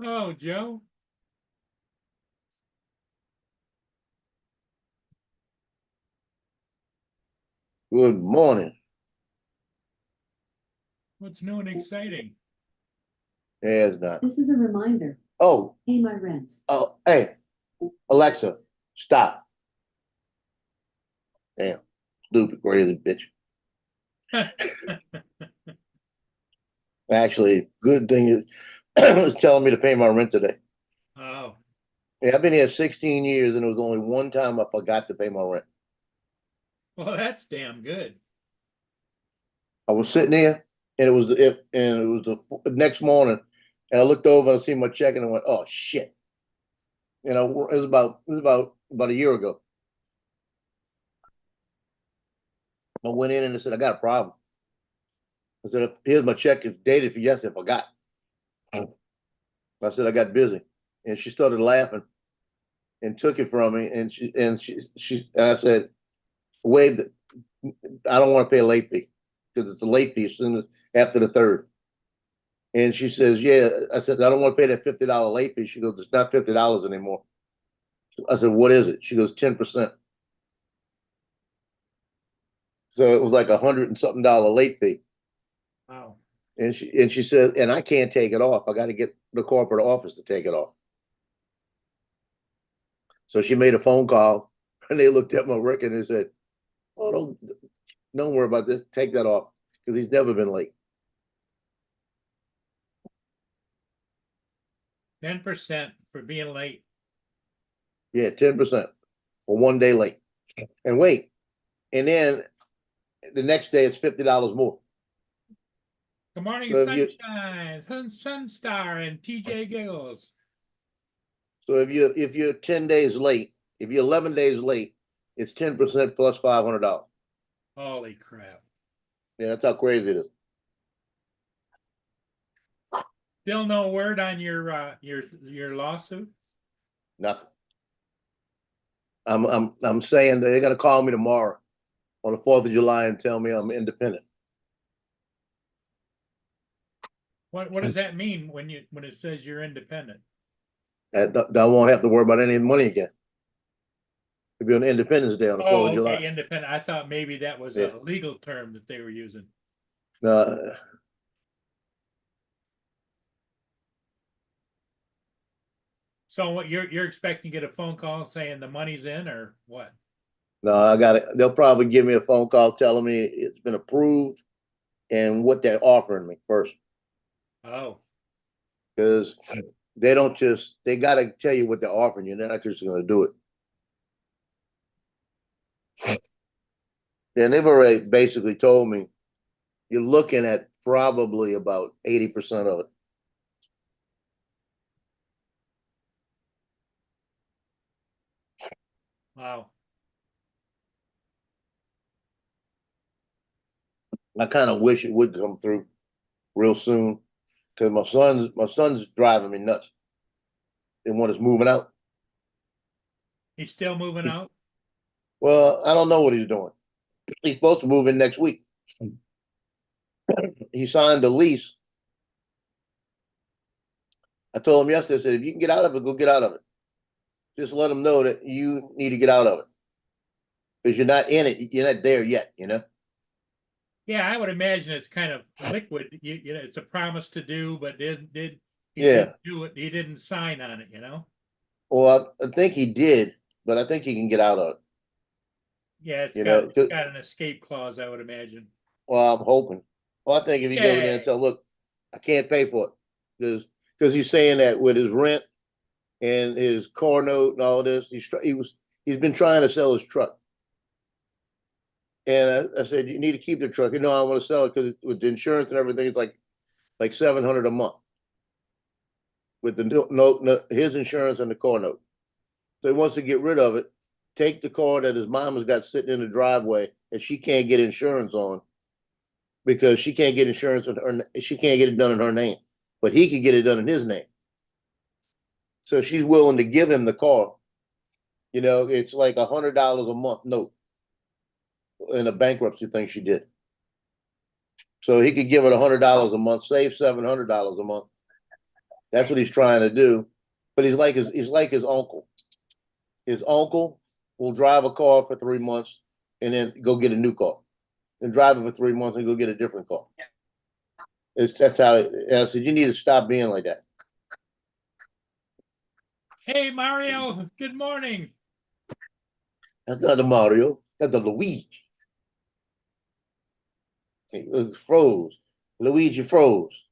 Oh, Joe, Good morning. what's new and exciting? Yeah, it's not. This is a reminder. Oh, Pay my rent. oh, hey, Alexa, stop. Damn, stupid, crazy bitch. Actually, good thing is it's telling me to pay my rent today. Oh, Yeah, I've been here 16 years, and it was only one time I forgot to pay my rent. well, that's damn good. I was sitting there, and it was the next morning, and I looked over and I see my check, and I went, "Oh shit!" You know, it was about a year ago. I went in and I said, "I got a problem." I said, "Here's my check. It's dated for yesterday. I forgot." I said, "I got busy," and she started laughing and took it from me. And I said, "Waive it. I don't want to pay a late fee because it's a late fee as soon as after the third." And she says, "Yeah." I said, "I don't want to pay that $50 late fee." She goes, "It's not $50 anymore." I said, "What is it?" She goes, 10%. So it was like $100 and something late fee. Wow. And she said, "And I can't take it off. I got to get the corporate office to take it off." So she made a phone call, and they looked at my record and they said, "Oh, don't worry about this. Take that off because he's never been late." 10% for being late. Yeah, 10% for one day late. And wait, and then the next day it's $50 more. Good morning, So if you sunshine, Sunstar, and TJ Giggles. if you're 10 days late, if you're 11 days late, it's 10% plus $500. Holy crap. Yeah, that's how crazy it is. Still no word on your lawsuit? Nothing. I'm saying they're gonna call me tomorrow on the 4th of July and tell me I'm independent. What does that mean when it says you're independent? I won't have to worry about any money again. It'll be on Independence Day on the 4th of Oh, July. okay, independent. I thought maybe that was Yeah. a legal term that they were using. No, So what you're expecting to get a phone call saying the money's in or what? no, I got it. They'll probably give me a phone call telling me it's been approved and what they're offering me first, Oh, because they got to tell you what they're offering you. They're not just going to do it. And they've already basically told me you're looking at probably about 80% of it. wow. I kind of wish it would come through real soon because my son's driving me nuts. They want us moving out. He's still moving He, out? well, I don't know what he's doing. He's supposed to move in next week. He signed a lease. I told him yesterday, I said, if you can get out of it, go get out of it. Just let him know that you need to get out of it because you're not in it. You're not there yet, you know? Yeah, I would imagine it's kind of liquid. You know, it's a promise to do, but he Yeah. didn't do it. He didn't sign on it, Well, I think he did, but I think he can get out of it, Yeah, you know? it's got an escape clause, I would imagine. Well, I'm hoping. Well, I think if he goes in there and Yay. tell, look, I can't pay for it because he's saying that with his rent and his car note and all this, he's been trying to sell his truck. And I said, you need to keep the truck. You know, I want to sell it because with the insurance and everything, it's like 700 a month with the note, his insurance and the car note. So he wants to get rid of it, take the car that his mom has got sitting in the driveway and she can't get insurance on because she can't get insurance on her, she can't get it done in her name, but he can get it done in his name. So she's willing to give him the car. You know, it's like $100 a month note in a bankruptcy thing she did. So he could give it $100 a month, save $700 a month, That's what he's trying to do. But he's like his uncle. His uncle will drive a car for 3 months and then go get a new car. And drive it for 3 months and go get a different car. That's how I said, you need to stop being like that. Hey, Mario, good morning. That's not the Mario. That's the Luigi. It froze. Luigi froze.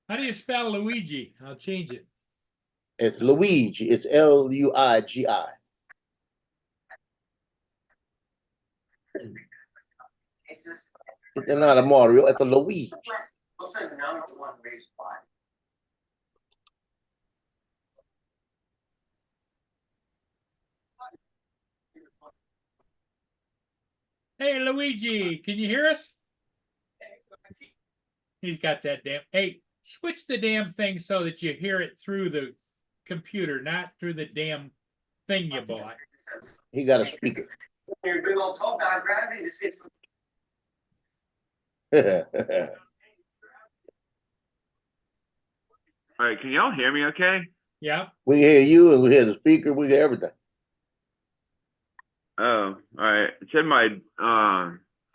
How do you spell Luigi? I'll change it. It's Luigi. It's Luigi. It's not a Mario. It's a Luigi. Hey, Luigi, can you hear us? He's got that damn. Hey, switch the damn thing so that you hear it through the computer, not through the damn thing you bought. He got a speaker. Your big old tall guy grabbed it. It's All right, can y'all hear me okay? Yeah. We hear you and we hear the speaker. We hear everything. Oh, all right. It said my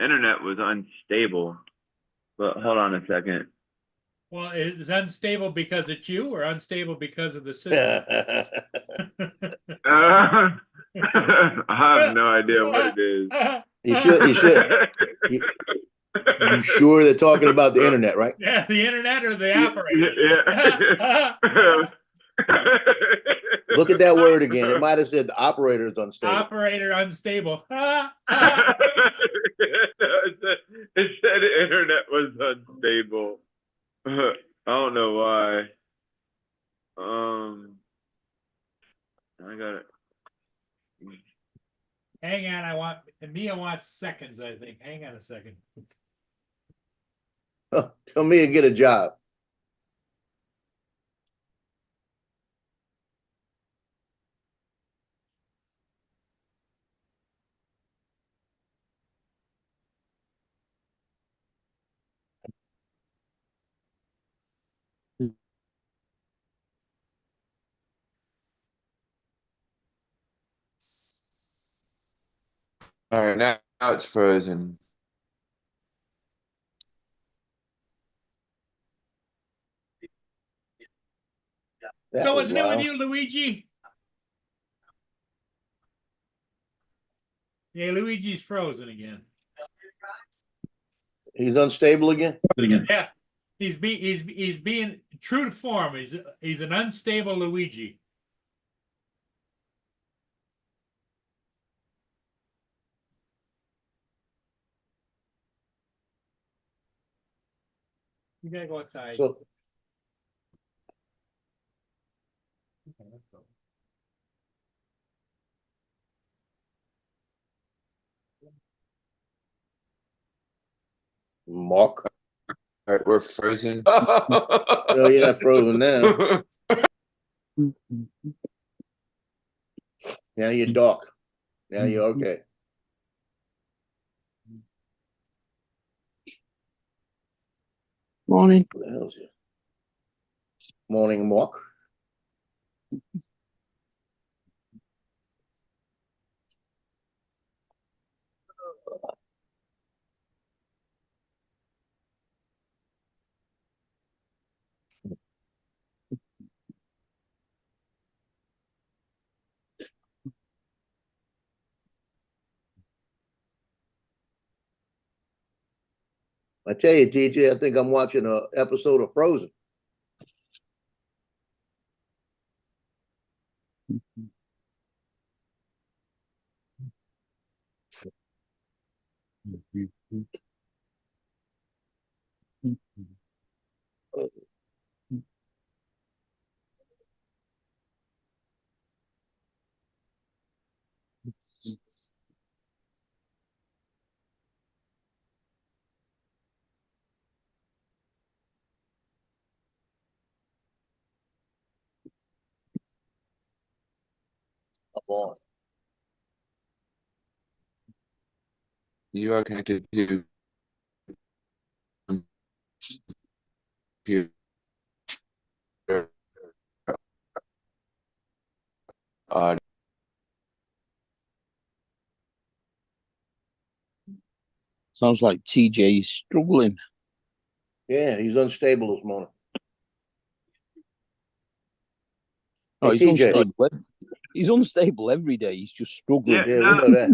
internet was unstable, but hold on a second. Well, is it unstable because it's you or unstable because of the system? I have no idea what it is. You sure they're talking about the internet, right? Yeah, the internet or the operator? Yeah. Look at that word again. It might have said the operator is unstable. Operator unstable. It said internet was unstable. I don't know why. I got it. Hang on, Mia wants seconds, I think. Hang on a second. Tell me to get a job. All right, now it's frozen. That So was what's new with wild. you, Luigi? Yeah, Luigi's frozen again. He's unstable again. Yeah, he's being true to form. He's an unstable Luigi. You gotta go outside. So Okay, let's go. Mark. All right, we're frozen. No, you're not frozen now. Now you're dark. Now you're okay. Morning. What the hell's it? Morning, Mark. I tell you, TJ, I think I'm watching an episode of Frozen. I'm on. You are connected to computer. odd. Sounds like TJ's struggling. Yeah, he's unstable this morning. Oh, Hey, he's TJ. unstable. He's unstable every day. He's just struggling. Yeah, we know that.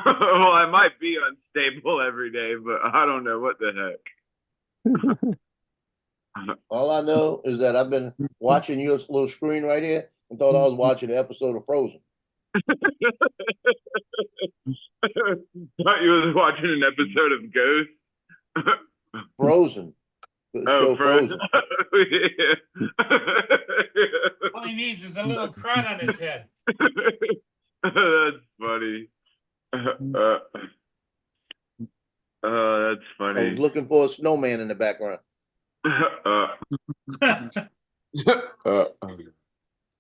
Well, I might be unstable every day, but I don't know what the heck. All I know is that I've been watching your little screen right here and thought I was watching an episode of Frozen. Thought you was watching an episode of Ghost. Frozen. The show Frozen. All he needs is a little crud on his head. That's funny. That's I funny. was looking for a snowman in the background.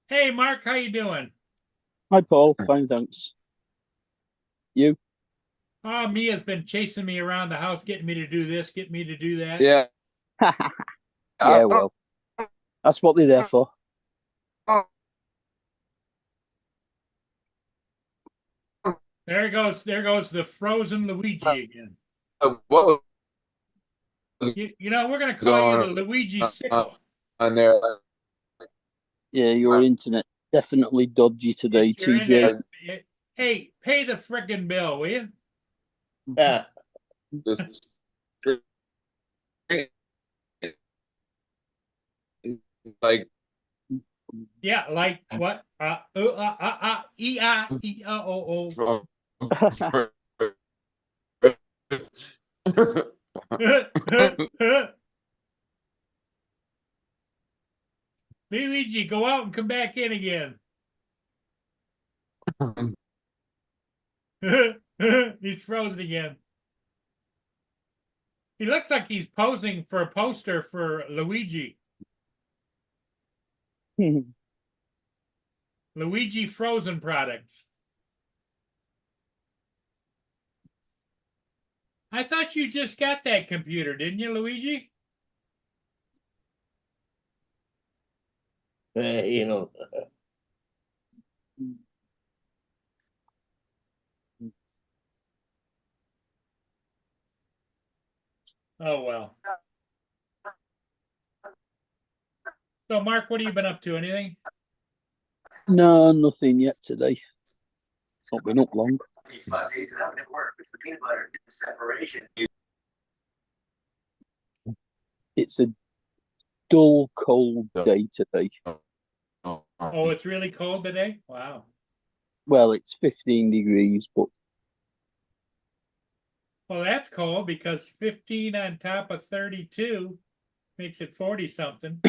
Hey, Mark, how you doing? Hi, Paul. Fine, thanks. You? Oh, Mia's been chasing me around the house, getting me to do this, getting me to do that. Yeah. Yeah, well, that's what they're there for. There goes the frozen Luigi again. What You know, we're gonna call you the Luigi sickle. on there? Yeah, your internet definitely dodgy today, It's your TJ. internet. Hey, pay the frickin' bill, will you? Yeah. This like Yeah, like what? E-I-E-I-O-O. Luigi, go out and come back in again. He's frozen again. He looks like he's posing for a poster for Luigi. Luigi Frozen products. I thought you just got that computer, didn't you, Luigi? You know, Oh, well. So, Mark, what have you been up to? Anything? No, nothing yet today. Not been up long. These 5 days and that would work with the peanut butter separation. It's a dull, cold day today. Oh, it's really cold today? Wow. Well, it's 15 degrees, but Well, that's cold because 15 on top of 32 makes it 40 something.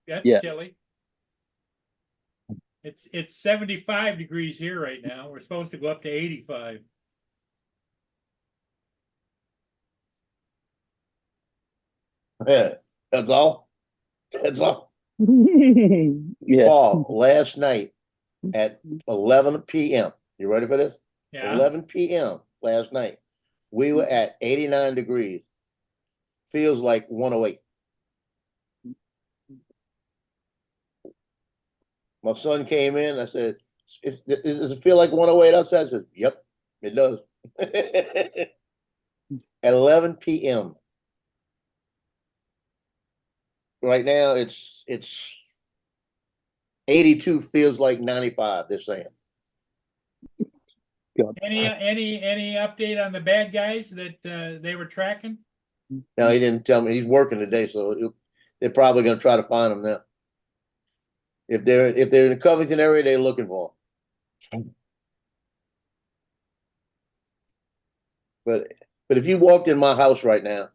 That's Yeah. chilly. It's 75 degrees here right now. We're supposed to go up to 85. yeah, that's all. That's all. yeah. Paul, last night at 11 p.m. You ready for this? Yeah. 11 p.m. last night. We were at 89 degrees. Feels like 108. My son came in. I said, does it feel like 108 outside? I said, yep, it does. At 11 p.m. Right now, it's 82 feels like 95, they're saying. God. Any update on the bad guys that they were tracking? Now, he didn't tell me. He's working today, so they're probably going to try to find him now. If they're in the Covington area, they're looking for him. But if you walked in my house right now,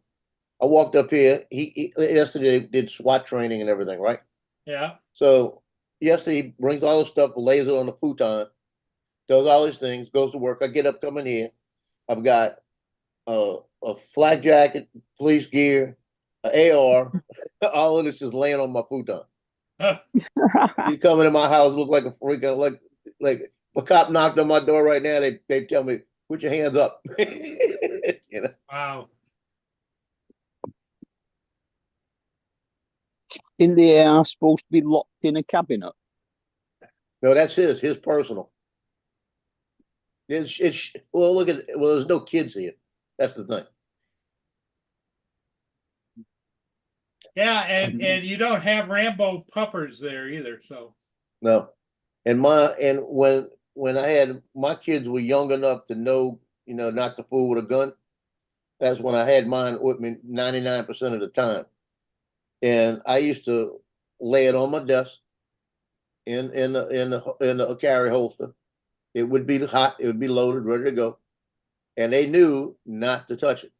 I walked up here. He yesterday did SWAT training and everything, right? Yeah. So yesterday he brings all the stuff, lays it on the futon, does all these things, goes to work. I get up, come in here. I've got a flak jacket, police gear, an AR, all of this is laying on my futon. You come into my house, look like a freak. Like if a cop knocked on my door right now, they tell me, put your hands up. You know? Wow. In the air, supposed to be locked in a cabinet. No, that's his personal. Well, look at, well, there's no kids here. That's the thing. Yeah, and you don't have Rambo puppers there either, so. No. And when I had, my kids were young enough to know, not to fool with a gun. That's when I had mine with me 99% of the time. And I used to lay it on my desk in the carry holster. It would be hot, it would be loaded, ready to go. And they knew not to touch it.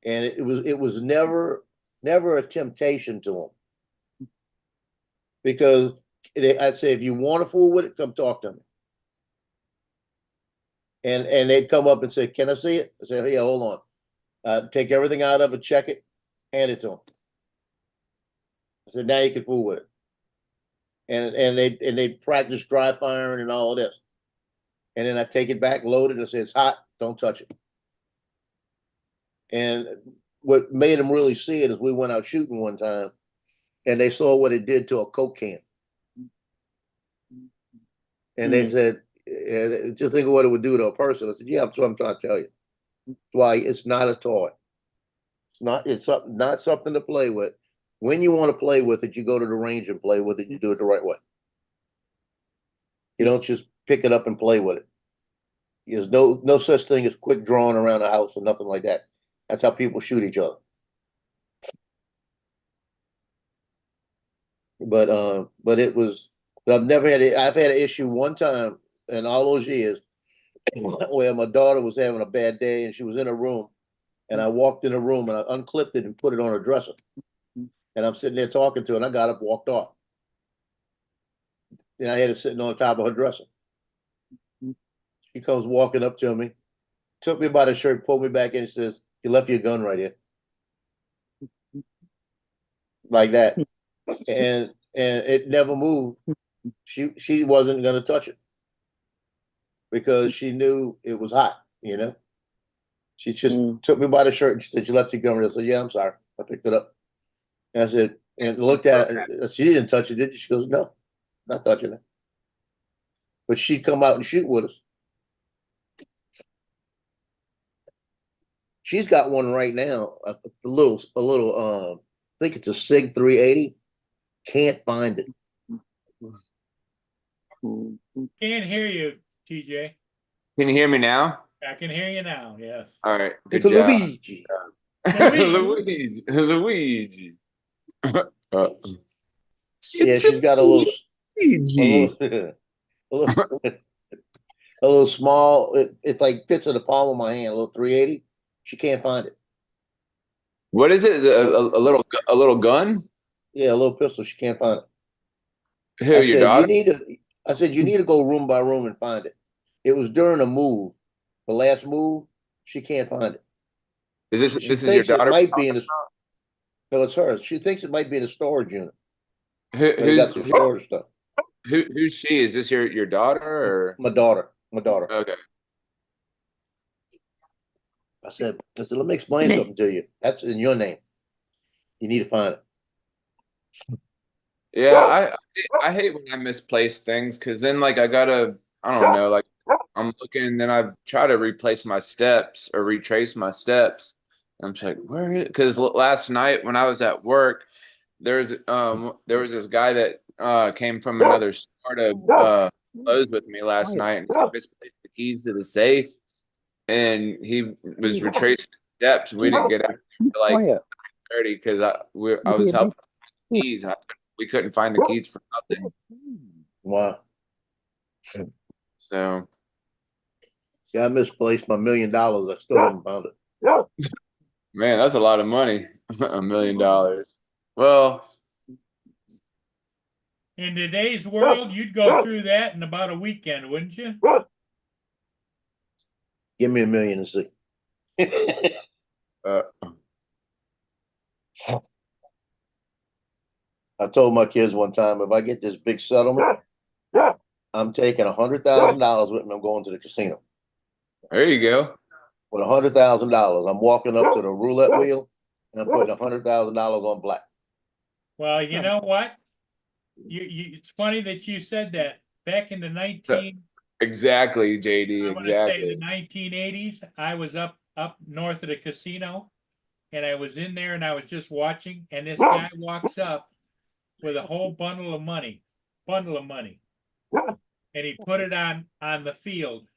And it was never a temptation to them. Because I'd say, if you want to fool with it, come talk to me. And they'd come up and say, "Can I see it?" I say, "Yeah, hold on." Take everything out of it, check it, hand it to them. I said, "Now you can fool with it." And they practice dry firing and all of this. And then I take it back, load it, and say, "It's hot, don't touch it." And what made them really see it is we went out shooting one time, and they saw what it did to a Coke can. And they said, "Just think of what it would do to a person." I said, "Yeah, that's what I'm trying to tell you. That's why it's not a toy. It's not something to play with. When you want to play with it, you go to the range and play with it. You do it the right way. You don't just pick it up and play with it. There's no such thing as quick drawing around the house or nothing like that. That's how people shoot each other." But I've had an issue one time in all those years where my daughter was having a bad day and she was in her room, and I walked in her room and I unclipped it and put it on her dresser. And I'm sitting there talking to her, and I got up, walked off. And I had it sitting on the top of her dresser. She comes walking up to me, took me by the shirt, pulled me back in, and says, "You left your gun right here." Like that. And it never moved. She wasn't gonna touch it because she knew it was hot, She just took me by the shirt and she said, "You left your gun right here." I said, "Yeah, I'm sorry." I picked it up. And I said, and looked at it. I said, "She didn't touch it, did you?" She goes, "No, not touching it." But she'd come out and shoot with us. She's got one right now, a little, I think it's a SIG 380. Can't find it. Can't hear you, TJ. Can you hear me now? I can hear you now, yes. All right. Good It's a job. Luigi. Luigi. Yeah, she's got a little, a little small. It like fits in the palm of my hand. A little 380. She can't find it. What is it? A little gun? Yeah, a little pistol. She can't find it. Who, your daughter? I said, you need to go room by room and find it. It was during a move, the last move. She can't find it. Is She this is your thinks it daughter? might be in the. No, it's hers. She thinks it might be in the storage unit. They got some Who's storage stuff. who's she? Is this your daughter or? My daughter. Okay. I said, let me explain something to you. That's in your name. You need to find it. Yeah, I hate when I misplace things because then like I don't know, like I'm looking, then I try to replace my steps or retrace my steps. I'm just like, where is it? Because last night when I was at work, there was this guy that came from another store to close with me last night, and I misplaced the keys to the safe, and he was retracing the steps. We didn't get out until like 30 because I was helping with the keys. We couldn't find the keys for nothing. Wow. So Yeah, I misplaced my $1 million. I still haven't found it. man, that's a lot of money. $1 million. Well, In today's world, you'd go through that in about a weekend, wouldn't you? Give me $1 million and see. I told my kids one time, if I get this big settlement, I'm taking $100,000 with me. I'm going to the casino there you go. with $100,000. I'm walking up to the roulette wheel and I'm putting $100,000 on black. Well, you know what? it's funny that you said that. Back in the 19, Exactly, JD. I want to say the Exactly. 1980s, I was up north of the casino, and I was in there and I was just watching, and this guy walks up with a whole bundle of money, and he put it on the field,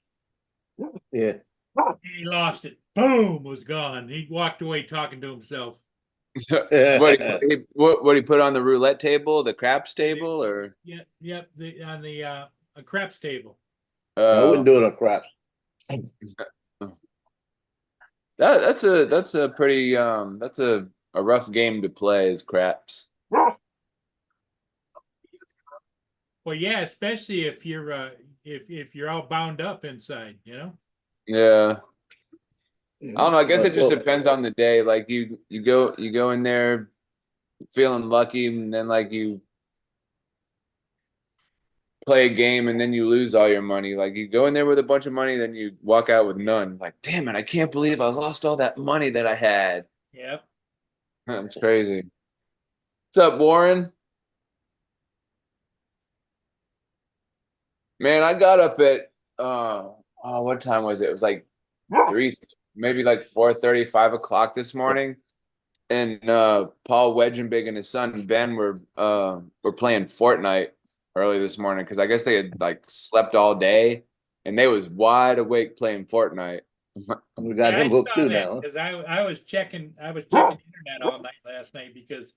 Yeah. and he lost it. Boom, was gone. He walked away talking to himself. What he put on the roulette table, the craps table, or Yep, on the a craps table. I wouldn't do it on craps. that's a pretty that's a rough game to play as craps. Well, yeah, especially if you're if you're all bound up inside, Yeah. I don't know. I guess it just Well, depends on the day. Like you go in there feeling lucky, and then like you play a game and then you lose all your money. Like you go in there with a bunch of money, then you walk out with none. Like, damn it, I can't believe I lost all that money that I had. Yep. That's crazy. What's up, Warren? Man, I got up at oh, what time was it? It was like 3, maybe like 4:30, 5 o'clock this morning. And Paul Wedgenbig and his son Ben were playing Fortnite early this morning because I guess they had like slept all day and they was wide awake playing Fortnite. we got Yeah, him I hooked saw too that now. because I was checking the internet all night last night because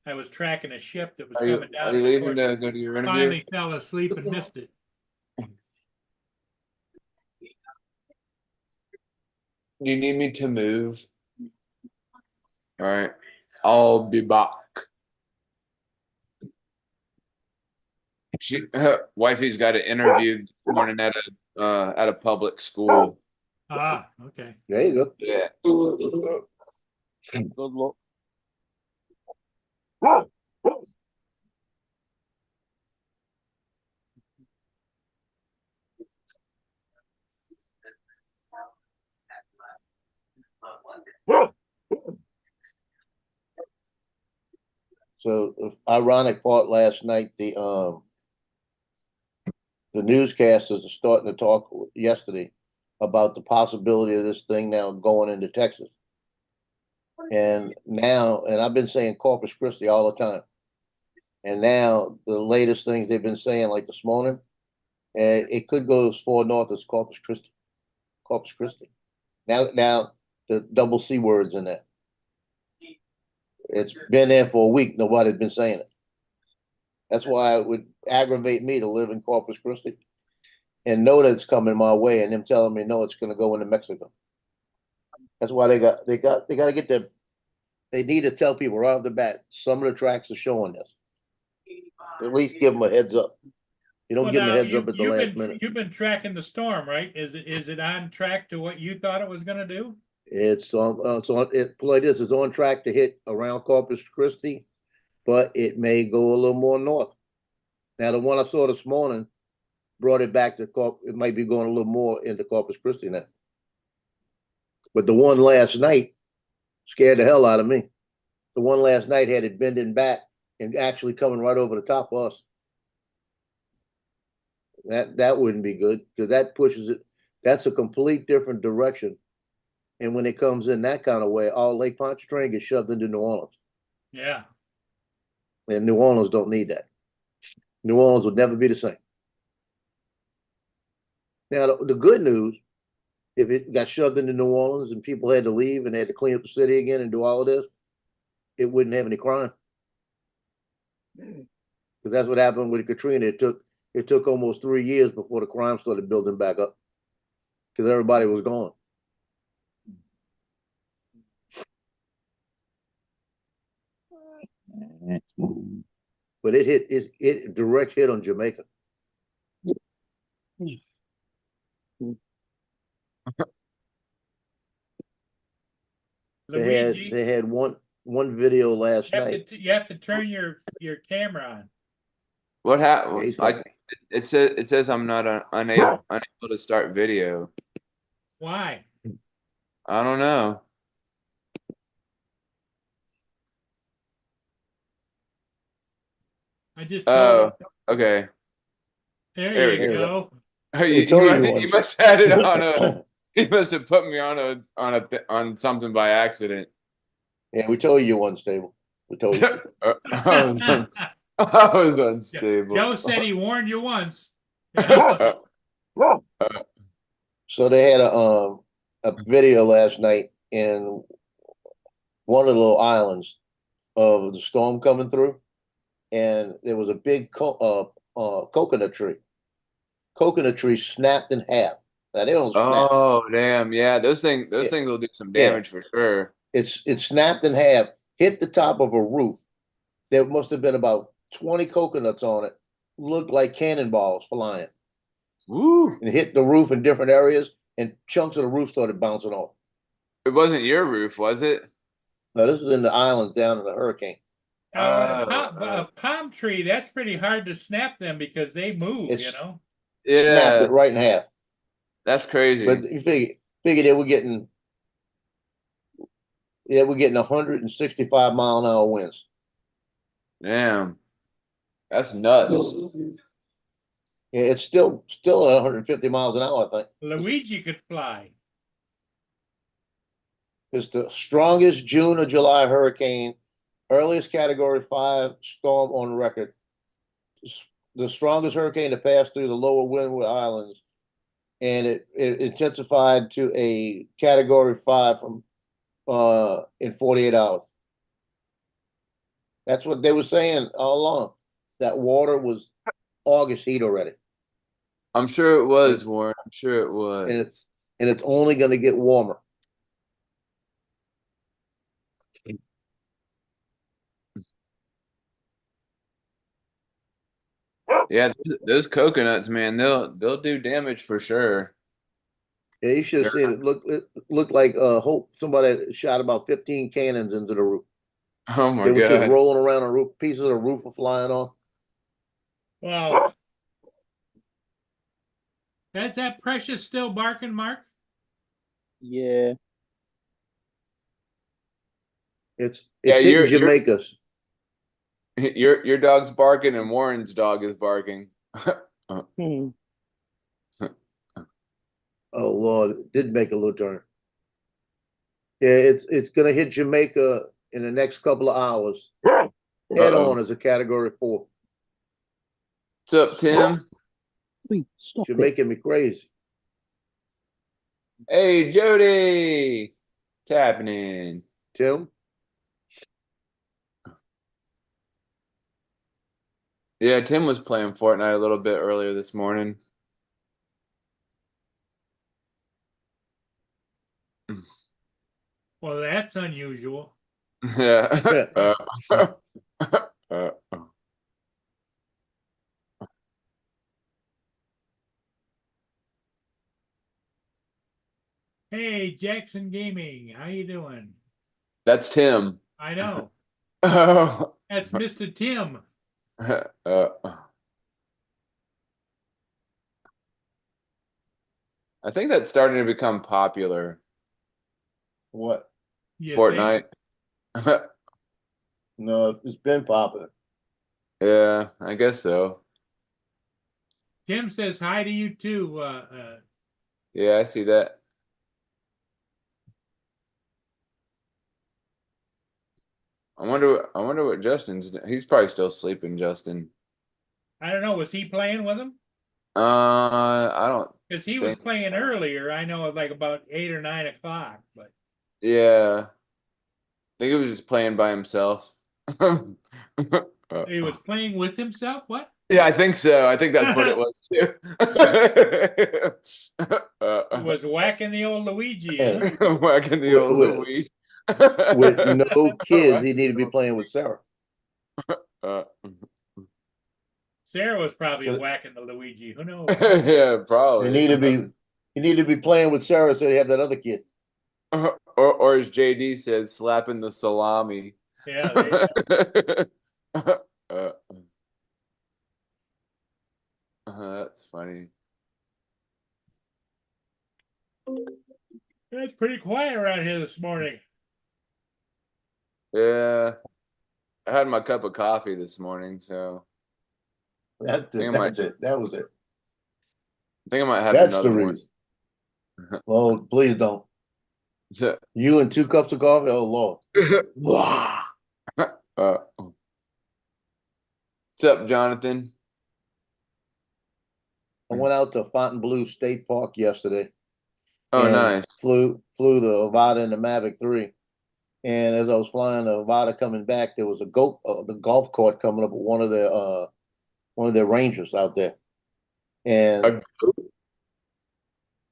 I was tracking a ship that was Are you coming down. are you and of leaving course, to go to your interview? finally fell asleep and missed it. Do you need me to move? All right, I'll be back. Wifey's got an interview this morning at a public school. Ah, okay. There you go. Yeah. Good luck. So the ironic part last night, the newscasters are starting to talk yesterday about the possibility of this thing now going into Texas. And now, and I've been saying Corpus Christi all the time. And now the latest things they've been saying, like this morning, it could go as far north as Corpus Christi. Corpus Christi. Now the double C words in there. It's been there for a week. Nobody's been saying it. That's why it would aggravate me to live in Corpus Christi and know that it's coming my way, and them telling me no, it's going to go into Mexico. That's why they got to get the. They need to tell people right off the bat. Some of the tracks are showing this. At least give them a heads up. You don't Well, give them a now heads up at the last minute. you've been tracking the storm, right? Is it on track to what you thought it was going to do? It's on. Like this. It's on track to hit around Corpus Christi, but it may go a little more north. Now, the one I saw this morning brought it back to It might be going a little more into Corpus Christi now. But the one last night scared the hell out of me. The one last night had it bending back and actually coming right over the top of us. That wouldn't be good because that pushes it. That's a complete different direction. And when it comes in that kind of way, all Lake Pontchartrain gets shoved into New Orleans. Yeah. And New Orleans don't need that. New Orleans would never be the same. Now, the good news, if it got shoved into New Orleans and people had to leave and they had to clean up the city again and do all of this, it wouldn't have any crime. Because that's what happened with Katrina. It took almost 3 years before the crime started building back up because everybody was gone. But it direct hit on Jamaica. Luigi, They had one video last night. you have to turn your camera on. What Yeah, happened? he's I got- it says I'm not unable to start video. Why? I don't know. I just Oh, told okay. there There we you go. go. Oh, We told you you once. must have had it on a. He must have put me on something by accident. Yeah, we told you unstable. We told you. I was I was unstable. Joe said he warned you once. You know? So they had a video last night in one of the little islands of the storm coming through, and there was a big coconut tree. Coconut tree snapped in half. Now they don't snap. Oh damn! Yeah, those Yeah. things will do some Yeah. damage for sure. It snapped in half, hit the top of a roof. There must have been about 20 coconuts on it. Looked like cannonballs flying. Woo! And hit the roof in different areas, and chunks of the roof started bouncing off. It wasn't your roof, was it? Now this is in the islands down in the hurricane. A palm tree, that's pretty hard to snap them because they move, you It's- know? Snapped Yeah, it right in half. that's crazy. But you figure they were getting 165-mile-an-hour winds. Damn, that's nuts. Yeah, it's still 150 miles an hour, I think. Luigi could fly. It's the strongest June or July hurricane, earliest Category 5 storm on record. The strongest hurricane to pass through the lower Windward Islands, and it intensified to a Category 5 from in 48 hours. That's what they were saying all along. That water was August heat already, I'm sure it was, Warren. I'm sure it was. and it's only going to get warmer. Yeah, those coconuts, man, they'll do damage for sure. Yeah, you should have seen it. It looked like hope somebody shot about 15 cannons into the roof. Oh my They were just god. rolling around on roof. Pieces of the roof were flying off. Well, is that Precious still barking, Mark? Yeah. It's Yeah, hitting Jamaica's. Your dog's barking and Warren's dog is barking. Hmm. Oh Lord, it did make a little turn. Yeah, it's gonna hit Jamaica in the next couple of hours. Head Uh-oh. on as a Category 4. What's up, Tim? Wait, stop You're it. making me crazy. Hey, Jody. What's happening? Tim, Yeah, Tim was playing Fortnite a little bit earlier this morning. Well, that's unusual. Yeah. Hey, Jackson Gaming, how you doing? That's Tim. I know. Oh. That's Mr. Tim. I think that's starting to become popular. what? You Fortnite. No, it's been popular. Yeah, I guess so. Tim says hi to you too. Yeah, I see that. I wonder what he's probably still sleeping, Justin. I don't know. Was he playing with him? I don't Because he was think playing so. earlier. I know, like about 8 or 9 o'clock. But Yeah. I think he was just playing by himself. he was playing with himself. What? Yeah, I think so. I think that's what it was too. He was whacking the old Luigi. Huh? Whacking the old With- Louis. With no kids, he need to be playing with Sarah. Sarah was probably So- whacking the Luigi. Who knows? Yeah, probably. You need to be playing with Sarah so you have that other kid. Or as JD says, slapping the salami. Yeah, there you go. That's funny. It's pretty quiet around here this morning. Yeah. I had my cup of coffee this morning, so That's think it, I might- that's it, that was it. I think I might have That's the another one. reason. Oh, please don't. So- You and 2 cups of coffee? Oh, Lord. Wow. What's up, Jonathan? I went out to Fontainebleau State Park yesterday. Oh, and nice. Flew the Avata and the Mavic 3. And as I was flying the Avata coming back, there was the golf cart coming up with one of their Rangers out there. And A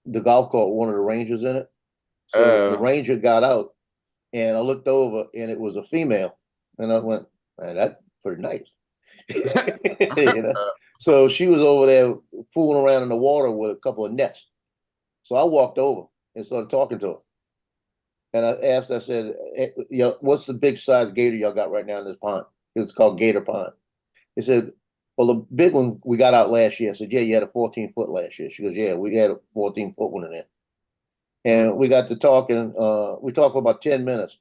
the golf cart, one of the Rangers in it. So the Oh. Ranger got out, and I looked over, and it was a female. And I went, man, that's pretty nice. You know? So she was over there fooling around in the water with a couple of nets. So I walked over and started talking to her. And I said, what's the big size gator y'all got right now in this pond? It's called Gator Pond. He said, well, the big one we got out last year. I said, yeah, you had a 14-foot last year. She goes, yeah, we had a 14-foot one in there. And we got to talking. We talked for about 10 minutes.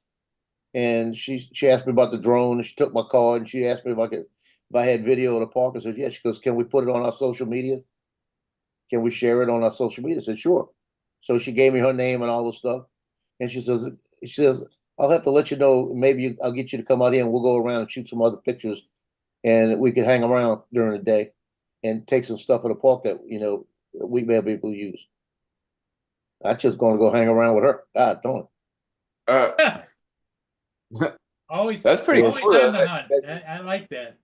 And she asked me about the drone. And she took my card and she asked me if I had video of the park. I said, yeah. She goes, can we put it on our social media? Can we share it on our social media? I said, sure. So she gave me her name and all the stuff. And she says, I'll have to let you know. Maybe I'll get you to come out here and we'll go around and shoot some other pictures, and we could hang around during the day and take some stuff in the park that we may be able to use. I'm just going to go hang around with her. God, don't it? Always. That's pretty always cool. on the hunt. I like that.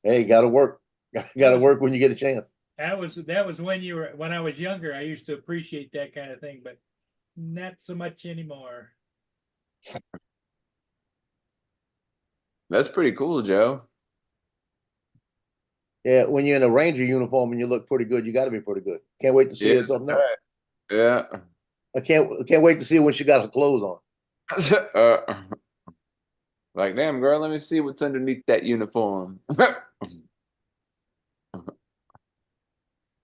Hey, got to work. Got to work when you get a chance. That was when I was younger. I used to appreciate that kind of thing, but not so much anymore. That's pretty cool, Joe. Yeah, when you're in a Ranger uniform and you look pretty good, you got to be pretty good. Can't wait to see it something else. Yeah. I can't wait to see when she got her clothes on. Like, damn, girl, let me see what's underneath that uniform.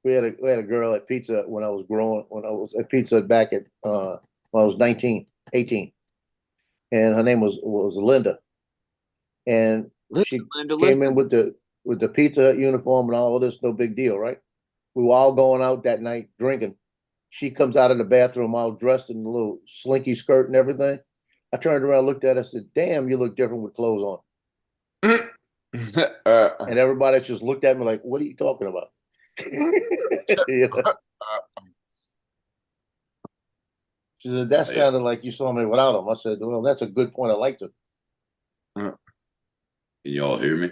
We had a girl at Pizza when I was at Pizza back at when I was 19, 18. And her name was Linda. And she came in with the Pizza uniform and all of this, no big deal, right? We were all going out that night drinking. She comes out of the bathroom all dressed in a little slinky skirt and everything. I turned around, looked at her, said, damn, you look different with clothes on. And everybody just looked at me like, what are you talking about? You know? She said, that sounded like you saw me without them. I said, well, that's a good point. I liked it. Can y'all hear me?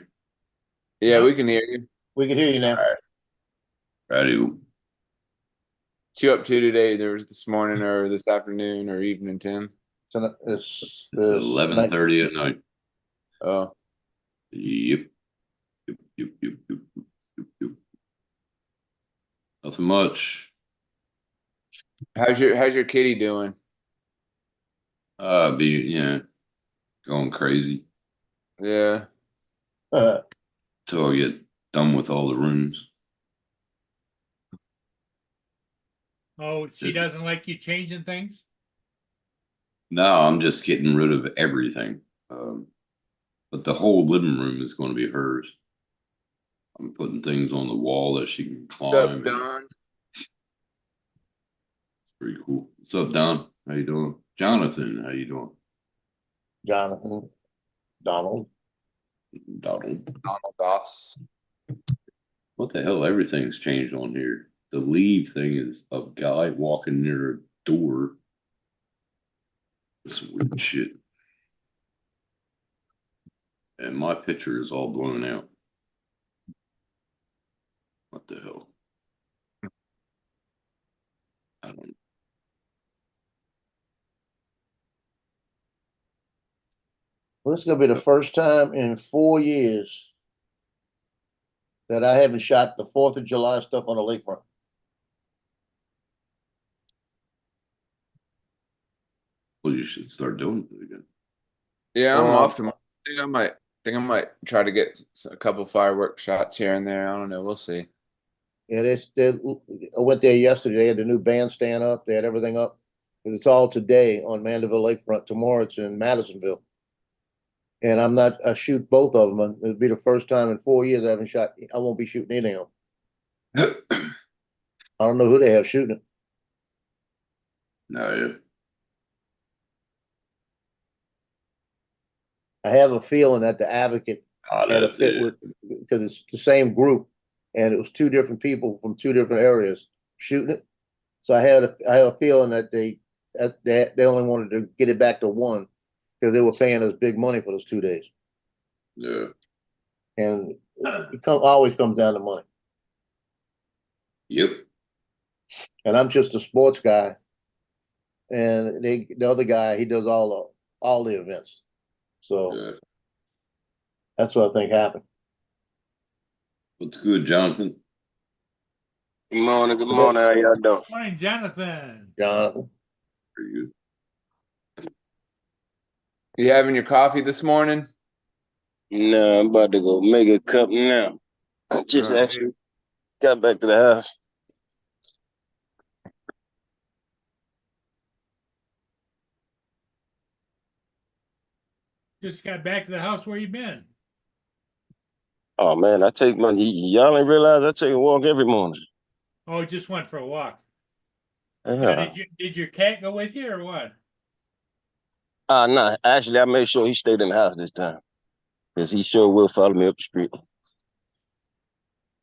Yeah, we can hear you. We can hear you now. Righty. What you up to today? There was this morning or this afternoon or evening, Tim? So it's 11:30 at night. Oh, Yep. Nothing much. how's your kitty doing? Going crazy Yeah. till I get done with all the rooms. Oh, she doesn't like you changing things? No, I'm just getting rid of everything. But the whole living room is going to be hers. I'm putting things on the wall that she can What's up, climb. Don? Pretty cool. What's up, Don? How you doing? Jonathan, how you doing? Jonathan, Donald. Donald. Donald Doss. What the hell? Everything's changed on here. The leave thing is a guy walking near a door. Some weird shit. And my picture is all blown out. What the hell? I don't know. Well, this is gonna be the first time in 4 years that I haven't shot the 4th of July stuff on the lakefront. Well, you should start doing it again. Yeah, I'm Well, off tomorrow. I think I might try to get a couple fireworks shots here and there. I don't know. We'll see. Yeah, I went there yesterday. They had the new bandstand up. They had everything up. It's all today on Mandeville Lakefront. Tomorrow it's in Madisonville. And I shoot both of them. It'll be the first time in 4 years I haven't shot. I won't be shooting any of them. I don't know who they have shooting it. No, yeah. I have a feeling that the Advocate had a That's fit it. with, because it's the same group, and it was two different people from two different areas shooting it. So I have a feeling that they only wanted to get it back to one because they were paying us big money for those 2 days, Yeah. and always comes down to money. Yep. And I'm just a sports guy, and the other guy, he does all the events. So Yeah. that's what I think happened. What's good, Jonathan? Good morning, good morning. How y'all doing? Morning, Jonathan. Jonathan, Pretty good. You having your coffee this morning? No, I'm about to go make a cup now. I just Oh. actually got back to the house. Just got back to the house. Where you been? Oh man, y'all ain't realize I take a walk every morning. Oh, just went for a walk. Now, Yeah. did your cat go with you or what? Nah, actually I made sure he stayed in the house this time. Because he sure will follow me up the street.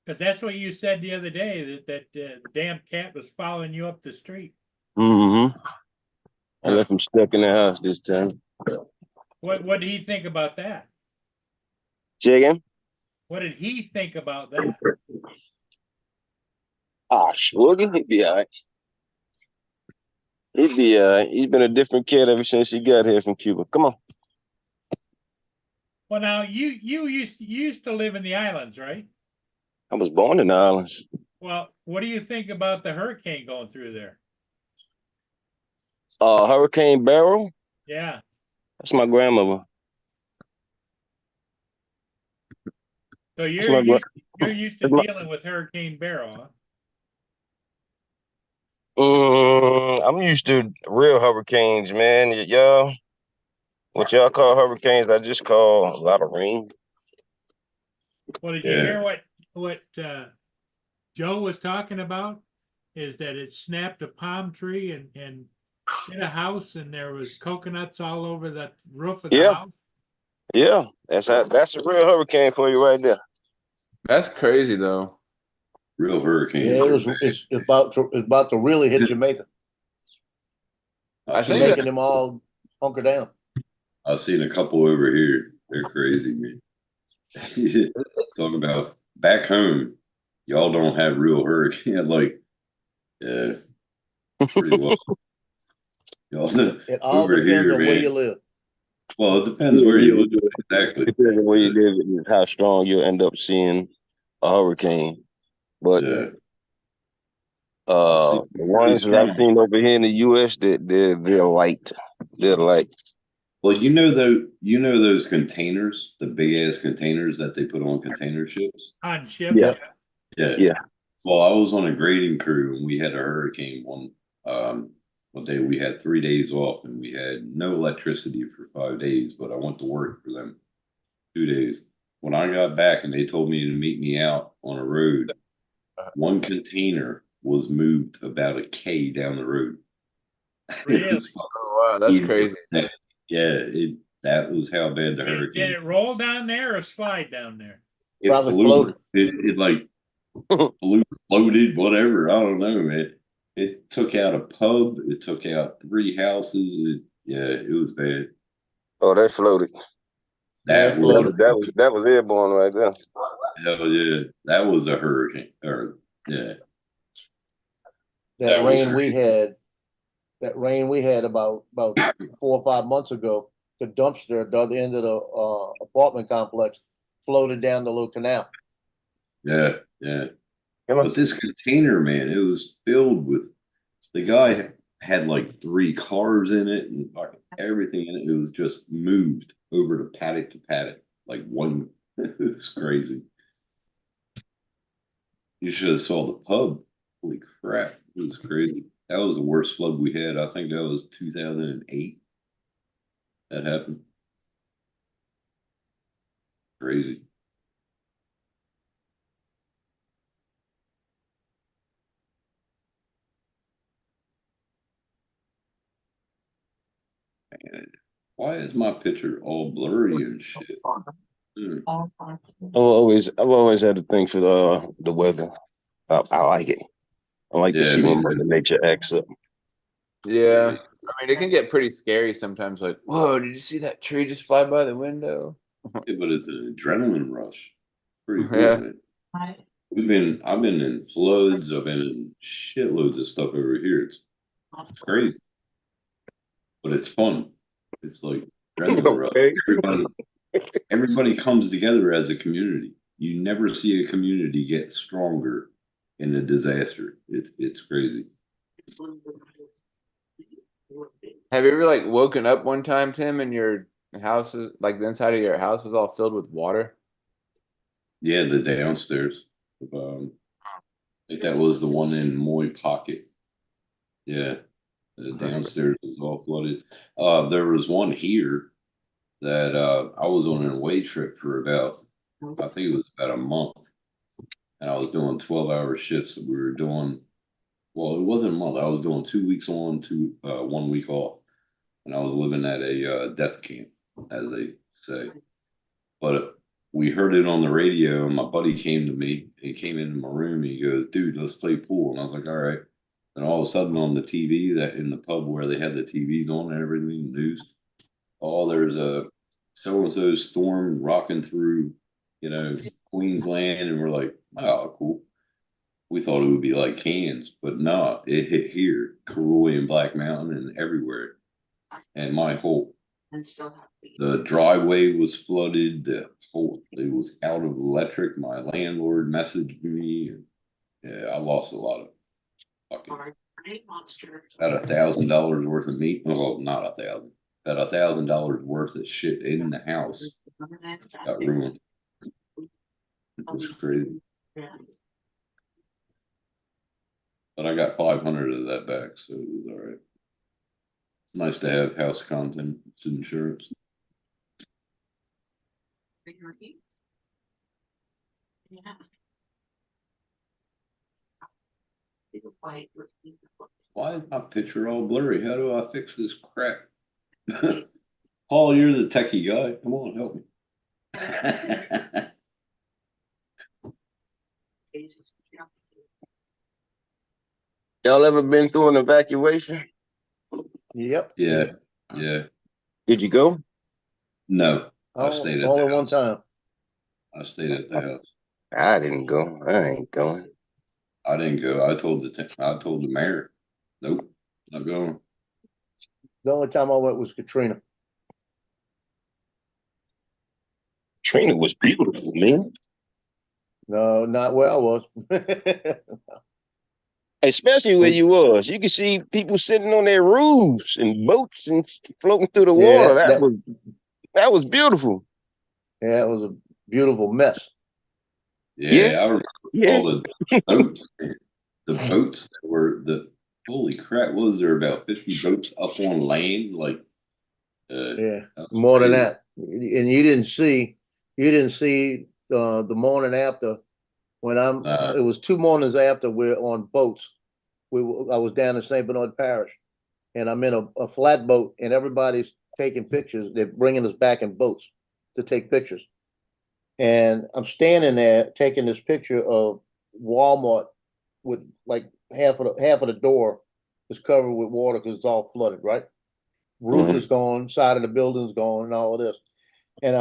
Because that's what you said the other day, that damn cat was following you up the street. Mm-hmm. I left him stuck in the house this time. What did he think about that? Chicken? What did he think about that? Ah, Swoogie, he'd be all right. He'd be all right. He's been a different cat ever since he got here from Cuba. Come on. Well, now you used to live in the islands, right? I was born in the islands. Well, what do you think about the hurricane going through there? Hurricane Barrel? Yeah. That's my grandmother. So That's my you're used to that's my- dealing with Hurricane Barrel, huh? I'm used to real hurricanes, man. Y'all, what y'all call hurricanes, I just call a lot of rain. Well, did you Yeah. hear what Joe was talking about? Is that it snapped a palm tree and hit a house, and there was coconuts all over the roof of the Yeah. house? Yeah, that's a real hurricane for you right there. That's crazy though. Real hurricane. yeah, it's about to really hit Jamaica. I think Making them all hunker down. I've seen a couple over here. They're crazy, man. Talking about back home, y'all don't have real hurricane. Like, yeah, pretty well. Y'all It all over depends here, on where man. you live. Well, it depends where you live. Exactly. Depends on where you live and how strong you'll end up seeing a hurricane. But Yeah. the ones that I've seen over here in the US, they're light. They're light. Well, those containers, the big ass containers that they put on container ships. On ships? Yeah. Yeah. Yeah. Well, I was on a grading crew and we had a hurricane one day. We had 3 days off and we had no electricity for 5 days, but I went to work for them 2 days. When I got back and they told me to meet me out on a road, one container was moved about a K down the road. Really? Oh wow, that's crazy. That was how bad the hurricane. Did it roll down there or slide down there? It Probably flew. floated. It like floated, whatever. I don't know, man. It took out a pub. It took out 3 houses. It was bad. Oh, they floated. That was airborne right there. hell yeah. That was a hurricane. Yeah. That was rain crazy. we had about 4 or 5 months ago, the dumpster at the other end of the apartment complex floated down the little canal. Yeah. But this container, man, it was filled with. The guy had like 3 cars in it and like everything in it. It was just moved over to paddock, like one. It was crazy. You should have saw the pub. Holy crap. It was crazy. That was the worst flood we had. I think that was 2008. That happened. Crazy. Man, why is my picture all blurry and shit? Hmm. I've always had a thing for the weather. I like it. I like to Yeah, see me when Mother too. Nature acts up. Yeah. I mean, it can get pretty scary sometimes. Like, whoa, did you see that tree just fly by the window? Yeah, but it's an adrenaline rush. Pretty cool, Yeah. man. I've been in floods. I've been in shitloads of stuff over here. It's crazy, but it's fun. It's like adrenaline rush. Okay. Everybody comes together as a community. You never see a community get stronger in a disaster. It's crazy. Have you ever like woken up one time, Tim, and your house is like the inside of your house was all filled with water? Yeah, the downstairs. I think that was the one in Moy Pocket. Yeah, the downstairs was all flooded. There was one here that I was on an away trip for about, I think it was about a month, and I was doing 12-hour shifts. We were doing, well, it wasn't a month. I was doing 2 weeks on, 1 week off, and I was living at a death camp, as they say. But we heard it on the radio, and my buddy came to me. He came into my room. And he goes, "Dude, let's play pool." And I was like, "All right." And all of a sudden, on the TV, that in the pub where they had the TVs on and everything, the news, there's a so and so storm rocking through, Queensland, and we're like, "Oh, cool." We thought it would be like Cairns, but no, it hit here, Karoi and Black Mountain, and everywhere. And the driveway was flooded. It was out of electric. My landlord messaged me. And, yeah, I lost a lot of fucking about $1,000 worth of meat. Well, not 1,000. About $1,000 worth of shit in the house got ruined. It was crazy. But I got 500 of that back, so it was all right. Nice to have house contents insurance. Why is my picture all blurry? How do I fix this crap? Paul, you're the techie guy. Come on, help me. Y'all ever been through an evacuation? Yep. Yeah, yeah. Did you go? No, I stayed at Only the one house. time. I stayed at the house. I didn't go. I ain't going. I didn't go. I told the mayor, nope, not going. The only time I went was Katrina. Trina was beautiful, man. No, not where I was. Especially where you was. You could see people sitting on their roofs and boats and floating through the water. That was beautiful. Yeah, it was a beautiful mess. Yeah, I remember Yeah. all the boats. The boats that were holy crap, what was there about 50 boats up on land? Like, Yeah, that was more than crazy. that. And you didn't see the morning after when it was 2 mornings after we're on boats. I was down in St. Bernard Parish, and I'm in a flatboat, and everybody's taking pictures. They're bringing us back in boats to take pictures. And I'm standing there taking this picture of Walmart with like half of the door is covered with water because it's all flooded, right? Roof is gone, side of the building's gone, and all of this. And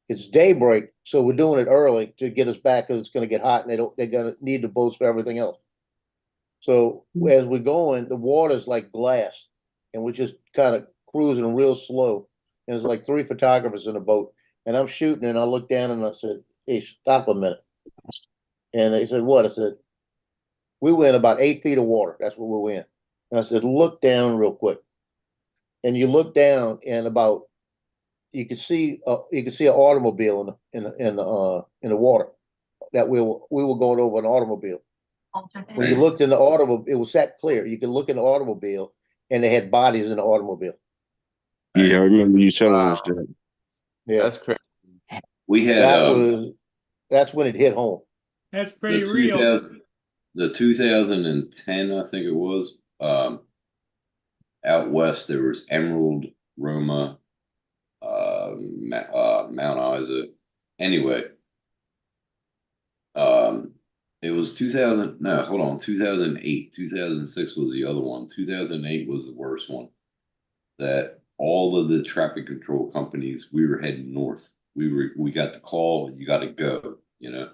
it's daybreak, so we're doing it early to get us back because it's going to get hot, and they're going to need the boats for everything else. So as we're going, the water's like glass, and we're just kind of cruising real slow. And there's like 3 photographers in a boat, and I'm shooting, and I looked down and I said, "Hey, stop a minute." And they said, "What?" I said, "We were in about 8 feet of water. That's what we were in." And I said, "Look down real quick." And you look down, and you could see an automobile in the water that we were going over an automobile. When you looked in the automobile, it was that clear. You could look in the automobile, and they had bodies in the automobile. Yeah, I remember you telling us that. Yeah, That's crazy. We had, that's when it hit home. That's the pretty real. 2010, I think it was, out west, there was Emerald, Roma, Mount Isa. Anyway, it was 2000. No, hold on. 2008, 2006 was the other one. 2008 was the worst one. That all of the traffic control companies, we were heading north. We got the call, you got to go, you know.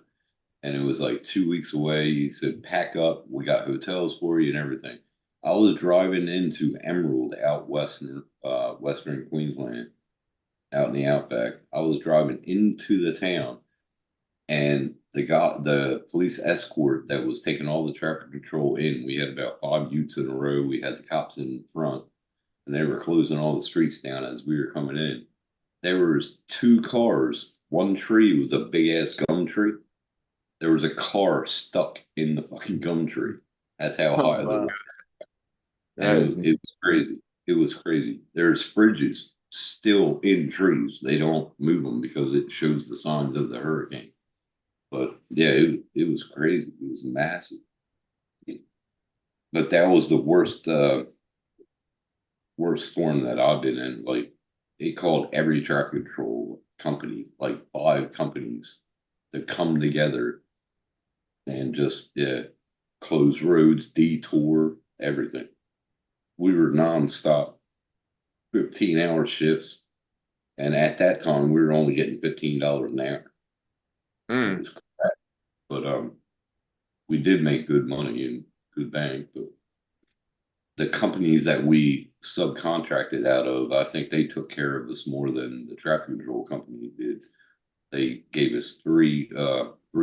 And it was like 2 weeks away. He said, pack up. We got hotels for you and everything. I was driving into Emerald out western Queensland, out in the outback. I was driving into the town, and the police escort that was taking all the traffic control in. We had about 5 utes in a row. We had the cops in front, and they were closing all the streets down as we were coming in. There was 2 cars. One tree was a big ass gum tree. There was a car stuck in the fucking gum tree. That's how high wow. it was crazy. It was crazy. There's fridges still in trees. They don't move them because it shows the signs of the hurricane. But yeah, it was crazy. It was massive. But that was the worst storm that I've been in. Like, it called every traffic control company, like 5 companies, to come together and just close roads, detour, everything. We were nonstop, 15-hour shifts, and at that time we were only getting $15 an hour. It was crap. But we did make good money and good bank. But the companies that we subcontracted out of, I think they took care of us more than the traffic control company did. They gave us 3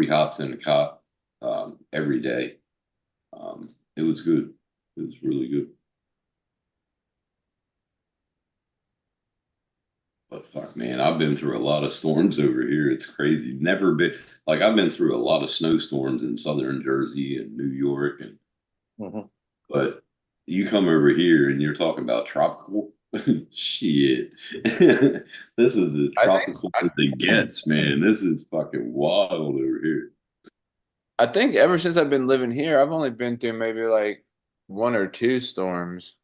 hots in a cot every day. It was good. It was really good. But fuck, man, I've been through a lot of storms over here. It's crazy. Never been like, I've been through a lot of snowstorms in southern Jersey and New York, and but you come over here and you're talking about tropical. Shit, this is as tropical as it gets, man. This is fucking wild over here. I think ever since I've been living here, I've only been through maybe like 1 or 2 storms.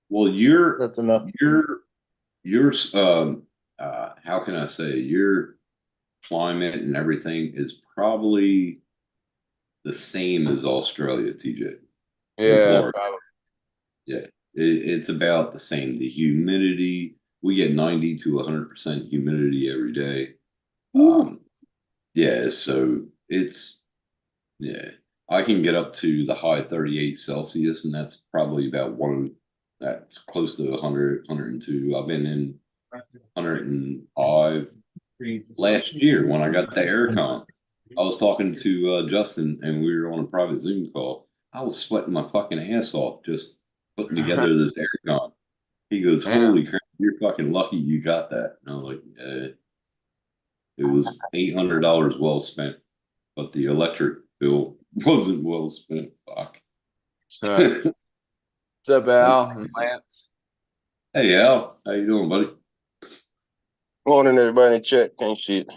Well, That's enough. your how can I say, your climate and everything is probably the same as Australia, TJ. Yeah, Yeah, it's about the same. The humidity, we get 90 to 100% humidity every day. Yeah, so it's, I can get up to the high 38 Celsius, and that's probably about that's close to 100, 102. I've been in 105 last year when I got the air con. I was talking to Justin, and we were on a private Zoom call. I was sweating my fucking ass off just putting together this air con. He goes, holy crap, you're fucking lucky you got that. And I was like, it was $800 well spent, but the electric bill wasn't well spent. Fuck. So, what's up, Al and Lance? Hey, Al, how you doing, buddy? Morning, everybody in chat. Can't shit.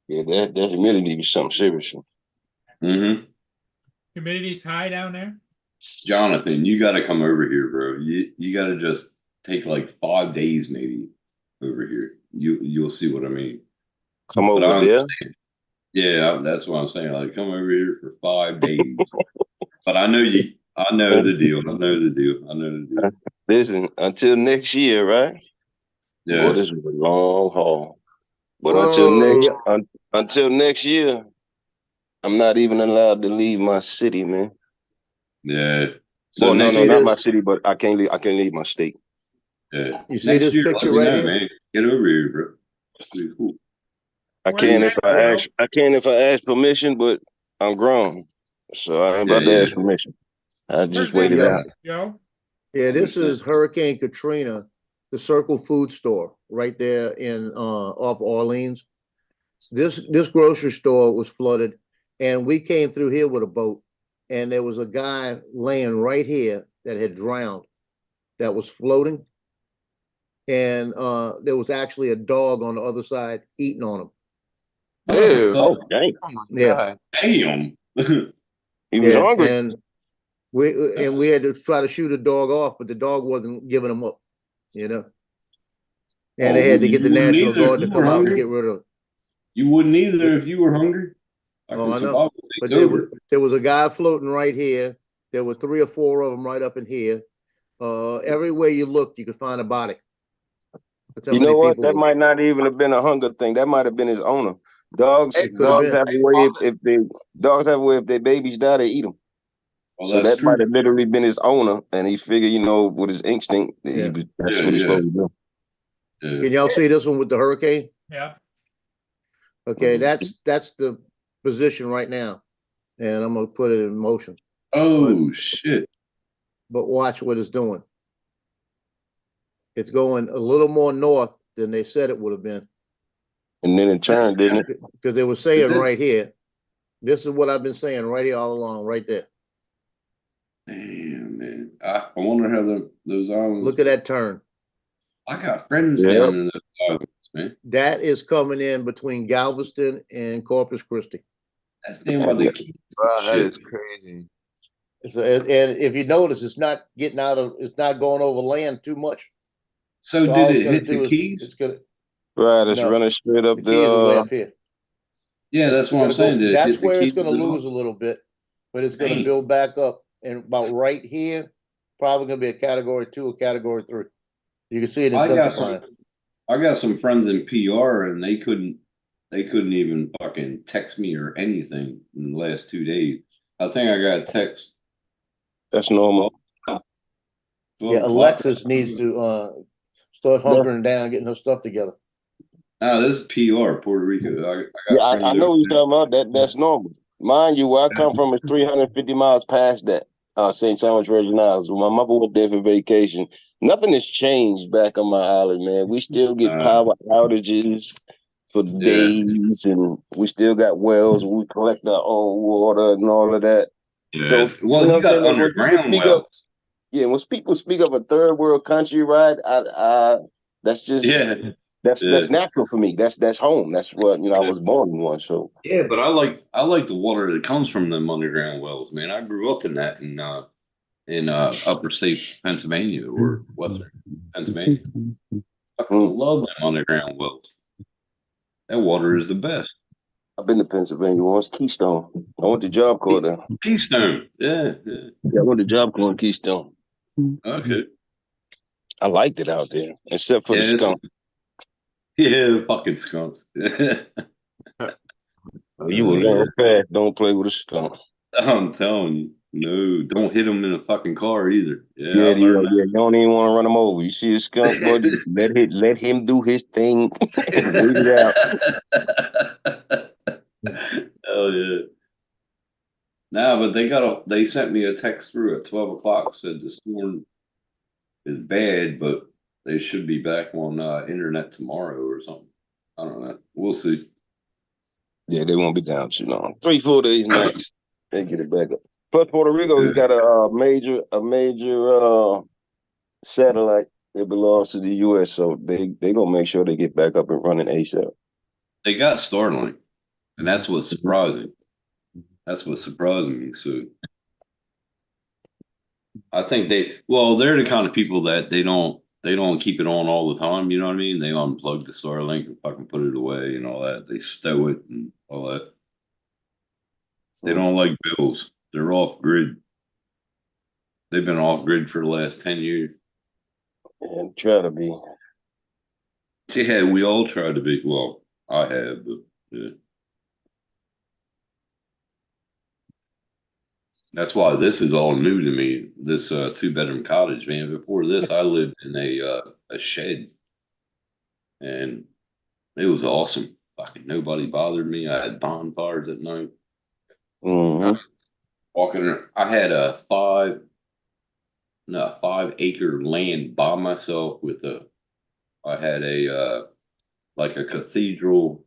Yeah, that humidity be something serious. Humidity's high down there. Jonathan, you got to come over here, bro. You got to just take like 5 days maybe over here. You'll see what I mean. Come over there. Yeah, that's what I'm saying. Like, come over here for 5 days. But I know the deal. I know the deal. Listen, until next year, right? Yeah. Boy, this is a long haul. But until next year, I'm not even allowed to leave my city, man. Yeah. So well, no, not my city, but I can't leave my state. Yeah. You see this picture right here? Man. Get over here, bro. That's pretty cool. I can if I ask permission, but I'm grown, so I ain't about to ask permission. I just wait it out. Joe? Yeah, this is Hurricane Katrina, the Circle Food Store right there in off Orleans. This grocery store was flooded, and we came through here with a boat, and there was a guy laying right here that had drowned, that was floating. and there was actually a dog on the other side eating on him. Ew. Oh, dang. Oh my Yeah. God. Damn. He was Yeah, hungry. and we had to try to shoot the dog off, but the dog wasn't giving him up, you know. And they Oh, had to get the you wouldn't National either if Guard to you come were out and hungry? get rid of it. You wouldn't either if you were hungry. I Oh, can I know. survive But with over. there was a guy floating right here. There were 3 or 4 of them right up in here. Everywhere you looked, you could find a body. That's how You many know what? people That were- might not even have been a hunger thing. That might have been his owner. Dogs, Hey, could've dogs been. have a way if their babies die, they eat them. Well, So that's that might true. have literally been his owner, and he figured, with his instinct, that Yeah. that's Yeah, what he's yeah. supposed to do. Yeah. Can y'all see this one with the hurricane? Yeah. Okay, Mhm. that's the position right now, and I'm gonna put it in motion. Oh shit. But watch what it's doing. It's going a little more north than they said it would have been, And then it turned, didn't it? because they were saying did. right here. This is what I've been saying right here all along, right there. Damn, man. I wonder how those islands. Look at that turn. I got friends Yep. down in those islands, man. That is coming in between Galveston and Corpus Christi. That's damn by the key. Wow, that Shit. is crazy. So, and if you notice, it's not going over land too much. So So all did it's it gonna hit do the is keys? it's gonna Right, it's No. running straight up the keys are way the. up here. Yeah, that's what I'm It's gonna saying. go- Did it that's hit the where it's keys gonna at all? lose a little bit, but it's gonna Damn. build back up, and about right here, probably gonna be a category 2 or category 3. You can see it I got intensifying. some friends in PR and they couldn't even fucking text me or anything in the last 2 days. I think I got a text. That's normal. 12 Yeah, o'clock. Alexis needs to start hunkering down, getting her stuff together. No, this is PR, Puerto Rico. I got Yeah, I friends know what over you're talking about. That's normal. Mind you, where I come from is 350 miles past that. St. Thomas Virgin Islands. When my mother went there for vacation, nothing has changed back on my island, man. We still get power outages for days, and we still got wells, and we collect our own water and all of that. Yeah. So, Well, you know you what I'm got saying? When people underground speak wells. up, yeah, when people speak of a third world country, right? That's just Yeah. that's Yeah. natural for me. That's home. That's what I was born in one. So Yeah, but I like the water that comes from them underground wells, man. I grew up in that in upper state Pennsylvania or western Pennsylvania. I love them underground wells. That water is the best. I've been to Pennsylvania once. Keystone. I went to Job Corps there. Keystone. Yeah. Yeah, I went to Job Corps in Keystone. Okay. I liked it out there, except for the Yeah. skunk. Yeah, fucking skunks. You will learn fast. Don't play with a skunk. I'm telling you, no, don't hit them in a fucking car either. Yeah, Yeah, I learned you don't even want to run him over. You see a skunk, boy, just let him do his thing and wait it out. Hell yeah. Nah, but they sent me a text through at 12 o'clock, said the storm is bad, but they should be back on internet tomorrow or something. I don't know. We'll see. Yeah, they won't be down too long. 3-4 days max. They get it back up. Plus, Puerto Rico's got a major satellite that belongs to the U.S., so they gonna make sure they get back up and running ASAP. They got Starlink, and that's what's surprising. That's what's surprising me. So I think they're the kind of people that they don't keep it on all the time. You know what I mean? They unplug the Starlink and fucking put it away and all that. They stow it and all that. They don't like bills. They're off grid. They've been off grid for the last 10 years. And try to be. Yeah, we all try to be. Well, I have, but yeah. That's why this is all new to me. This 2-bedroom cottage, man. Before this, I lived in a shed, and it was awesome. Fucking nobody bothered me. I had bonfires at night. Mm-hmm. Walking around, I had a 5-acre land by myself with I had a like a cathedral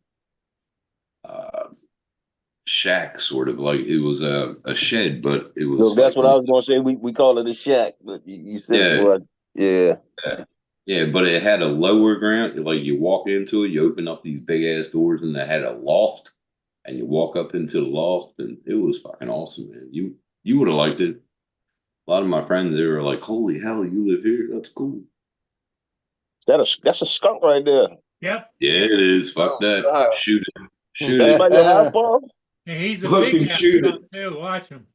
shack, sort of like it was a shed, but it was. So that's what I was gonna say. We call it a shack, but you said it was. Yeah. Yeah, but it had a lower ground. Like you walk into it, you open up these big ass doors, and it had a loft, and you walk up into the loft, and it was fucking awesome, man. You would have liked it. A lot of my friends, they were like, "Holy hell, you live here? That's cool." That's a skunk right there. Yep. Yeah, it is. Fuck Oh, that. God. Shoot it. Shoot That's it. by your house, Paul? And he's a Fucking big ass shoot skunk too. Watch him.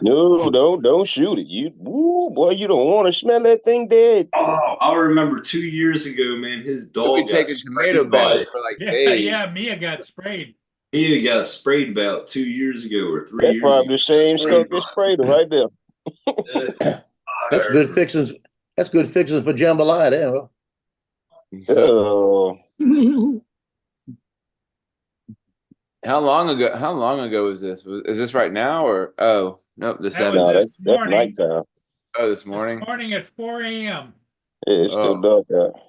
No, don't shoot it. You, woo, boy, you don't want to smell that thing dead. Oh, I remember 2 years ago, man. His We'll be dog got taking tomato sprayed by baths for like Yeah, days. yeah. Mia got sprayed. He got sprayed about 2 years ago or 3 That's years probably ago. the same skunk that sprayed her right there. That's good fixings. That's good fixings for jambalaya there, bro. Oh, How long ago was this? Is this right now or nope, the That was 7th. no, this that's morning. nighttime. Oh, this morning. This morning at 4 a.m. Yeah, it's still Oh. dark out.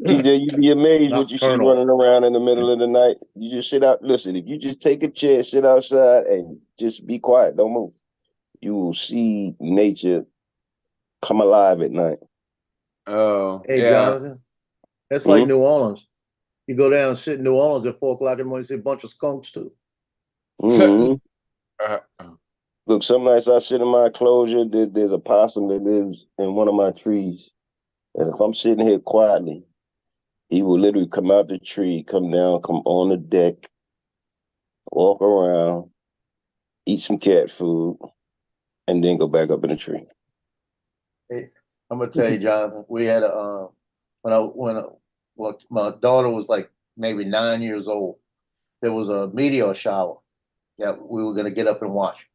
TJ, you be amazed what you see Nocturnal. running around in the middle of the night. You just sit out. Listen, if you just take a chair, sit outside, and just be quiet, don't move, you will see nature come alive at night. Oh, Hey, yeah. Jonathan, that's like Mhm. New Orleans. You go down and sit in New Orleans at 4 o'clock in the morning, you see a bunch of skunks too. Mhm. Uh, Look, some nights I sit in my enclosure. There's a possum that lives in one of my trees, and if I'm sitting here quietly, he will literally come out the tree, come down, come on the deck, walk around, eat some cat food, and then go back up in the tree. Hey, I'm gonna tell you, Jonathan, we had a when my daughter was like maybe 9 years old, there was a meteor shower that we were gonna get up and watch.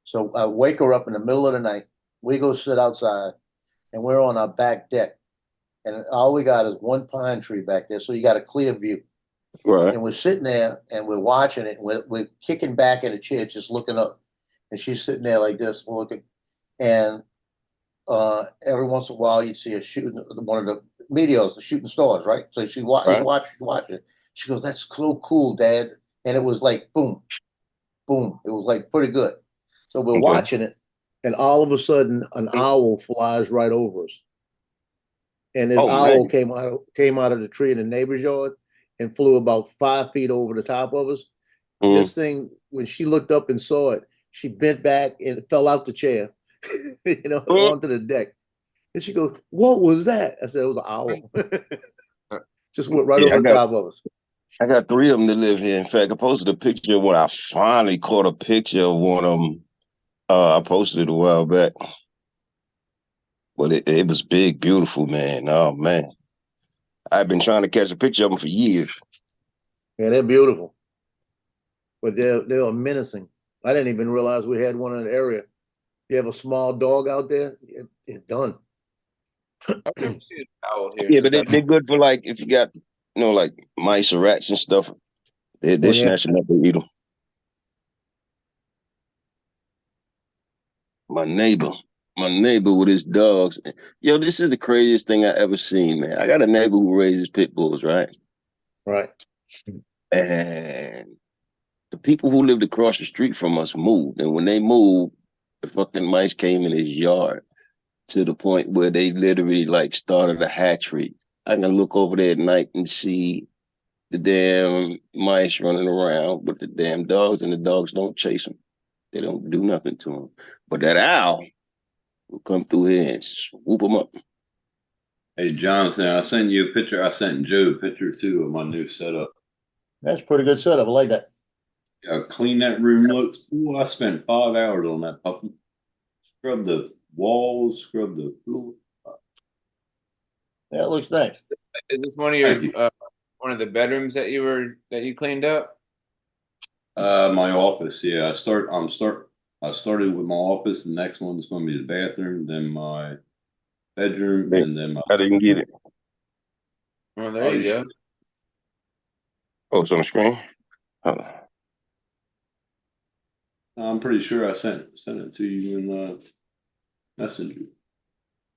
So I wake her up in the middle of the night. We go sit outside, and we're on our back deck, and all we got is one pine tree back there, so you got a clear view. Right. And we're sitting there and we're watching it. And we're kicking back in a chair, just looking up, and she's sitting there like this, looking. And every once in a while, you'd see her shooting one of the meteors, the shooting stars, right? So she's Right. watching it. She goes, "That's so cool, Dad." And it was like boom, boom. It was like pretty good. So we're Okay. watching it, and all of a sudden, an owl flies right over us. And this Oh, owl man. came out of the tree in the neighbor's yard and flew about 5 feet over the top of us. Mhm. This thing, when she looked up and saw it, she bent back and fell out the chair, onto the deck. And she goes, "What was that?" I said, "It was an owl." Just went right Yeah, over the top of us. I got 3 of them that live here. In fact, I posted a picture of one. I finally caught a picture of one of them. I posted it a while back. But it was big, beautiful, man. Oh, man. I've been trying to catch a picture of them for years. Yeah, they're beautiful, but they're menacing. I didn't even realize we had one in the area. You have a small dog out there, you're done. I've never seen an owl here. Yeah, but since they're good for like if you got like mice or rats and stuff. They're Oh, yeah. snatching up and eat them. My neighbor with his dogs. Yo, this is the craziest thing I ever seen, man. I got a neighbor who raises pit bulls, right? Right. And the people who lived across the street from us moved. And when they moved, the fucking mice came in his yard to the point where they literally like started a hatchery. I can look over there at night and see the damn mice running around with the damn dogs, and the dogs don't chase them. They don't do nothing to them. But that owl will come through here and swoop them up. Hey, Jonathan, I sent you a picture. I sent Joe a picture too of my new setup. That's a pretty good setup. I like that. Clean that room looks. Ooh, I spent 5 hours on that puppy. Scrub the walls, scrub the floor. Yeah, it looks nice. Is this one of Thank your you. one of the bedrooms that you cleaned up? My office. Yeah, I started with my office. The next one's going to be the bathroom, then my bedroom, Hey, and then my. I didn't get it. Oh, there you go. Oh, it's on the screen? Hold on. I'm pretty sure I sent it to you in Messenger.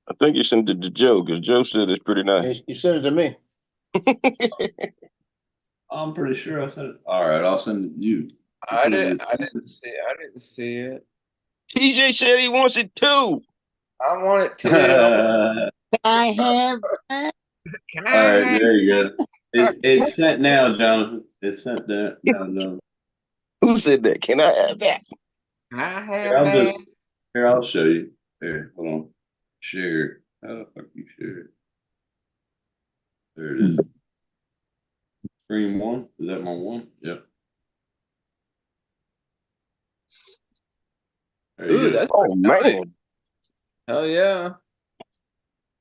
I think you sent it to Joe, because Joe said it's pretty nice. Hey, you sent it to me. I'm pretty sure I sent it. All right, I'll send it to you. I didn't see it. TJ said he wants it too. I want it too. All I have. Can right, there you go. It's sent now, Jonathan. It's sent now, Jonathan. Who said that? Can I have that? Can I Here, have I'll that? just, here, I'll show you. Here, hold on. Share. How the fuck you share it? There it is. Screen one. Is that my one? Yep. There you Ooh, go. that's Oh pretty nice. man, Hell yeah.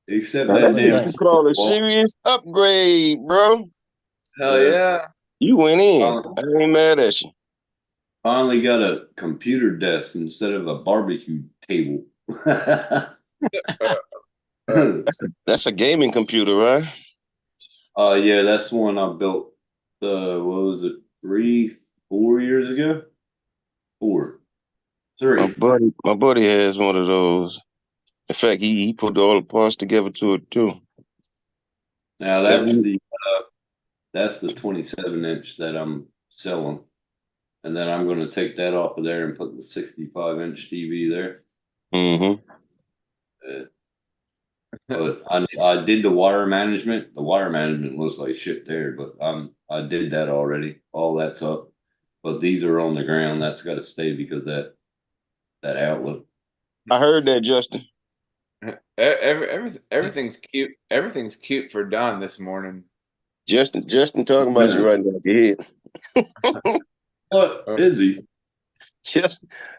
Except now that that's damn. what you call a serious upgrade, bro. Hell yeah. You went in. Oh. I ain't mad at you. Finally got a computer desk instead of a barbecue table. That's a gaming computer, right? Yeah, that's the one I built. What was it? 4 years ago? 3. My buddy has one of those. In fact, he put all the parts together to it too. Now that's the 27-inch that I'm selling, and then I'm going to take that off of there and put the 65-inch TV there. Mm-hmm. But I did the wire management. The wire management looks like shit there, but I did that already. All that's up, but these are on the ground. That's got to stay because that outlet. I heard that, Justin. Everything's cute. Everything's cute for Don this morning. Justin talking about you right now. Go ahead. What is he?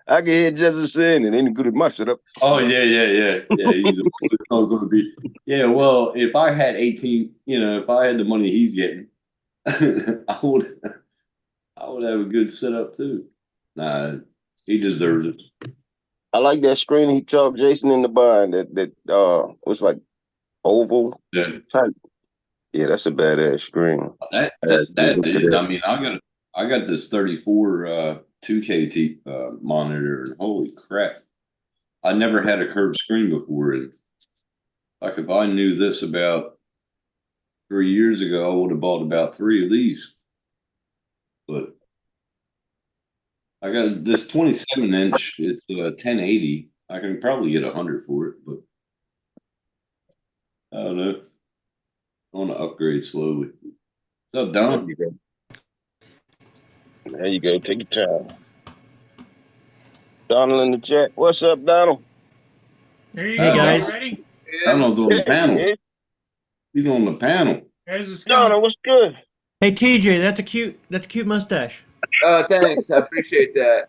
I can hear Justin saying it. Ain't good at my shut up. Oh yeah. He's going to be. Yeah, well, if I had 18, if I had the money he's getting, I would have a good setup too. Nah, he deserves it. I like that screen he talked Jason in the barn that was like oval Yeah, type. Yeah, that's a badass screen. that is. I mean, I got this 34 2K monitor, and holy crap! I never had a curved screen before, and like if I knew this about 3 years ago, I would have bought about 3 of these. But I got this 27-inch. It's 1080. I can probably get 100 for it, but I don't know. I want to upgrade slowly. What's up, Don? There you go. Take your time. Donald in the chat. What's up, Donald? There you Hey, go. guys. You ready? Donald's on the panel. He's on the panel. There's the skunk. Donald, what's good? Hey TJ, that's a cute mustache. Thanks. I appreciate that.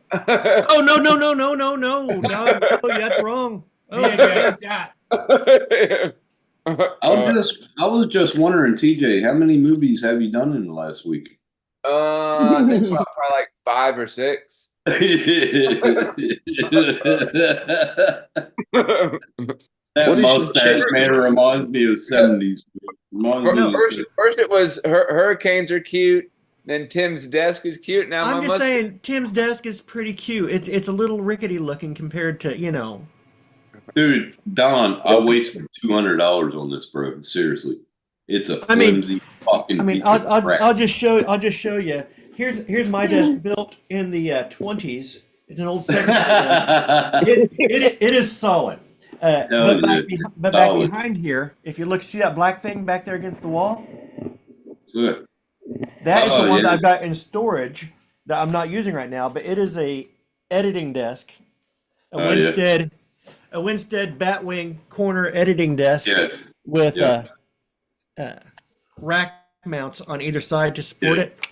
Oh no, that's wrong. Me and Jack shot. I was just wondering, TJ, how many movies have you done in the last week? I think about probably like 5 or 6. That What is she mustache, saying? man, reminds me of 70s. First it was hurricanes are cute. Then Tim's desk is cute. Now I'm just saying Tim's desk is pretty cute. It's a little rickety looking compared to, Dude, Don, I wasted $200 on this, bro. Seriously. It's a flimsy fucking piece of crap. I'll just show you. Here's my desk built in the 20s. It's an old 70s desk. It is solid. But back behind here, if you look, see that black thing back there against the wall? Good. That is the one that I've got in storage that I'm not using right now, but it is a editing desk. A Winstead Batwing corner editing desk with rack mounts on either side to support it.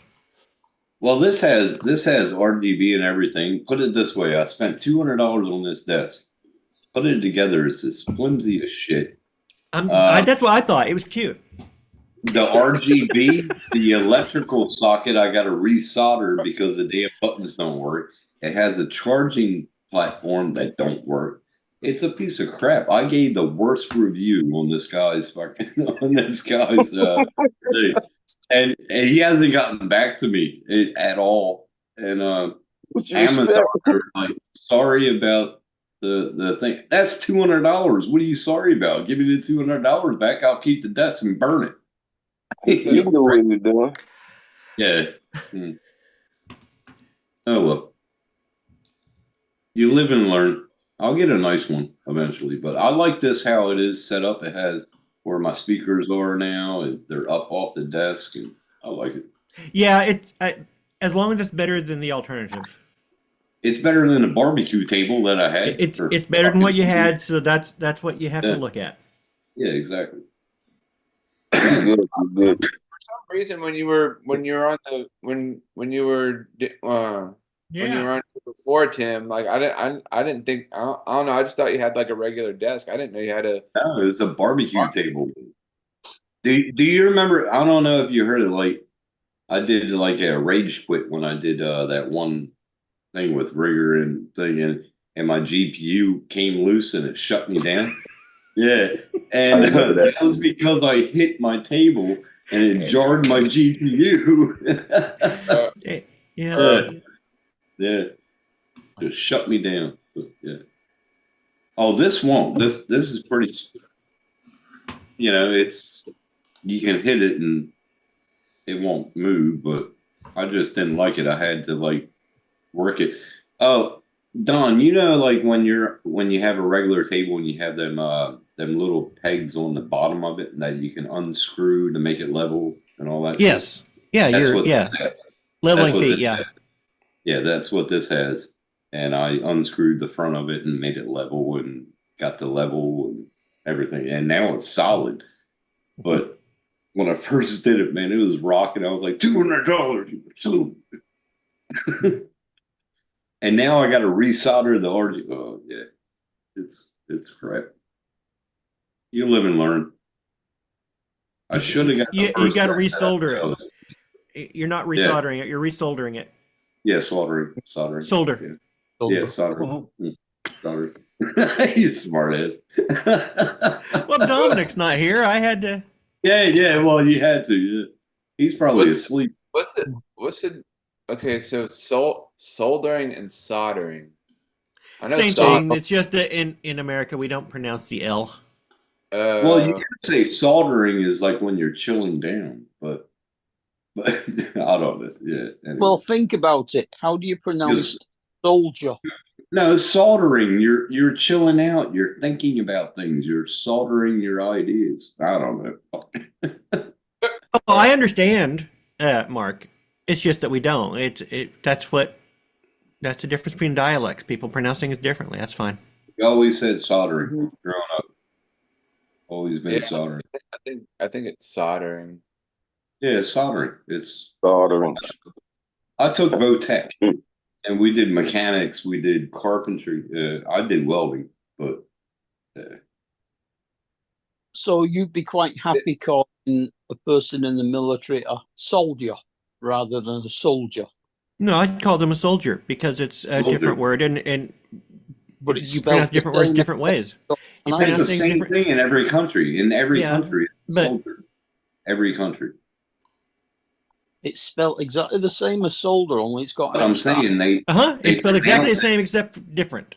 Well, this has RGB and everything. Put it this way, I spent $200 on this desk. Put it together, it's as flimsy as shit. That's what I thought. It was cute. The RGB, the electrical socket, I got to resolder because the damn buttons don't work. It has a charging platform that don't work. It's a piece of crap. I gave the worst review on this guy's thing. And he hasn't gotten back to me at all. And Amazon are like, sorry about the thing. That's $200. What are you sorry about? Give me the $200 back. I'll keep the desk and burn it. You know what you're doing. Yeah. Oh well. You live and learn. I'll get a nice one eventually, but I like this how it is set up. It has where my speakers are now. They're up off the desk, and I like it. Yeah, as long as it's better than the alternative. It's better than the barbecue table that I had. It's better than what you had, so that's what you have to look at. Yeah, exactly. Good, good. For some reason, when you were on the when you were when you Yeah, were on before, Tim, like I didn't think I don't know. I just thought you had like a regular desk. I didn't know you had a. No, it's a barbecue table. Do you remember? I don't know if you heard it. Like I did like a rage quit when I did that one thing with rigor and thing, and my GPU came loose and it shut me down. Yeah, and that was because I hit my table and it jarred my GPU. Yeah. Yeah, just shut me down. But, yeah. Oh, this won't. This is pretty. You know, it's you can hit it and it won't move, but I just didn't like it. I had to like work it. Oh, Don, you know, like when you have a regular table and you have them little pegs on the bottom of it that you can unscrew to make it level and all that. Yes. Yeah. This has. Leveling That's what feet. this Yeah. has. Yeah, that's what this has. And I unscrewed the front of it and made it level and got the level and everything. And now it's solid. But when I first did it, man, it was rocking. I was like, $200. And now I got to resolder the RG. Oh yeah, it's crap. You live and learn. I should have got. You got to resolder it. You're not resoldering it. You're resoldering it. Yeah, soldering. Solder. Yeah, soldering. Soldering. He's smart ass. Well, Dominic's not here. I had to. Yeah. Well, you had to. Yeah. He's probably asleep. What's it? Okay, so soldering and soldering. I know Same thing. It's just that in America we don't pronounce the L. Well, you can say soldering is like when you're chilling down, but I don't know. Yeah. Anyway. Well, think about it. How do you pronounce soldier? No, soldering. You're chilling out. You're thinking about things. You're soldering your ideas. I don't know. Oh, I understand, Mark. It's just that we don't. That's the difference between dialects. People pronounce things differently. That's fine. You always said soldering growing up. Always been soldering. I think it's soldering. Yeah, soldering. It's Soldering. I took Votech, and we did mechanics. We did carpentry. I did welding, but. So you'd be quite happy calling a person in the military a soldier rather than a soldier. No, I'd call them a soldier because it's a different word, and but it's you pronounce different words different ways. It's the same thing in every country. In every country, it's soldier. Every country. It's spelled exactly the same as soldier, only it's got. But I'm saying it's spelled exactly the same except different,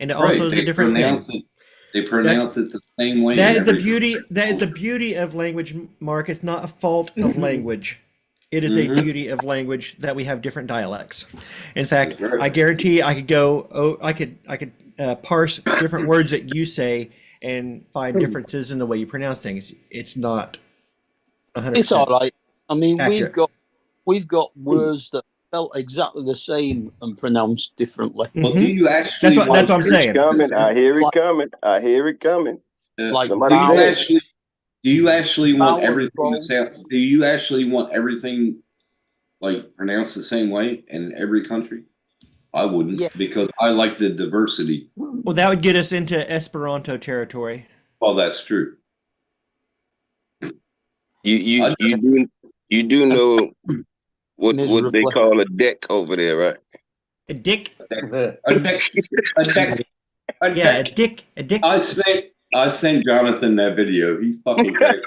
and it also is a different thing. They pronounce it the same way. That is the beauty. That is the beauty of language, Mark. It's not a fault of language. It is a beauty of language that we have different dialects. In fact, I guarantee I could go. Oh, I could parse different words that you say and find differences in the way you pronounce things. It's not 100%. It's all right. I mean, accurate. we've got words that spell exactly the same and pronounced differently. Well, do you actually? That's what I'm saying. Coming. I hear it coming. I hear it coming. Like somebody Do you actually want everything to sound? Do you actually want everything like pronounced the same way in every country? I wouldn't, because I like the diversity. Well, that would get us into Esperanto territory. Well, that's true. You do know what they call a deck over there, right? A dick. A deck. Yeah, a dick. A dick. I sent Jonathan that video. He's fucking great.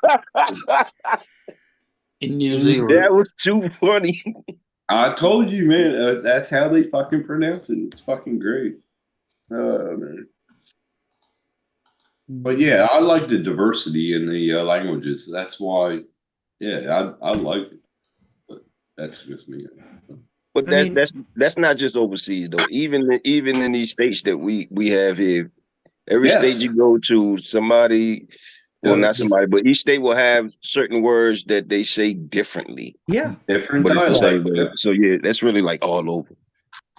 In New Zealand. That was too funny. I told you, man. That's how they fucking pronounce it. It's fucking great. Oh, man. But yeah, I like the diversity in the languages. That's why, yeah, I like it. But that's just me. But I mean- that's not just overseas though. Even in these states that we have here, every Yes. state you go to, somebody, well, Yes. not somebody, but each state will have certain words that they say differently. Yeah, Different But it's the same dialect. word. So yeah, that's really like all over.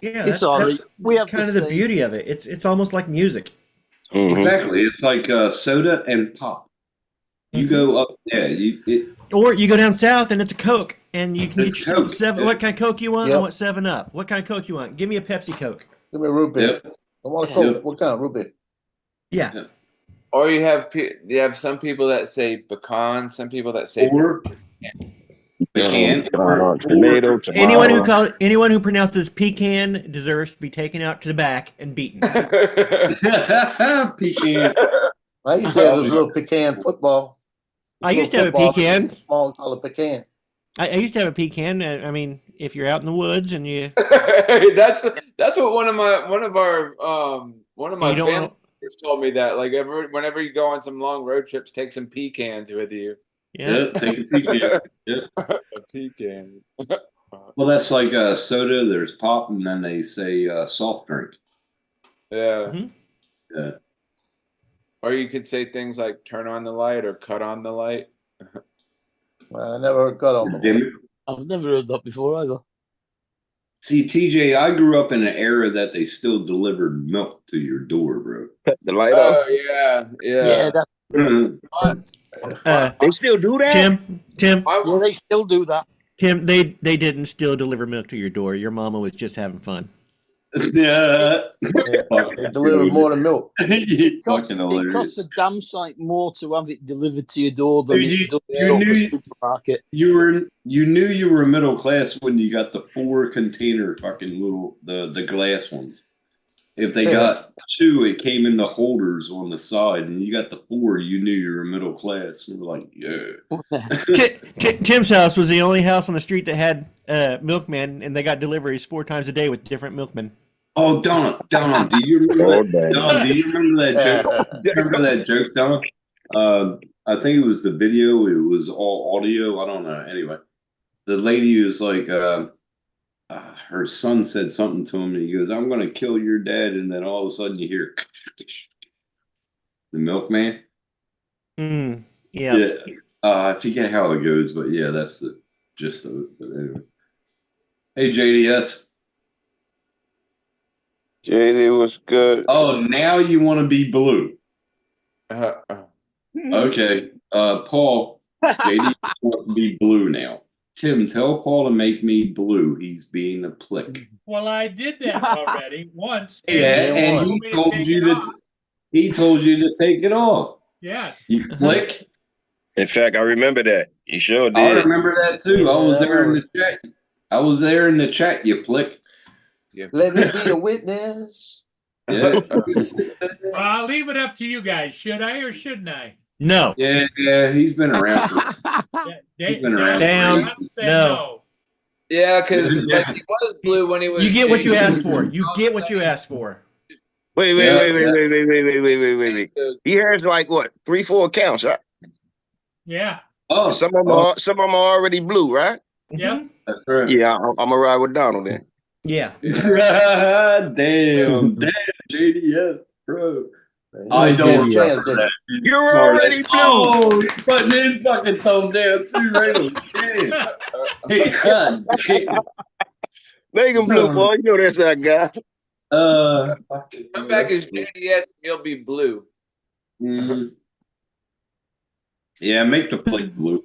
yeah. It's That's, all that's right. We have kind the of the same- beauty of it. It's almost like music. Mhm. Exactly. It's like soda and pop. You Mhm. go up, yeah. Or you go down south and it's a Coke, and you can It's get yourself a Coke, seven. yeah. What kind of Coke you want? I Yep. want 7-Up. What kind of Coke you want? Give me a Pepsi Coke. Give me a root beer. Yep. I want a Yeah. Coke. Yep. What kind? Root beer. Yeah. Or you have some people that say pecan, some people that say Or pecan. Or Tomato, Anyone who pronounces pecan deserves to be taken out to the back and beaten. pecan. I used to have those little pecan football. I used to have a Football, pecan. Small, call it pecan. I used to have a pecan. I mean, if you're out in the woods and you that's what one of my You don't family wanna- members told me that whenever you go on some long road trips, take some pecans with you. yeah. Yeah, take a pecan. A pecan. Well, that's like soda. There's pop, and then they say soft drink. Yeah. Mhm. Yeah. Or you could say things like turn on the light or cut on the light. I never heard cut on the Dim it. I've never heard that before either. See, TJ, I grew up in an era that they still delivered milk to your door, bro. cut the light off. Oh yeah, Yeah, yeah. that, They still do that? Tim, yeah, they still do that. Tim. They didn't still deliver milk to your door. Your mama was just having fun. Yeah. They delivered more than milk. It costs Fucking hilarious. a damn sight more to have it delivered to your door than Dude, it does you to knew- the supermarket. You knew you were middle class when you got the 4 container fucking little the glass ones. If they got 2, it came in the holders on the side, and you got the 4, you knew you were middle class. You were like, yeah. Tim's house was the only house on the street that had milkman, and they got deliveries 4 times a day with different milkmen. Oh, Donna, do you remember Oh, that? damn. Donna, do you remember that joke? Remember that joke, Donna? I think it was the video. It was all audio. I don't know. Anyway, the lady was like, her son said something to him, and he goes, "I'm going to kill your dad," and then all of a sudden you hear the milkman. Yeah. I forget how it goes, but yeah, that's the gist of it. But anyway, hey JDS. JD was good. Oh, now you want to be blue? Okay, Paul. JD wants to be blue now. Tim, tell Paul to make me blue. He's being a plick. Well, I did that already once. Yeah, and he told you to. He told you to take it off. Yes. You click. In fact, I remember that. You sure I did. remember that too. I was there in the chat. I was there in the chat. You plick. Let me be a witness. Yeah. Well, I'll leave it up to you guys. Should I or shouldn't I? No. Yeah. He's been around. He's been around. Damn. Say No. Yeah, because like, he was blue when he was. You get what you king. asked for. You get what you asked for. Wait. He has like what 3-4 accounts, right? Yeah. Oh, Some of them are already blue, right? Yep. that's right. Yeah, I'm gonna ride with Donald then. Yeah. Damn, JDS, bro. I He's don't getting a remember chance, that. You're Smart. already blue. Oh, he's putting his fucking thumb down too, right on the chin. God damn. Make him blue, boy. You know that's that guy. Come back as JDS, and he'll be blue. Mhm. Yeah, make the plate blue.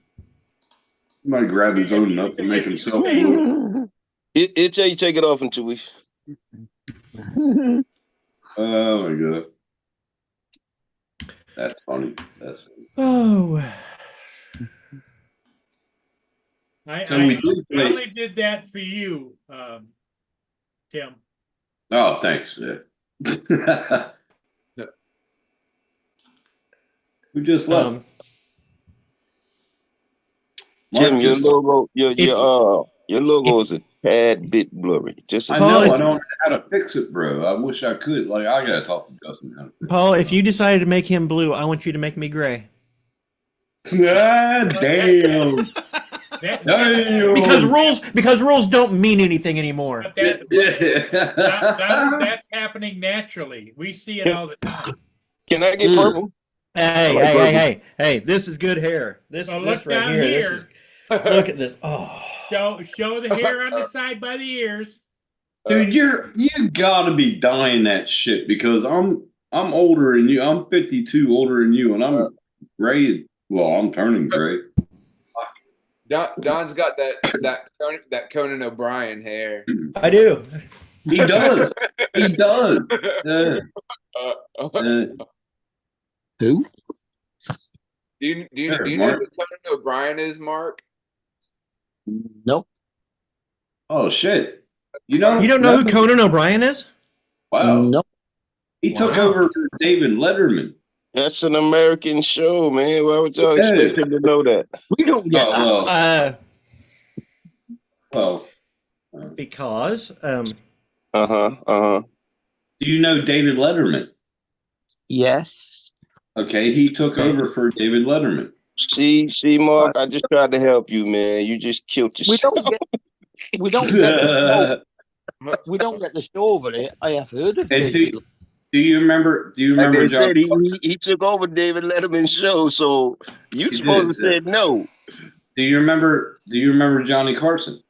He might grab his own nuts and make himself blue. It'll tell you take it off in 2 weeks. Oh my god. That's funny. That's funny. Oh. So we did I only did that for you, Tim. Oh, thanks. Yeah. Who just left? Tim, Mark your just left. logo, your logo is a tad bit blurry. Just a I Paul, know. if- I don't know how to fix it, bro. I wish I could. Like, I gotta talk to Justin. How to fix Paul, if you decided to make him blue, I want you to make me gray. it. Ah, damn. Because rules don't mean anything anymore. But that's happening naturally. We see it all the time. Can I get purple? Hey! This is good hair. This So this look right down here. here. Look at this. Oh, Show the hair on the side by the ears. Dude, you gotta be dying that shit because I'm older than you. I'm 52, older than you, and I'm gray. Well, I'm turning gray. Don's got that Conan O'Brien hair. I do. He does. He does. Who? Do you Sure, know Mark. who Conan O'Brien is, Mark? Nope. Oh shit! You don't know who Conan O'Brien is? Wow. Nope. He took Wow. over for David Letterman. That's an American show, man. Why would y'all expect him to know that? We don't get that. Well, Because Uh-huh. do you know David Letterman? Yes. Okay, he took over for David Letterman. See, Mark, I just tried to help you, man. You just killed We yourself. don't get we don't get the show over it. I have heard of And it. do you remember? Do you Like remember they said, John? he took over David Letterman's show, so you supposed to did, said no. Do you remember? Do you remember Johnny Carson?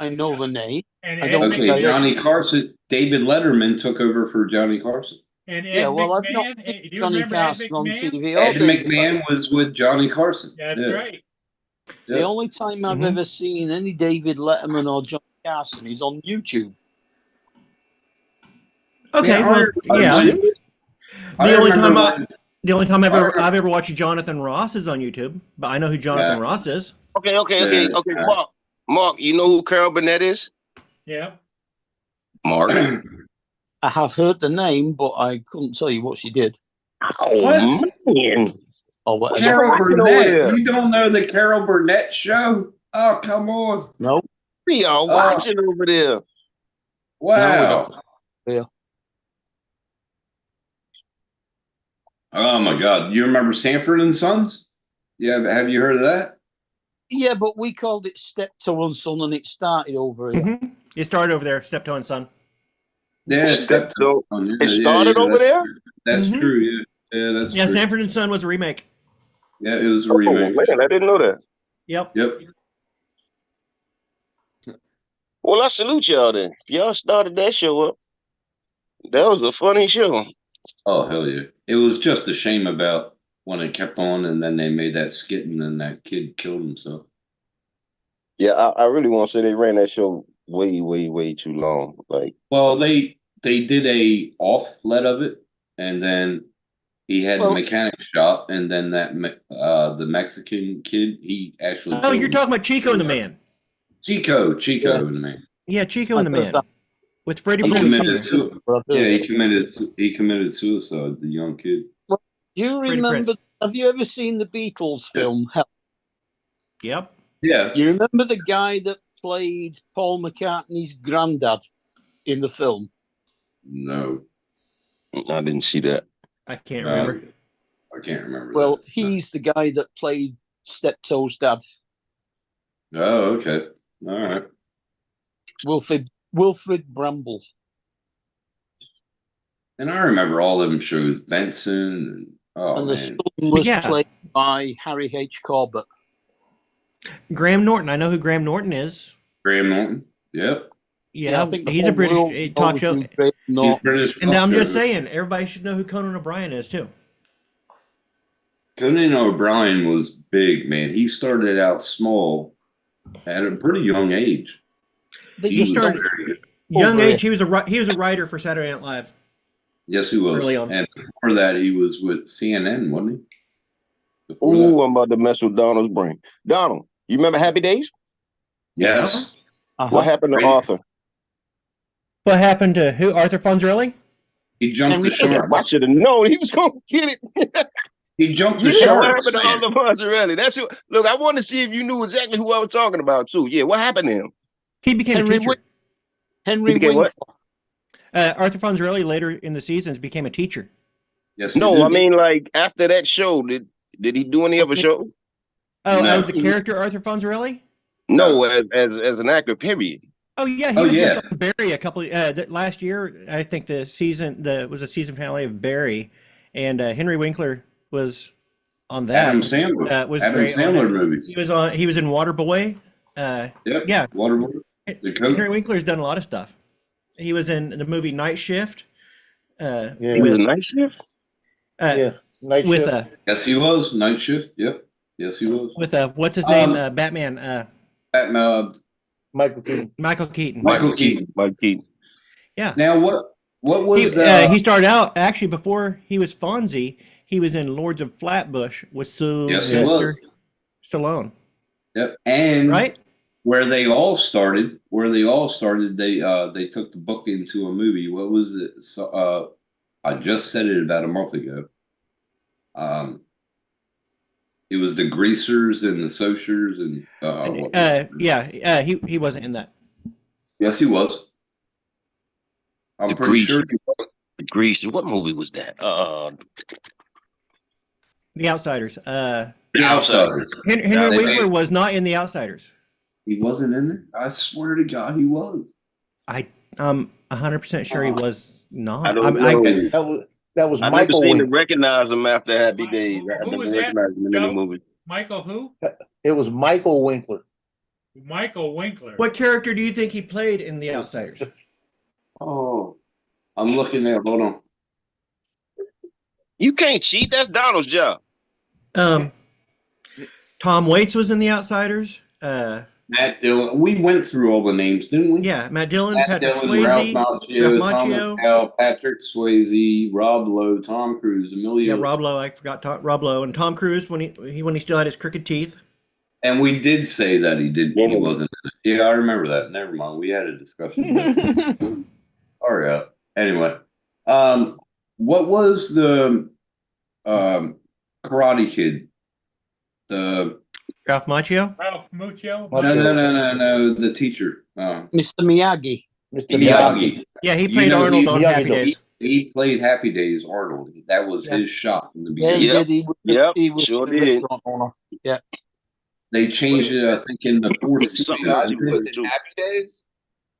I know the name. And I Ed don't Okay, McMahon, Johnny Carson. David Letterman took over for Johnny Carson. and Ed Yeah, well, I've McMahon. not Do seen you Johnny remember Ed Carson on McMahon? TV. Ed McMahon was with Johnny Carson. That's Yeah. right. The only time I've ever seen any David Letterman or Johnny Carson is on YouTube. okay, Yeah, well, yeah. I The only remember time when- The only time I've ever watched Jonathan Ross is on YouTube, but I know who Jonathan Yeah. Ross is. Okay. Yeah. Mark, you know who Carol Burnett is? Yeah. Mark. I have heard the name, but I couldn't tell you what she did Oh, What? man. or whatever. Carol watching over Burnett. there. You don't know the Carol Burnett show? Oh, come on. No, We are watching over there. Wow. Yeah. Oh my God. You remember Sanford and Sons? Yeah, have you heard of that? yeah, but we called it Steptoe and Son, and it started over here. Mm-hmm. You started over there, Steptoe and Son. Yeah, So, yeah, it started over that's there? true. That's Mhm. true, yeah. Yeah, that's Yeah, true. Sanford and Son was a remake. Yeah, it was a Oh, remake. man, I didn't know that. Yep. Yep. Well, I salute y'all then. Y'all started that show up. That was a funny show. Oh, hell yeah. It was just a shame about when it kept on and then they made that skit and then that kid killed himself. Yeah, I really want to say they ran that show way, way, way too long. Like, Well, they did a off-let of it, and then he had Well- the mechanic shop, and then the Mexican kid, he actually Oh, killed you're talking about Chico and the Man. Chico Yeah. and the Man. Yeah, Chico and the I heard Man that. with Freddie He I've Prinze committed Jr. su- But I've heard yeah, it. he committed suicide, the young kid. Do you Freddie remember? Prinze. Have you ever seen the Beatles film? Help? Yep. Yeah. You remember the guy that played Paul McCartney's granddad in the film? No, I didn't see that. I can't No. remember. I can't remember. Well, that. he's the guy that played Steptoe's dad, Oh, okay. All right. Wilfred Bramble. And I remember all of them shows, Benson, and oh And the man. son was Yeah. played by Harry H. Corbett. Graham Norton. I know who Graham Norton is. Graham Norton. Yep. Yeah, I think the he's a whole British world talk knows show. who Graham He's Norton- British. And I'm talk just show. saying, everybody should know who Conan O'Brien is too. Conan O'Brien was big, man. He started out small at a pretty young age. They He just was started- very- Young Over age, he was a writer for Saturday Night Live. yes, he was. Early on. And before that, he was with CNN, wasn't he? Before that. Ooh, I'm about to mess with Donald's brain. Donald, you remember Happy Days? Yes. Uh-huh. What happened to Right. Arthur? What happened to who? Arthur Fonzarelli? He jumped the shark. I should have known he was going to get it. He jumped You the know what shark. happened to Arthur Fonzarelli? That's who. Look, I wanted to see if you knew exactly who I was talking about too. Yeah, what happened to him? He became Henry a teacher. Henry He became what? Winkler. Arthur Fonzarelli later in the seasons became a teacher. Yes, he No, did. I mean like after that show, did he do any other show? Oh, No. as the character Arthur Fonzarelli? No, as an actor, period. Oh yeah, he Oh, was yeah. just on Barry a couple last year. I think the was a season finale of Barry, and Henry Winkler was on that. Adam Sandler. Was Adam great on Sandler it. movies. He was in Waterboy. Yep. Yeah. Waterboy. The coach. Henry Winkler's done a lot of stuff. He was in the movie Night Shift. Yeah. He was a night shift. Yeah. Night With shift. Yes, he was. Night Shift. Yep. Yes, he was. with what's his name? Um, Batman. Batman. Michael Keaton. Michael Keaton. Michael Keaton. Mike Keaton. Yeah. Now what was He started out actually before he was Fonzie. He was in Lords of Flatbush with Yes, he was. Sylvester Stallone. Yep. And Right? where they all started, they took the book into a movie. What was it? So I just said it about a month ago. It was the Greasers and the Sociers and he wasn't in that. yes, he was. I'm The pretty sure. Grease. What movie was that? The Outsiders. The Outsiders. Henry Yeah, they Winkler made- was not in The Outsiders. He wasn't in it. I swear to God, he was. I'm 100% sure he was not. I don't know. That was I never Michael seem to Winkler. recognize him after Happy Days. I Who never was that, recognized him in any Joe? movie. Michael who? It was Michael Winkler. Michael Winkler. What character do you think he played in The Outsiders? Oh, I'm looking there. Hold on. You can't cheat. That's Donald's job. Tom Waits was in The Outsiders. Matt Dillon. We went through all the names, didn't we? Yeah, Matt Dillon, Matt Patrick Dillon, Ralph Swayze. Macchio, Ralph Thomas Macchio. Howell, Patrick Swayze, Rob Lowe, Tom Cruise, Emilio. Yeah, Rob Lowe. I forgot Rob Lowe and Tom Cruise when he still had his crooked teeth. And we did say that he Yeah. wasn't in it. Yeah, I remember that. Never mind. We had a discussion. All right. Anyway, what was the Karate Kid? The Ralph Macchio. Ralph Muccio. no. The teacher. Mr. Miyagi. Mr. Miyagi. Yeah, he You played know, Arnold on Miyagi Happy though. Days. He played Happy Days Arnold. That was Yeah. his shot in the Yeah, beginning. he Yep. did. Yep, He was sure the did. restaurant owner. Yeah. They changed it, I think, in the fourth It's season. something else he Was was it too. Happy Days?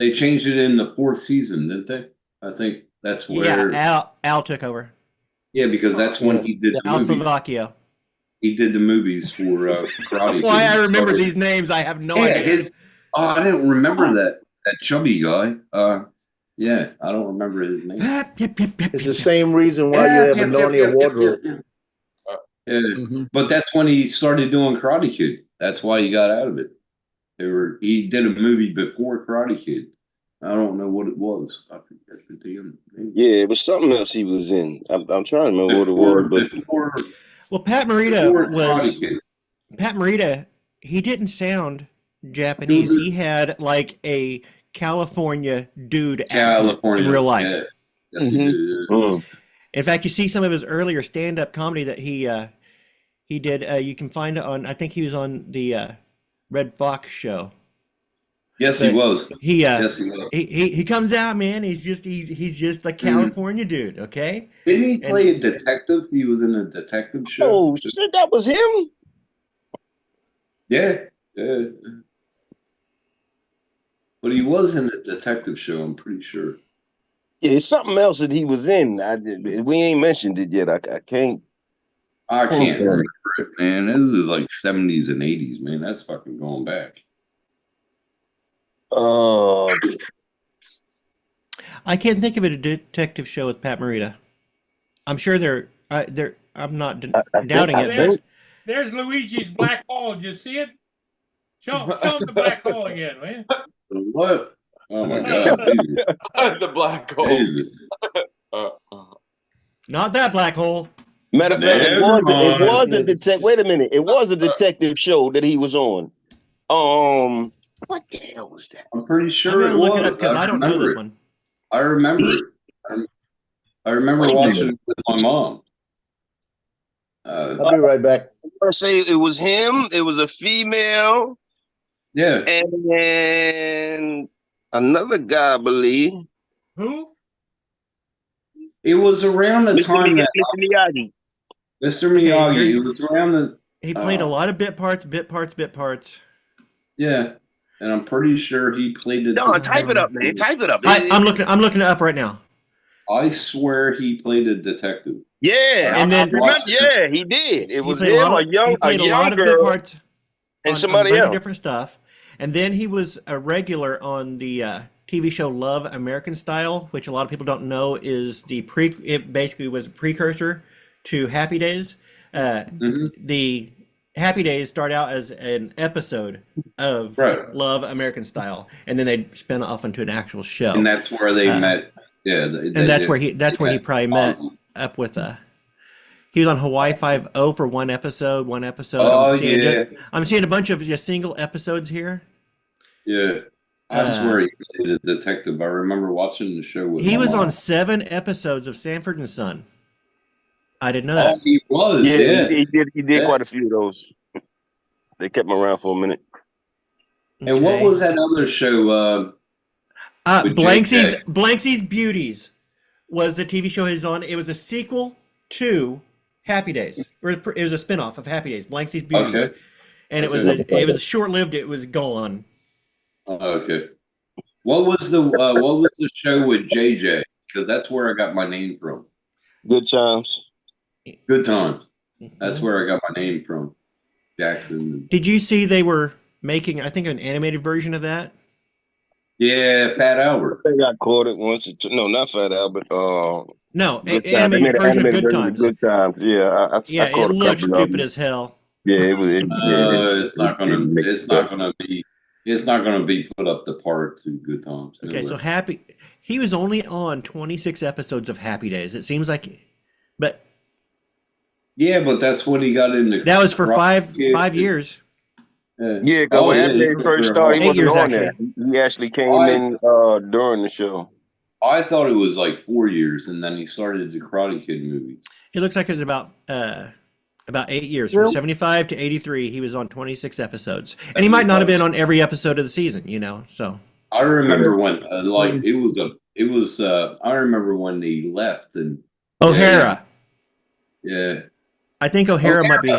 They changed it in the fourth season, didn't they? I think that's where. Yeah, Al took over. Yeah, because that's when he did the Al movies. Slovakia. He did the movies for Karate. Why Kid. I remember Started- these names, I have no Yeah, idea. I didn't remember that chubby guy. Yeah, I don't remember his name. It's the same reason why you have a Narnia wardrobe. Yeah, Mhm. but that's when he started doing Karate Kid. That's why he got out of it. He did a movie before Karate Kid. I don't know what it was. I think that's the damn name. Yeah, it was something else he was in. I'm trying to remember what it was, but Before Well, Pat Morita Karate was Kid. Pat Morita. He didn't sound Japanese. He had like a California dude accent California in real life. Yeah. Yes, he did. In fact, you see some of his earlier stand-up comedy that he did. You can find it on. I think he was on the Red Fox show. Yes, he was. He Yes, he was. he comes out, man. He's just a California dude. Okay. Didn't he play a detective? He was in a detective show. oh shit, that was him. Yeah, yeah. But he was in a detective show, I'm pretty sure. Yeah, it's something else that he was in. We ain't mentioned it yet. I can't. I can't Okay. remember it, man. This is like 70s and 80s, man. That's fucking going back. I can't think of a detective show with Pat Morita. I'm sure they're. I'm not doubting I it. There's, there's Luigi's black hole. Did you see it? Show him the black hole again, man. What? Oh my God. Jesus. The black hole. Jesus. Not that black hole. Matter of fact, it was mind. a detective. Wait a minute, it was a detective show that he was on. What the hell was that? I'm pretty I'm sure gonna it look was. it up because I don't know remember this it. one. I remember it. I remember Wait a watching minute. it with my mom. I'll be right back. I say it was him. It was a female Yeah. and another guy, I believe. Who? It was around the Mr. time that Miyagi. Mr. Miyagi. It was around He played a Oh. lot of bit parts. Yeah, and I'm pretty sure he played the. No, type it up, man. Type it up. I'm looking it up right now. I swear he played a detective. Yeah, And I then- remember. Yeah, he did. It He was played him, he played a lot of bit girl, parts and on somebody a bunch else. of different stuff. And then he was a regular on the TV show Love American Style, which a lot of people don't know is it basically was a precursor to Happy Days. The Happy Days start out as an episode of Right. Love American Style, and then they spin off into an actual show. And that's where they met. Yeah, And that's where he probably met up with he was on Hawaii 5-0 for one episode. Oh, I'm seeing a bunch of just single episodes here. Yeah, I swear he played a detective. I remember watching the show with. He my was mom. on 7 episodes of Sanford and Son. I didn't know that. Oh, he was. Yeah, Yeah, he did. He did Yeah. quite a few of those. They kept him around for a minute. And what was that other show? with Blanksy's JJ? Blanksy's Beauties was the TV show he's on. It was a sequel to Happy Days, or it was a spinoff of Happy Days. Blanksy's Beauties, Okay. and it Okay. was short lived. It was gone. Okay. What was the show with JJ? Because that's where I got my name from. Good times. Good Times. That's where I got my name from. Jackson. Did you see they were making, I think, an animated version of that? Yeah, Fat Albert. They got quoted once. No, not Fat Albert. No, Good Times. animated They made version of Good Good Times. Good Times. Yeah, I Yeah, caught it a looked couple of stupid them. as hell. Yeah, it was. It's not gonna be put up to par to Good Times. Okay, No so way. he was only on 26 episodes of Happy Days. It seems like, but Yeah, but that's when he got into. that was for rock- 5 years. Yeah, Yeah, because Oh, when yeah, Happy Days he first was started, he 8 wasn't years, on there. He actually came in during the show. I thought it was like 4 years, and then he started the Karate Kid movie. It looks like it was about 8 years, from Really? 75 to 83. He was on 26 episodes, and he might not have been on every episode of the season, So I remember when, it was. I remember when they left, and O'Hara, yeah, I think O'Hara might be.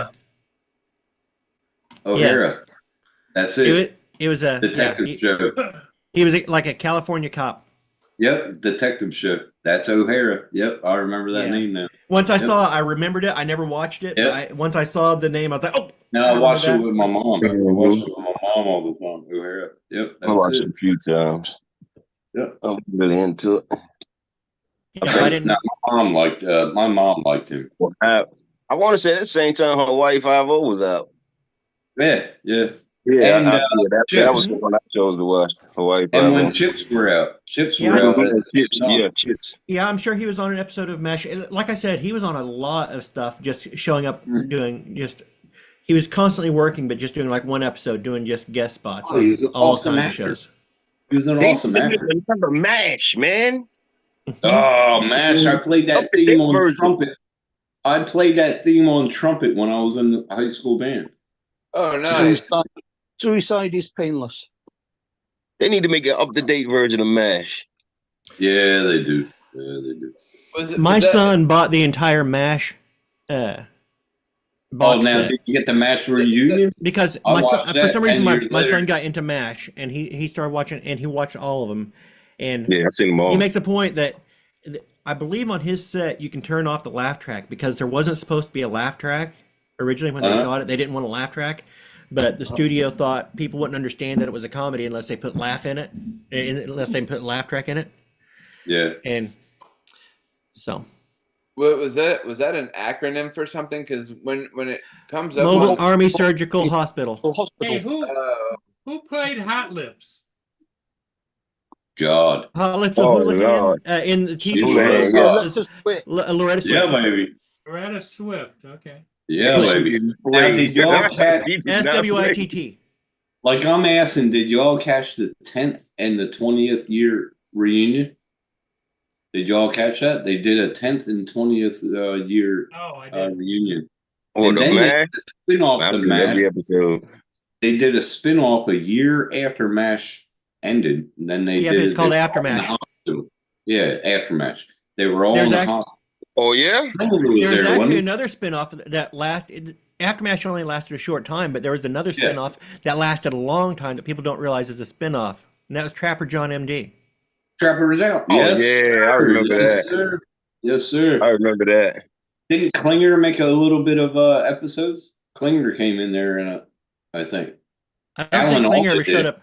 O'Hara. That's it. It was a Detective show. he was like a California cop. Yep, detective show. That's O'Hara. Yep, I remember that Yeah. name now. Once I Yep. saw it, I remembered it. I never watched it. Yep. But once I saw the name, I was like, oh. Now I I watch it remember with my mom. I Mhm. watch it with my mom all the time. O'Hara. Yep, I watched that's it it. a few times. Yep. I'm really into it. Yeah, I didn't. Now, my mom liked him. I want to say at the same time Hawaii 5-0 was out. Yeah, yeah. Yeah, And, that was the one I chose to watch. Hawaii 5-0. And when Chips were out, Chips Yeah, were I out. Yeah, Chips. No. Yeah, Chips. Yeah, I'm sure he was on an episode of MASH. And like I said, he was on a lot of stuff, just showing up, doing just. He was constantly working, but just doing like one episode, doing just guest spots Oh, he was on an all awesome kinds actor. of shows. He was an awesome actor. Remember MASH, man? Oh, MASH! I played that Up to date theme on version. trumpet. I played that theme on trumpet when I was in the high school band. Oh, nice. Suicide is painless. They need to make an up-to-date version of MASH. Yeah, they do. Yeah, they do. My son bought the entire MASH Oh, box now set did you get the MASH reunion? because I my son, watched for that some reason 10 my, years my later. son got into MASH and he started watching and he watched all of them, and Yeah, I've seen them all. he makes a point that I believe on his set you can turn off the laugh track because there wasn't supposed to be a laugh track originally when they Uh-huh. shot it. They didn't want a laugh track, but the studio thought people wouldn't understand that it was a comedy unless they put laugh in it, unless they put laugh track in it, Yeah. and so What was that? Was that an acronym for something? Because when it comes up Mobile on, Army Surgical Hospital. Hospital. Hey, who played Hot Lips? God. Hot Lips of Oh, Houlihan Lord. In the TV Houlihan, show. yeah. Let's just wait. Loretta Swit. Yeah, baby. Loretta Swift. Okay. Yeah, baby. Now, did y'all catch? SWITT. Like I'm asking, did y'all catch the 10th and the 20th year reunion? Did y'all catch that? They did a 10th and 20th year Oh, I did. reunion. Oh, And the then they MASH? did a spin-off I've to seen every MASH. episode. They did a spin-off a year after MASH ended. And then they Yeah, did but it's called they were After all in the MASH. hospital. Yeah, after MASH. They were all There's in the actually- hospital. Oh, yeah? Someone was There's there, wasn't actually it? another spinoff that lasted. Aftermath only lasted a short time, but there was another Yeah. spinoff that lasted a long time that people don't realize is a spinoff, and that was Trapper John MD. Trapper Down. Oh, Yes, yeah, I sir. remember Yes, that. sir. Yes, sir. I remember that. Didn't Klinger make a little bit of episodes? Klinger came in there and I think. I don't Alan think Klinger Alda ever showed did. up.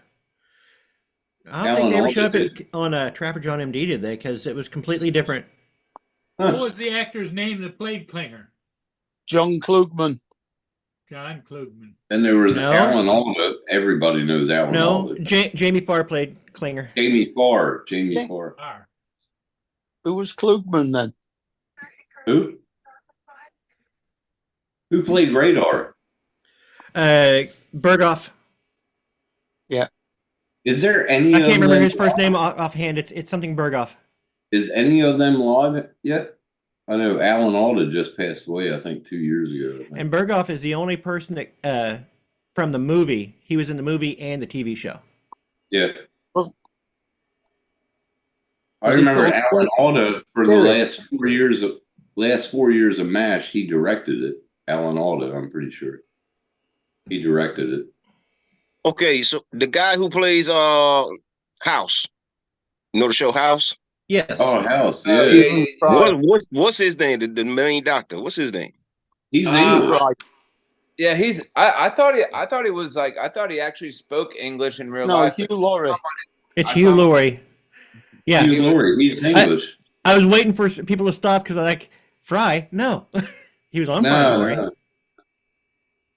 I don't think Alan they ever Alda showed up did. on Trapper John MD, did they? Because it was completely different. What Huh. was the actor's name that played Klinger? John Klugman. John Klugman. And there was No. Alan Alda. Everybody knows Alan No, Alda. Jamie Farr played Klinger. Jamie Farr. Jamie Yeah. Farr. R. Who was Klugman then? Who? Who played Radar? Berghoff. Is there any I of can't remember them his first live? name offhand. It's something Berghoff. Is any of them live yet? I know Alan Alda just passed away, I think 2 years ago. I think. And Berghoff is the only person that from the movie. He was in the movie and the TV show. Yeah. Was- I was he remember called Alan Alda for the Derek? last 4 years of MASH, he directed it. Alan Alda, I'm pretty sure. He directed it. Okay, so the guy who plays House, you know the show House? Yes. Oh, House, Oh, yeah. yeah, yeah, yeah. What's his name? The main doctor. What's his name? He's English. Right. Yeah, he's. I thought he was like. I thought he actually spoke English in real No, life. Hugh Laurie. It's I Hugh saw- Laurie. Yeah. Hugh Laurie, he's English. I was waiting for people to stop because I like Fry. No, he was on Fry and Laurie. No.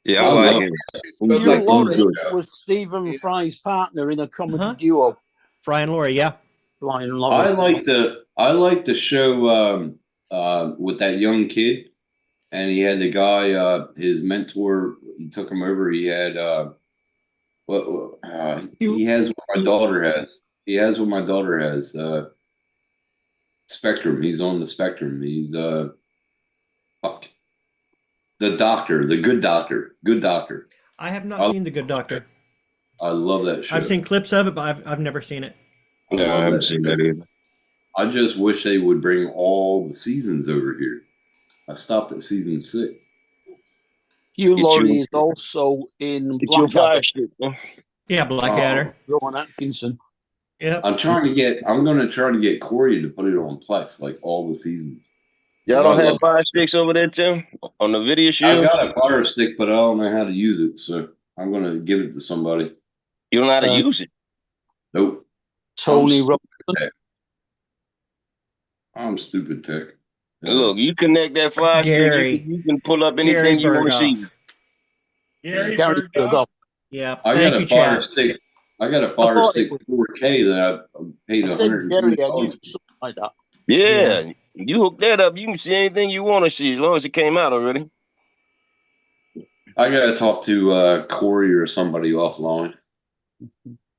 Yeah, I Oh, like no. him. He spoke Hugh like Laurie good. was Stephen Fry's partner in a comedy Uh-huh. duo, Fry and Laurie. Yeah. Flying I Laurie. like the show with that young kid, and he had the guy, his mentor. He took him over. He had he has what my daughter has. He has what my daughter has. Spectrum. He's on the Spectrum. He's fuck. The Doctor, the Good Doctor, Good Doctor. I have not Oh. seen The Good Doctor. I love that show. I've seen clips of it, but I've never seen it. No, I haven't seen that either. I just wish they would bring all the seasons over here. I stopped at season 6. Hugh Get Laurie you- is also in Get your Blackadder, fire stick, man. Yeah, Blackadder. Rowan Atkinson. Yeah. I'm going to try to get Corey to put it on Plex, like all the seasons. Y'all don't I have love- fire sticks over there, Tim? On the video I shield? got a fire stick, but I don't know how to use it, so I'm going to give it to somebody. You don't know how to Uh, use it. Nope. Tony I'm Robinson. I'm stupid, Tech. Look, you connect that fire Gary. stick, you can pull up Gary anything you want to see. Berghoff. Gary Gary Berghoff. Berghoff. Yeah. I Thank got you, a fire Chad. stick. I got a fire thought stick it was- 4K that I paid I said Gary, I $120. knew something like that. Yeah, you hook that up, you can see anything you want to see as long as it came out already. I gotta talk to Corey or somebody offline.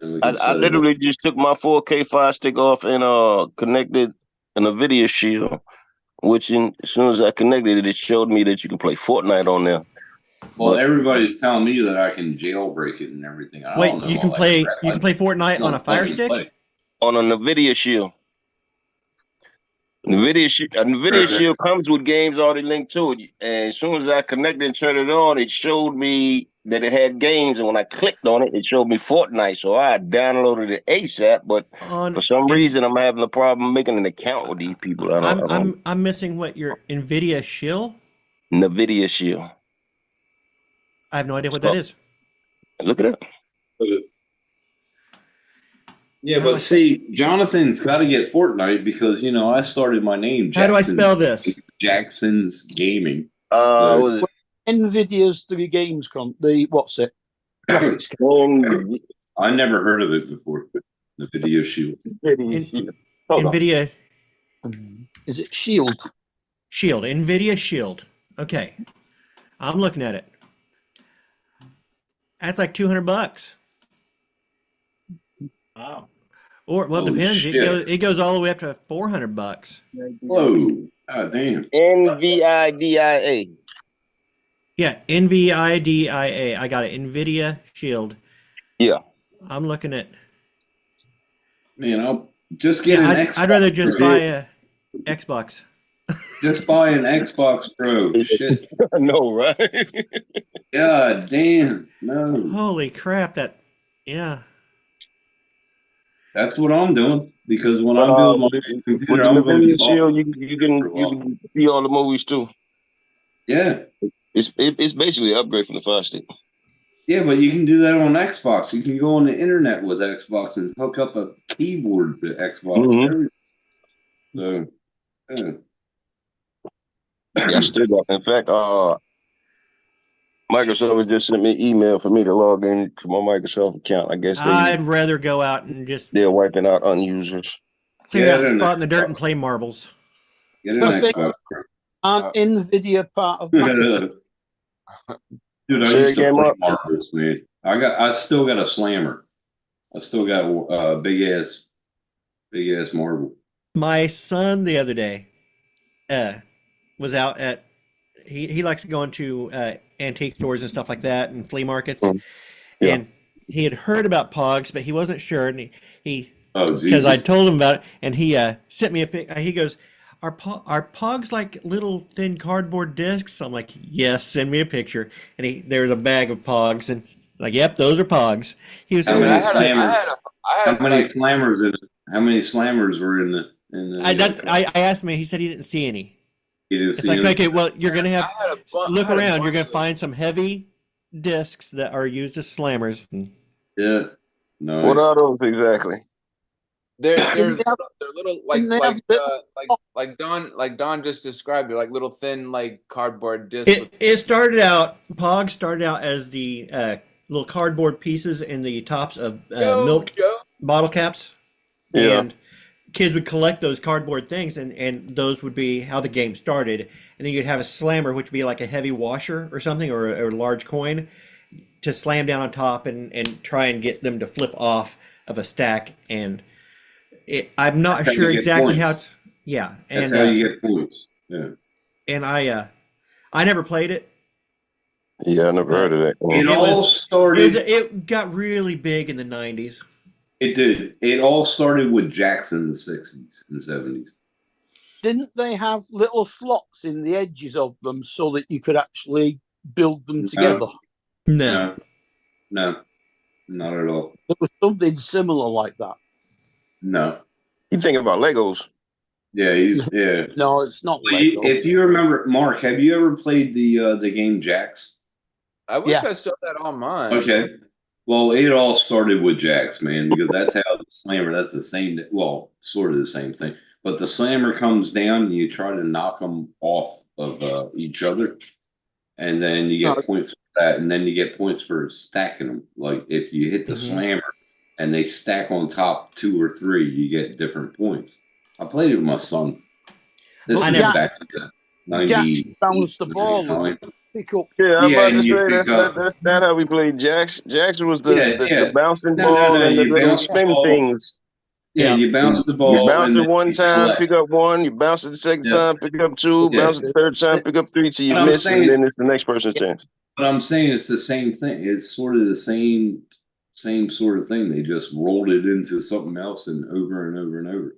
And we can I set it up. literally just took my 4K fire stick off and connected in a video shield, which as soon as I connected it, it showed me that you can play Fortnite on there. Well, But- everybody's telling me that I can jailbreak it and everything. I Wait, don't know you all can that play crap. you can play Fortnite I on a don't Fire fucking Stick? play. On a NVIDIA shield. NVIDIA shield comes with games already linked to it. And as soon as I connected and turned it on, it showed me that it had games. And when I clicked on it, it showed me Fortnite. So I downloaded it ASAP. But On for some reason, I'm having a problem making an account with these people. I don't I'm missing what your Nvidia Shield. NVIDIA shield. I have no idea what that is. Look it up. Yeah, but see, Jonathan's got to get Fortnite because I started my name. How do I Jackson- spell this? Jackson's Gaming. Was Nvidia's the games the what's it? Graphics it I never heard of it before. The Video Shield. NVIDIA shield? Hold on. Nvidia Is it Shield? Shield. Nvidia Shield. Okay. I'm looking at it. That's like $200. Wow. Or well, it Holy depends. shit. It goes all the way up to $400. Whoa. God damn. NVIDIA. Yeah, NVIDIA. I got it. Nvidia Shield. Yeah. I'm looking at. Man, I'll just get Yeah, an I'd Xbox rather just for buy it. a Xbox. Just buy an Xbox Pro. Shit. I know, right? God damn. No. Holy crap! Yeah. That's what I'm doing. Because when I'm building my With computer, the I'm going to Nvidia be Shield, off you for a while. can see all the movies too. Yeah. It's basically an upgrade from the Fire Stick. Yeah, but you can do that on Xbox. You can go on the internet with Xbox and hook up a keyboard to Xbox. So, yeah. Yeah, I still got. In fact, Microsoft just sent me an email for me to log in to my Microsoft account. I guess I'd rather go out and just they're wiping out unusers. clear Yeah, out the they're spot in the dirt not- and play marbles. Get an I think- Xbox. Aren't NVIDIA part of Microsoft? Dude, I Say used to again, play Mark? marbles, man. I still got a slammer. I still got a big ass marble. My son the other day was out at he likes to go into antique stores and stuff like that and flea markets. Yeah. And he had heard about Pogs, but he wasn't sure, and he Oh, because Jesus. I told him about it, and he sent me a pic. He goes, "Are Pogs like little thin cardboard discs?" I'm like, "Yes, send me a picture." And there was a bag of Pogs, and like, "Yep, those are Pogs." He was How saying, many I How had many like, slammers in it? How many slammers were in the? I asked him, he said he didn't see any. You didn't It's see like, any? okay, well, you're gonna have I had a bu- look I had a around. You're bunch gonna of- find some heavy discs that are used as slammers. Yeah. No. What are those exactly? They're Didn't they have- little like didn't they have like Don just described. They're like little thin like cardboard discs. It started out. Pog started out as the little cardboard pieces in the tops of milk bottle caps, Yeah. and kids would collect those cardboard things, and those would be how the game started. And then you'd have a slammer, which would be like a heavy washer or something, or a large coin, to slam down on top and try and get them to flip off of a stack. And I'm not That's how sure you get exactly how. points. Yeah, That's and how you get points. Yeah. and I never played it. Yeah, I never heard of that. It all It started. it got really big in the 90s. It did. It all started with Jackson in the 60s and 70s. Didn't they have little slots in the edges of them so that you could actually build them together? No. No, not at all. There was something similar like that. No. You thinking about Legos? Yeah, yeah. No, it's not Well, Lego. if you remember, Mark, have you ever played the game Jax? I wish Yeah. I still had on mine. Okay. Well, it all started with Jax, man, because that's how the slammer. That's the same. Well, sort of the same thing. But the slammer comes down, and you try to knock them off of each other, and then you get points for that, and then you get points for stacking them. Like if you hit the slammer and they stack on top 2 or 3, you get different points. I played it with my son. This I is never- back in the 90s. Jax bounced the ball and pick up. Yeah, I'm Yeah, about to and you say pick up- that's not how we played Jax. Jax was the, Yeah, yeah. the bouncing No, ball and the you little bounce the spin ball. things. Yeah, you bounce the ball. You bounce and it then one you time, collect. pick up 1. You bounce it the second Yeah. time, pick up 2. Yeah. Bounce it the third time, pick up 3 till you But I'm miss, saying- and then it's the next person's turn. But I'm saying it's the same thing. It's sort of the same sort of thing. They just rolled it into something else and over and over and over.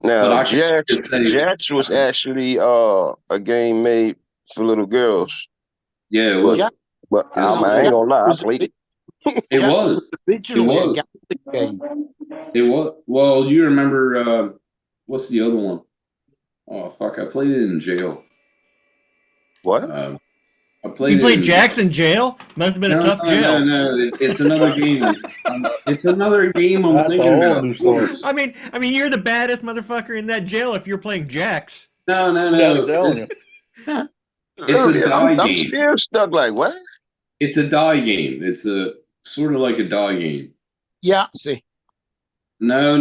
But Now, I can Jax, just say- Jax was actually a game made for little girls. Yeah, it was. Jax- But Yeah, I ain't gonna lie, I was played it. It was. Originally It a was. gambling game. It was. Well, you remember what's the other one? Oh fuck! I played it in jail. What? I played. You it played in- Jax in jail? Must have been a tough jail. No, it's another game. It's another game I'm That's a thinking whole about. new story. I mean, you're the baddest motherfucker in that jail if you're playing Jax. No. Yeah, I'm telling you. It's a die I'm game. still stuck like, what? It's a die game. It's a sort of like a die game. Yahtzee. No. We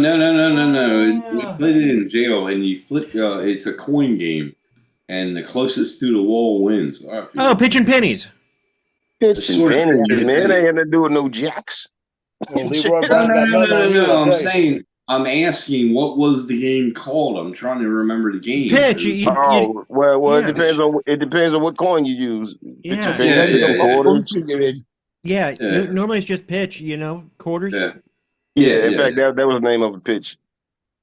played it in jail, and you flip. It's a coin game, and the closest to the wall wins. All right, Oh, pitching pennies. Pitch and sort of pennies, thing. man. It ain't got to do with no Jacks. Well, Leroy No, Brown got nothing on you, I'll I'm tell you. saying, I'm asking, what was the game called? I'm trying to remember the game. Pitch. Oh, well, yeah. it depends on what coin you use. Yeah. Pitch and pennies, Yeah. quarters. You're in. Yeah, Yeah. normally it's just pitch, quarters. Yeah. Yeah, in yeah, fact, that was the name of the pitch.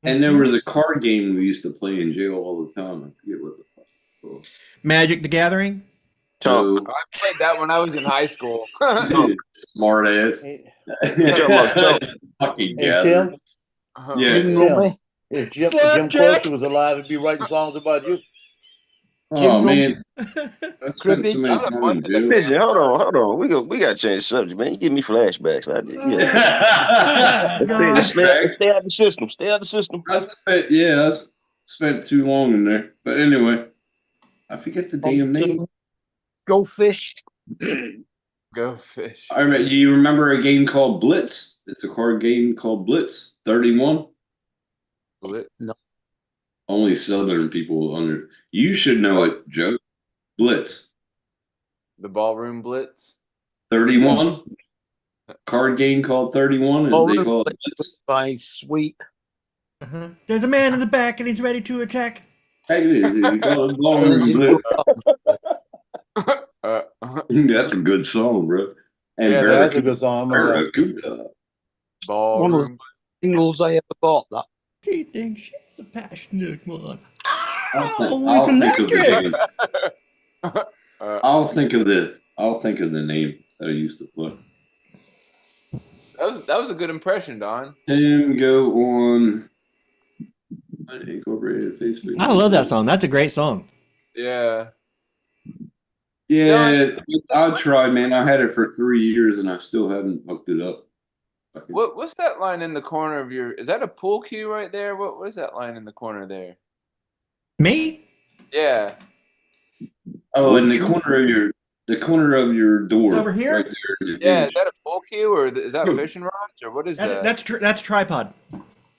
And there was a card game we used to play in jail all the time. I forget what the fuck it was. Magic the Gathering. Chunk. So, I played that when I was in high school. smart ass. Hey, talking about Chunk. Fucking hey, gathering. Tim, Yeah. Tim, if Jim Slapjack. Croce was alive, he'd be writing songs about you. Oh man, I spent so many Cribbage. time in jail. Pigeon, hold on. We got to change the subject, man. You give me flashbacks. Yeah. Let's stay out the system. Stay out the system. I spent too long in there. But anyway, I forget the damn name. Go fish. Go fish. I remember. You remember a game called Blitz? It's a card game called Blitz 31. No. Only Southern people under. You should know it, Joe. Blitz The ballroom blitz. 31. Card game called 31, and they Ballroom call it Blitz. By Sweet. There's a man in the back and he's ready to attack. Hey, you call it Ballroom Blitz. That's a good song, bro. And Yeah, That's a good song. I remember that. Barracuda. One of Ballroom. the singles I ever bought. That. She thinks she's a passionate one. I'll Oh, think it's of the electric. name. I'll think of the name that I used to play. That was a good impression, Don. Tim, go on Incorporated Facebook. I love that song. That's a great song. Yeah. Yeah, I tried, man. I had it for 3 years and I still haven't hooked it up. What's that line in the corner of your? Is that a pool cue right there? What is that line in the corner there? Me? Yeah. Oh, in the corner of your door. Over here? Right there. in the Yeah. hinge. Is that a pool cue or is that fishing rods or what is that? That's tripod.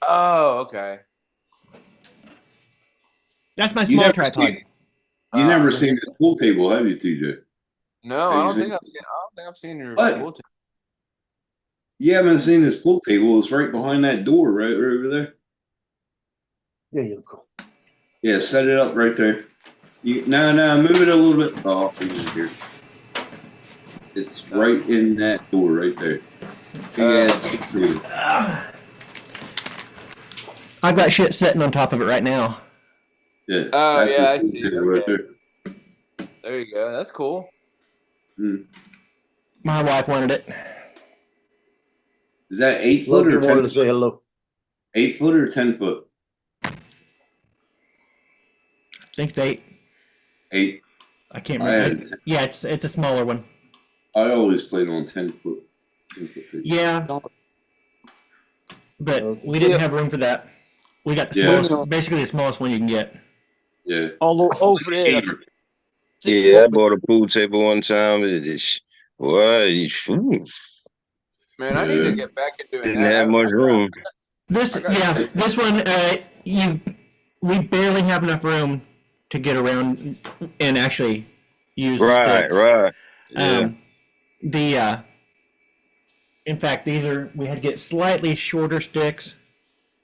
Oh, okay. That's my You small never tripod. seen- You never seen this pool table, have you, TJ? No, I don't think I've seen your What? pool table. You haven't seen this pool table. It's right behind that door, right over there. There you go. Yeah, set it up right there. No, move it a little bit. Oh, here. It's right in that door right there. I've got shit sitting on top of it right now. Yeah. Oh, that's yeah, a I pool see. table right Okay. there. There you go. That's cool. My wife wanted it. Is that 8 foot Look, or you wanted 10 to say hello. 8 foot or 10 foot? I think it's 8. 8. I can't I remember. had- Yeah, it's a smaller one. I always played on 10 foot. 10 foot table. Yeah, but we didn't have room for that. We got the Yeah. smallest, basically the smallest one you can get. Yeah. All over there. Yeah, I bought a pool table one time. Man, I need to Yeah. get back into it. Didn't have much room. This one, we barely have enough room to get around and actually use. the sticks. Right. Yeah. In fact, we had to get slightly shorter sticks,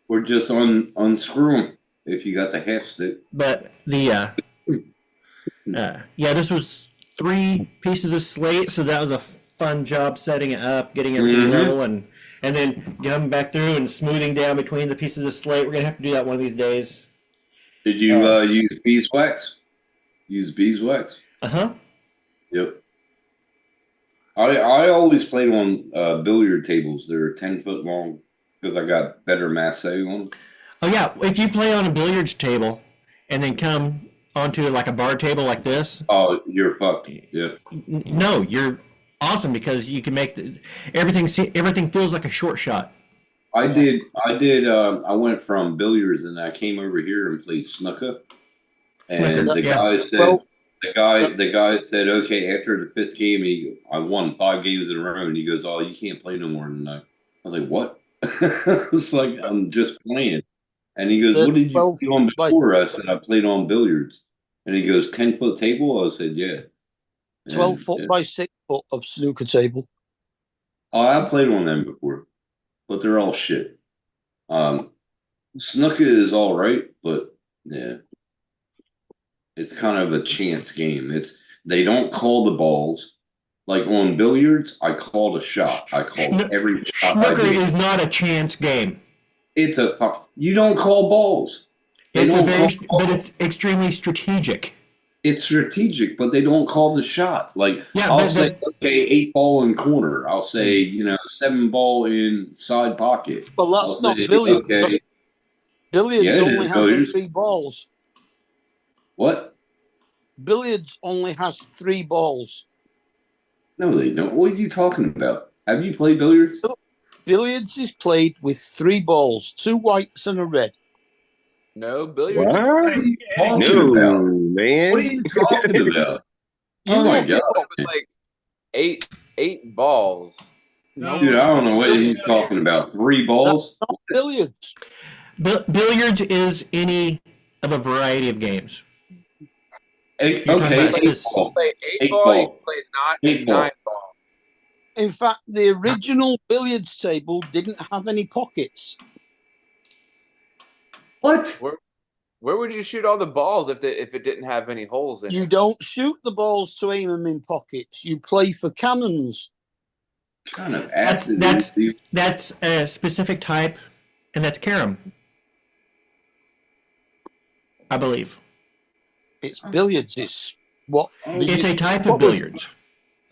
Or just unscrew them if you got the half stick. but this was 3 pieces of slate, so that was a fun job setting it up, getting everything level, and then coming back through and smoothing down between the pieces of slate. We're gonna have to do that one of these days. Did you use beeswax? Use beeswax? Yep. I always played on billiard tables. They're 10 foot long because I got better masse on them. Oh yeah, if you play on a billiards table and then come onto like a bar table like this, Oh, you're fucked. Yeah. no, you're awesome because you can make everything feels like a short shot. I did. I went from billiards and I came over here and played snooker. And Snooker, the yeah. guy said, Well- the guy said, okay, after the 5th game, I won 5 games in a row, and he goes, oh, you can't play no more tonight. I was like, what? It's like I'm just playing. And he goes, what did you play on before? I said, I played on billiards. And he goes, 10 foot table? I said, yeah. 12 foot by 6 foot of snooker table. Oh, I played on them before, but they're all shit. Snooker is all right, but yeah, it's kind of a chance game. They don't call the balls. Like on billiards, I called a shot. I called every shot. I Snooker did. is not a chance game. It's you don't call balls. They don't call But it's extremely strategic. It's strategic, but they don't call the shot. Like Yeah, I'll but- say, okay, 8 ball in corner. I'll say, 7 ball in side pocket. Well, that's I'll not say, billiards. okay, Billiards Yeah, it only is has billiards. 3 balls. what? Billiards only has 3 balls. No, they don't. What are you talking about? Have you played billiards? Billiards is played with 3 balls, 2 whites and a red. No, billiards. What? What are you talking No, about? man. What are you talking about? You Oh my look it god, up. Like eight balls. No, dude! I don't know what he's talking about. 3 balls? Not billiards. Billiards is any of a variety of games. Eight, You're talking okay, about 8 this- ball. Play 8 8 ball. You ball. play 8 ball. 9 ball. In fact, the original billiards table didn't have any pockets. What? Where would you shoot all the balls if it didn't have any holes in You it? don't shoot the balls to aim them in pockets. You play for cannons. Kind of That's- acid. that's- is the- That's a specific type, and that's carom, I believe. It's billiards. It's what It's a type of What was- billiards.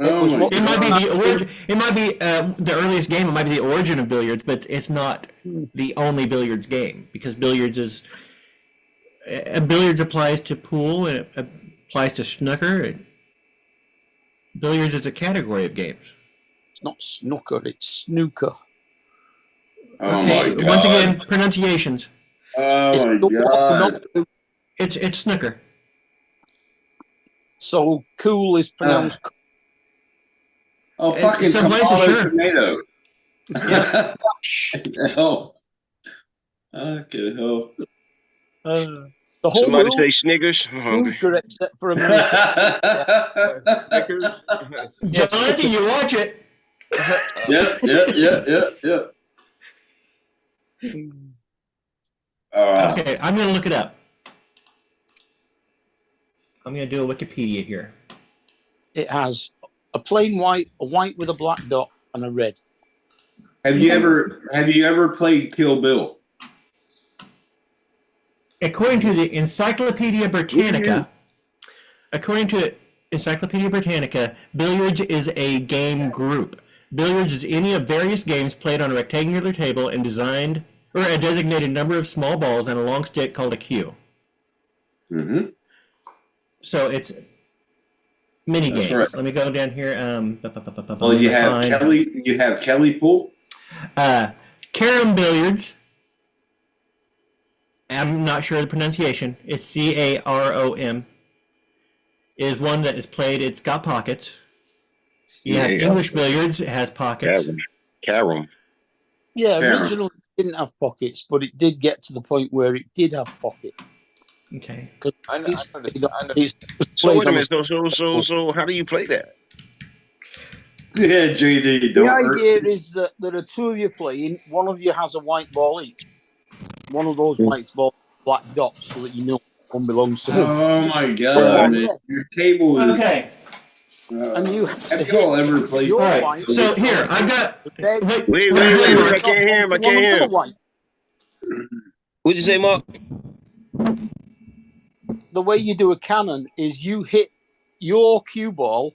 Oh was my what- It might be god. the origin. It might be the earliest game. It might be the origin of billiards, but it's not the only billiards game because billiards is. Billiards applies to pool and it applies to snooker. Billiards is a category of games. it's not snooker. It's snooker. Oh Okay, my god. once again, pronunciations. It's Oh my god. It's snooker. So cool is pronounced. Oh, fucking some places, tomato, sure. tomato. Yeah. Hell. Okay, hell. The whole Somebody world say Snickers. I'm hungry. snooker except for America. Snickers. Jonathan, you watch it. Yep. Okay, I'm gonna look it up. I'm gonna do a Wikipedia here. It has a plain white, a white with a black dot, and a red. Have you ever played Kill Bill? According to the Encyclopedia Britannica, billiards is a game group. Billiards is any of various games played on a rectangular table and designed or a designated number of small balls and a long stick called a cue. Mm-hmm. So it's mini That's games. right. Let me go down here. Well, you have Kelly Pool. Carom billiards. I'm not sure of the pronunciation. It's CAROM. Is one that is played. It's got pockets. You have Yeah. English billiards. It has pockets. Carom. Yeah, Fair. originally it didn't have pockets, but it did get to the point where it did have pockets. Okay. I know. It's, I know. it's So played wait a on minute. So how do you play that? Yeah, JD. The Don't hurt. idea is that there are 2 of you playing. One of you has a white ball each. One of those white balls, black dots, so that you know one belongs to who. Oh my god. Your table is. Okay. And you have to Have y'all hit ever played? your All right. white. So here I've got. Then Wait, I can't hear him. I can't hear him. White. What'd you say, Mark? The way you do a cannon is you hit your cue ball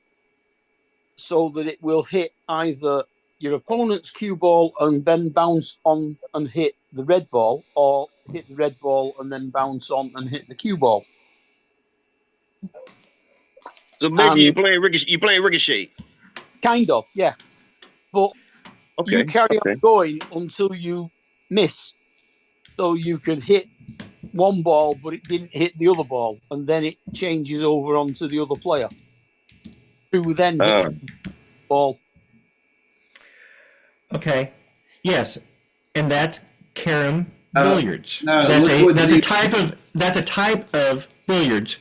so that it will hit either your opponent's cue ball and then bounce on and hit the red ball, or hit the red ball and then bounce on and hit the cue ball. So basically, you're playing ricochet. Kind of, yeah. But Okay. you carry okay. on going until you miss. So you can hit one ball, but it didn't hit the other ball, and then it changes over onto the other player, who then hits the ball. Okay. Yes, and that's carom Uh, billiards. no, that's look what a the- type of billiards,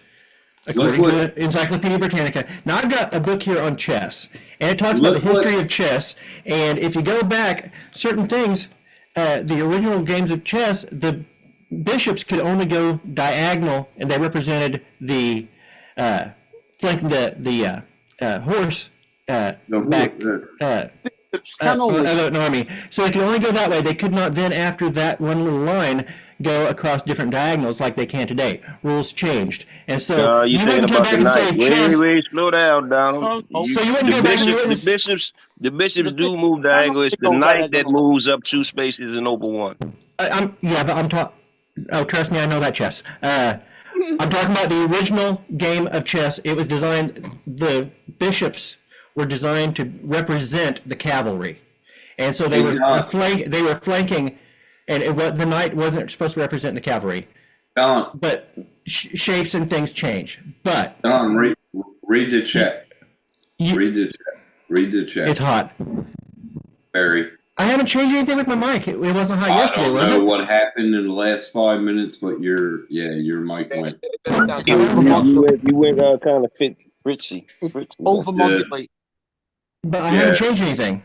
according what- to Encyclopedia Britannica. Now I've got a book here on chess, and it talks about Look the what- history of chess. And if you go back, certain things, the original games of chess, the bishops could only go diagonal, and they represented the flanking the horse back other army. So they could only go that way. They could not then, after that one little line, go across different diagonals like they can today. Rules changed, and so you saying wouldn't come about back the and say night? chess. Wait, slow down, Donald. So you wouldn't go back and you wouldn't. The bishops do move diagonal. It's the knight that moves up 2 spaces and over 1. But I'm talking. Oh, trust me, I know that chess. I'm talking about the original game of chess. It was designed. The bishops were designed to represent the cavalry, and so they were flanking, and the knight wasn't supposed to represent the cavalry. But shapes and things change. But read the chat. Read the chat. It's hot. Barry. I haven't changed anything with my mic. It wasn't hot yesterday, was it? I don't know what happened in the last 5 minutes, but your mic went. You went kind of fritzy. Overmodulate. But I haven't changed anything.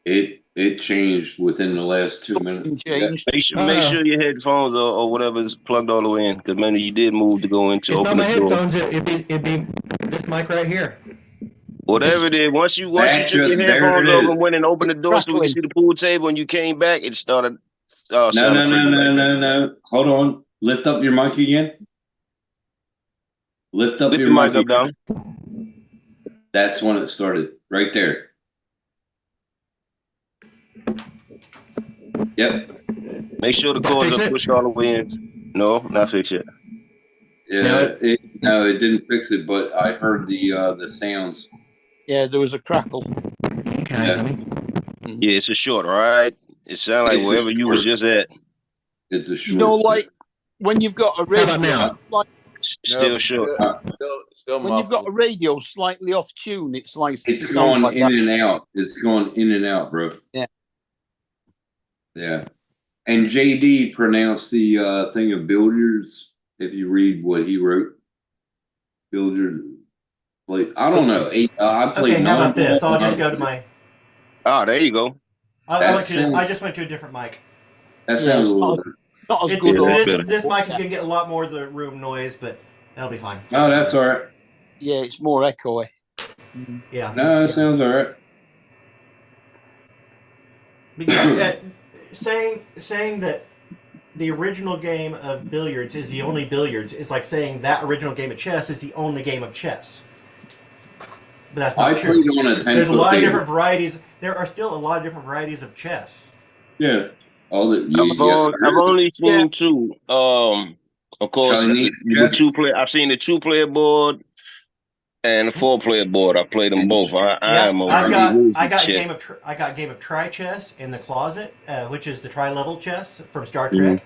It changed within the last 2 minutes. Make sure your headphones or whatever is plugged all the way in, because maybe you did move to go into. It's open not my the door. headphones. It'd be this mic right here. Whatever it is, once you took your headphones off and went and opened the door so we could see the pool table, and you came back, it started. No. Hold on. Lift up your mic again. Lift up your mic up, down. That's when it started. Right there. Yep. Make sure the cords are pushed all the way in. No, not fix it. Yeah, it didn't fix it, but I heard the sounds. Yeah, there was a crackle. Okay. Yeah, it's a short, all right? It sounded like wherever you was just at. It's a short. You know, like when you've got a radio, now? like still short. Still when you've got a radio slightly off tune, it's like it's going like in and out. It's going in and out, bro. Yeah. Yeah. And JD pronounced the thing of billiards. If you read what he wrote, billiards. Like I don't know. I played. Okay, how about this? I'll just go to my. Oh, there you go. I just went to a different mic. That sounds a little. Not as good. This mic is gonna get a lot more of the room noise, but that'll be fine. Oh, that's all right. Yeah, it's more echoey. Yeah. No, it sounds all right. Because, saying that the original game of billiards is the only billiards is like saying that original game of chess is the only game of chess. But that's not true. Played on a 10-foot There's a lot of table. different varieties. There are still a lot of different varieties of chess. Yeah. I've only seen two. Of course, the 2-player. I've seen the 2-player board and the 4-player board. I played them both. I got a game of Tri Chess in the closet, which is the tri-level chess from Star Trek.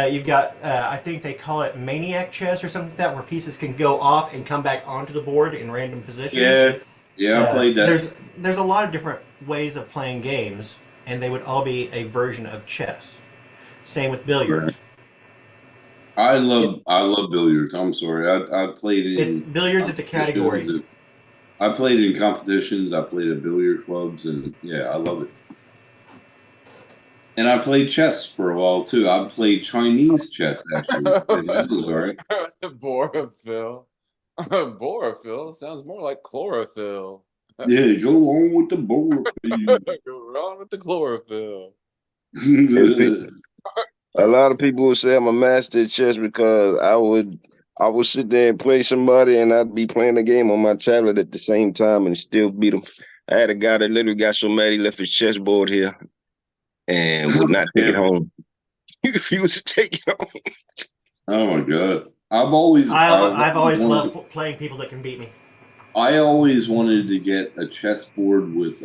You've got I think they call it Maniac Chess or something like that, where pieces can go off and come back onto the board in random positions. Yeah, I played that. There's a lot of different ways of playing games, and they would all be a version of chess. Same with billiards. I love billiards. I'm sorry. I played in billiards is a category. I played in competitions. I played at billiard clubs, and yeah, I love it. And I played chess for a while too. I played Chinese chess actually. And that was all right. Borophyll. Borophyll sounds more like chlorophyll. Yeah, go on with the borophyll. Go on with the chlorophyll. A lot of people would say I'm a master at chess because I would sit there and play somebody, and I'd be playing the game on my tablet at the same time and still beat them. I had a guy that literally got so mad he left his chessboard here and would not take it home. He refused to take it home. Oh my god! I've always loved playing people that can beat me. I always wanted to get a chessboard with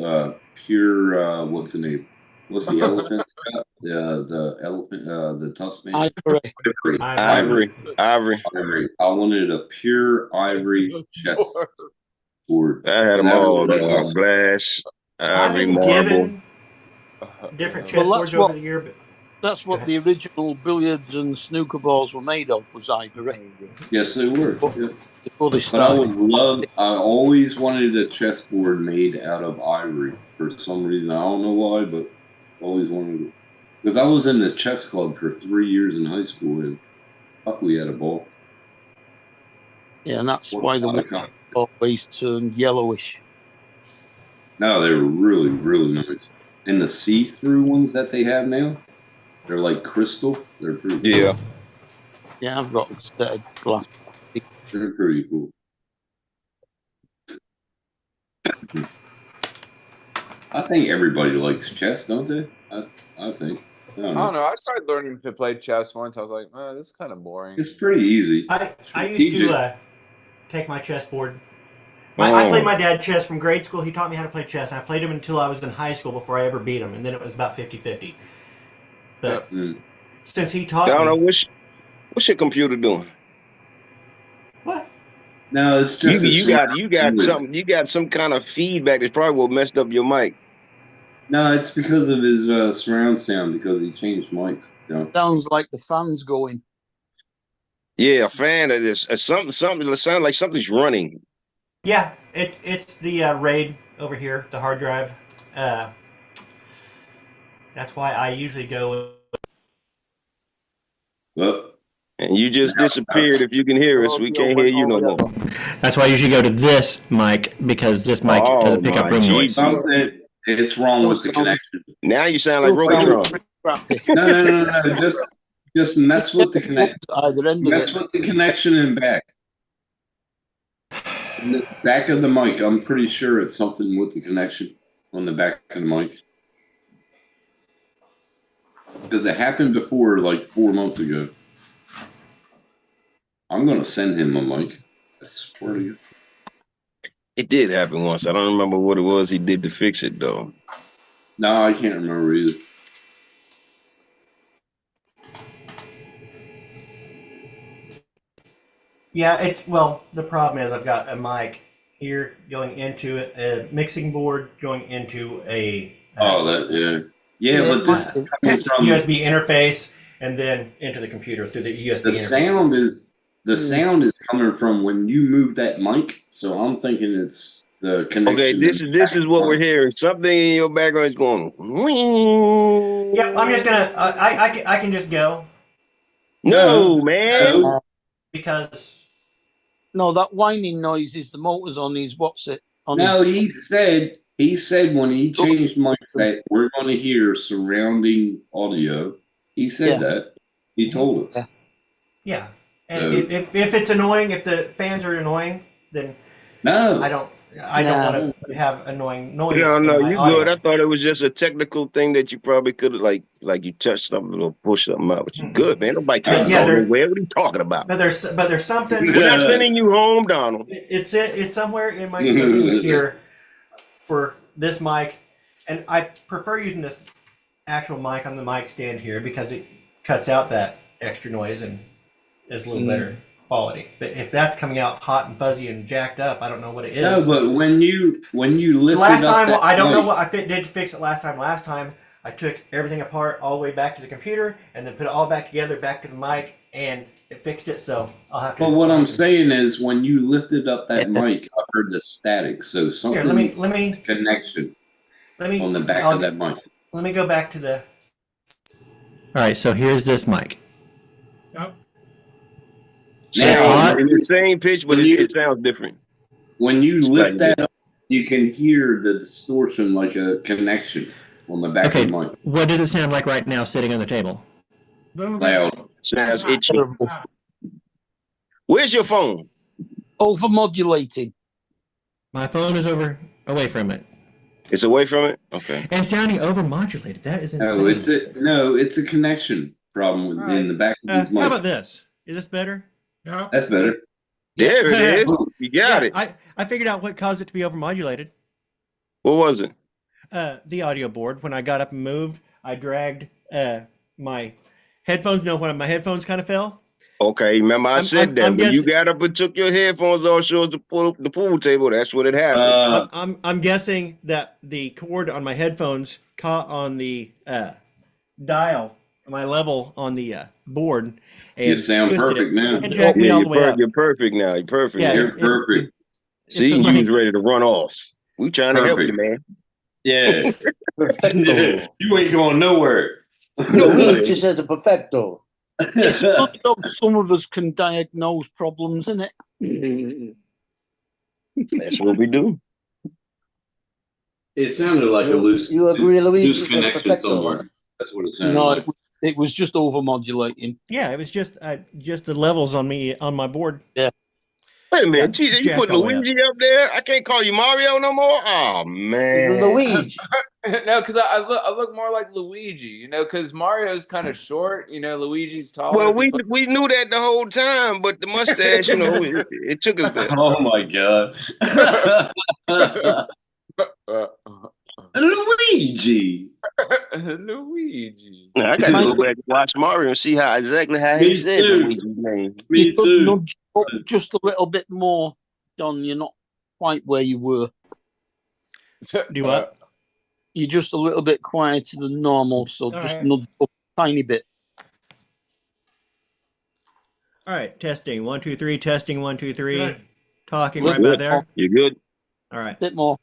pure what's the name? What's the elephant? The elephant, the Tuscan. Ivory. I wanted a pure ivory chessboard. I had them all. Glass, ivory, marble. Different chessboards over the year. That's what the original billiards and snooker balls were made of, was ivory. Yes, they were. Before they started. I always wanted a chessboard made out of ivory for some reason. I don't know why, but always wanted it. Because I was in the chess club for 3 years in high school, and fuck, we had a ball. Yeah, and that's why the ball always turned yellowish. No, they were really, really nice. And the see-through ones that they have now, they're like crystal. They're pretty. Yeah. Yeah, I've got a set of glass. They're pretty cool. I think everybody likes chess, don't they? I think. I don't I know. don't know. I tried learning to play chess once. I was like, this is kind of boring. It's pretty easy. I used Strategic. to take my chessboard. I Oh. played my dad chess from grade school. He taught me how to play chess. And I played him until I was in high school before I ever beat him, and then it was about 50-50. But Mm. since he I taught don't know me, what's your computer doing. what? No, it's just You got surround- something. You got some kind of feedback. That's probably what messed up your mic. No, it's because of his surround sound because he changed mic. You know? Sounds like the fan's going. Yeah, a fan of this. Something. It sounds like something's running. Yeah, it's the RAID over here, the hard drive. That's why I usually go. Well, And you just disappeared. If you can hear us, we can't hear you no more. That's why I usually go to this mic because this mic Oh, doesn't pick up my room noise. Jesus. something it's wrong with the connection. Now you sound like Robotron. No. Just mess with the connection. Either end of Mess it. with the connection and back. In the back of the mic, I'm pretty sure it's something with the connection on the back of the mic. Because it happened before, like 4 months ago. I'm gonna send him a mic. I swear to you. It did happen once. I don't remember what it was he did to fix it though. No, I can't remember either. Yeah, the problem is I've got a mic here going into it, a mixing board going into a Oh, that yeah, but this comes from USB interface, and then into the computer through the USB the interface. sound is coming from when you move that mic. So I'm thinking it's the connection. Okay, this is what we're hearing. Something in your background is going. Yeah, I'm just gonna. I can just go No, man. No. because No, that whining noise is the motors on his what's it? On No, his, he said when he changed mics that we're going to hear surrounding audio. He said Yeah. that. He told us. yeah, and So- if it's annoying, if the fans are annoying, then No. I don't Nah. want to have annoying noise. No, in no, my you audio. good. I thought it was just a technical thing that you probably could like you touched something or push something out. But you good, man. Nobody taking Yeah, you they're- nowhere. What are you talking about? But there's something. We're not sending you home, Donald. It's somewhere in my Bluetooth here for this mic, and I prefer using this actual mic on the mic stand here because it cuts out that extra noise and is a little better quality. But if that's coming out hot and fuzzy and jacked up, I don't know what it is. No, but when you lift last it up time, that I don't know mic- what I did to fix it last time. Last time I took everything apart all the way back to the computer and then put it all back together, back to the mic, and it fixed it. So I'll have to. But what I'm saying is, when you lifted up that mic, I heard the static. So something. Here, let me connection on the back I'll- of that mic. Let me go back to the. All right, so here's this mic. Oh, Now, In the same pitch, but it sounds different. when you It's lift like that up, you can hear the distortion like a connection on the back Okay, of the mic. what does it sound like right now sitting on the table? Loud. Sounds itchy. Where's your phone? overmodulated. My phone is away from it. It's away from it? Okay. And sounding overmodulated. That is insane. No, it's a connection problem All right. in the back of his How mic. about this? Is this better? no. That's better. There it is. You got it. I figured out what caused it to be overmodulated. What was it? The audio board. When I got up and moved, I dragged my headphones. No, one of my headphones kind of fell. Okay, remember I said that I'm when you guessing- got up and took your headphones off, show us the pool table. That's what it happened. I'm guessing that the cord on my headphones caught on the dial, my level on the board. And You sound twisted perfect it now. And jacked me all the way up. You're perfect now. You're perfect. Yeah, now. You're perfect. See, it's you like- was ready to run off. We trying to help you, Perfect. man. Yeah. Perfecto. You ain't going nowhere. Luigi says a perfecto. It's not that some of us can diagnose problems, isn't it? That's what we do. It sounded like a loose. You agree, Luigi? Loose connection Perfecto. somewhere. That's what it sounded No, like. it was just over modulating. Yeah, it was just the levels on my board. Wait a minute, That TJ, you jacked put all the way up. Luigi up there? I can't call you Mario no more? Oh, man. Luigi. No, because I look more like Luigi, you know, because Mario's kind of short, you know, Luigi's taller. Well, If you we knew that the whole time, but the mustache, you know, it took us there. Oh my god. Luigi. Luigi. Now, I got to go back and watch Mario and see exactly how he Me said too. Luigi's name. Me You could too. nudge up just a little bit more, Don. You're not quite where you were. Do what? You're just a little bit quieter than normal, so All just right. nudge up a tiny bit. All right, testing 1 2 3. Testing 1 2 3. Good. Talking Look right about good. there. You good? All right. Bit more.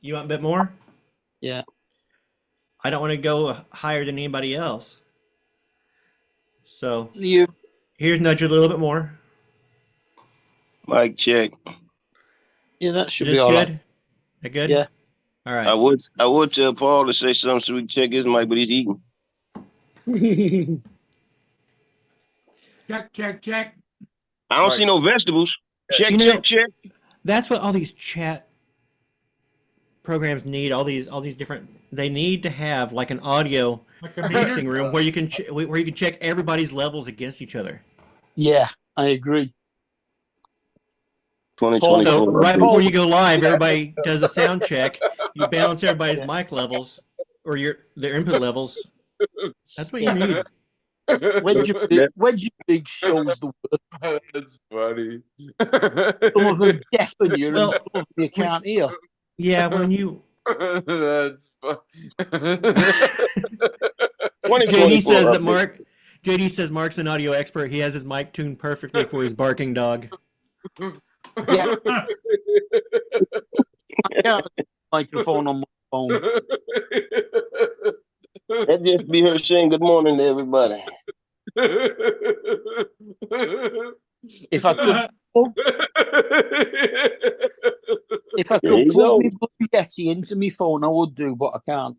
You want a bit more? Yeah. I don't want to go higher than anybody else. So You. here's nudge a little bit more. Mic check. Yeah, that should Is be this all good? right. That good? Yeah. All I right. would tell Paul to say something so we can check his mic, but he's eating. Check. I don't Right. see no vegetables. Check, You know- check. That's what all these chat programs need. All these different. They need to have like an audio Like a mixing meter. room where you can where you can check everybody's levels against each other. Yeah, I agree. 2024. So right before you go live, everybody does a sound check. You balance everybody's mic levels or their input levels. That's what you need. When you big shows the work, That's funny. some of them deafen you Well, and some of them you can't hear. Yeah, when you That's funny. JD says that JD says Mark's an audio expert. He has his mic tuned perfectly for his barking dog. Yeah, I can't microphone on my phone. That just be her saying good morning to everybody. If I could, if I There could you plug go. my Bloody Yeti into my phone, I would do, but I can't.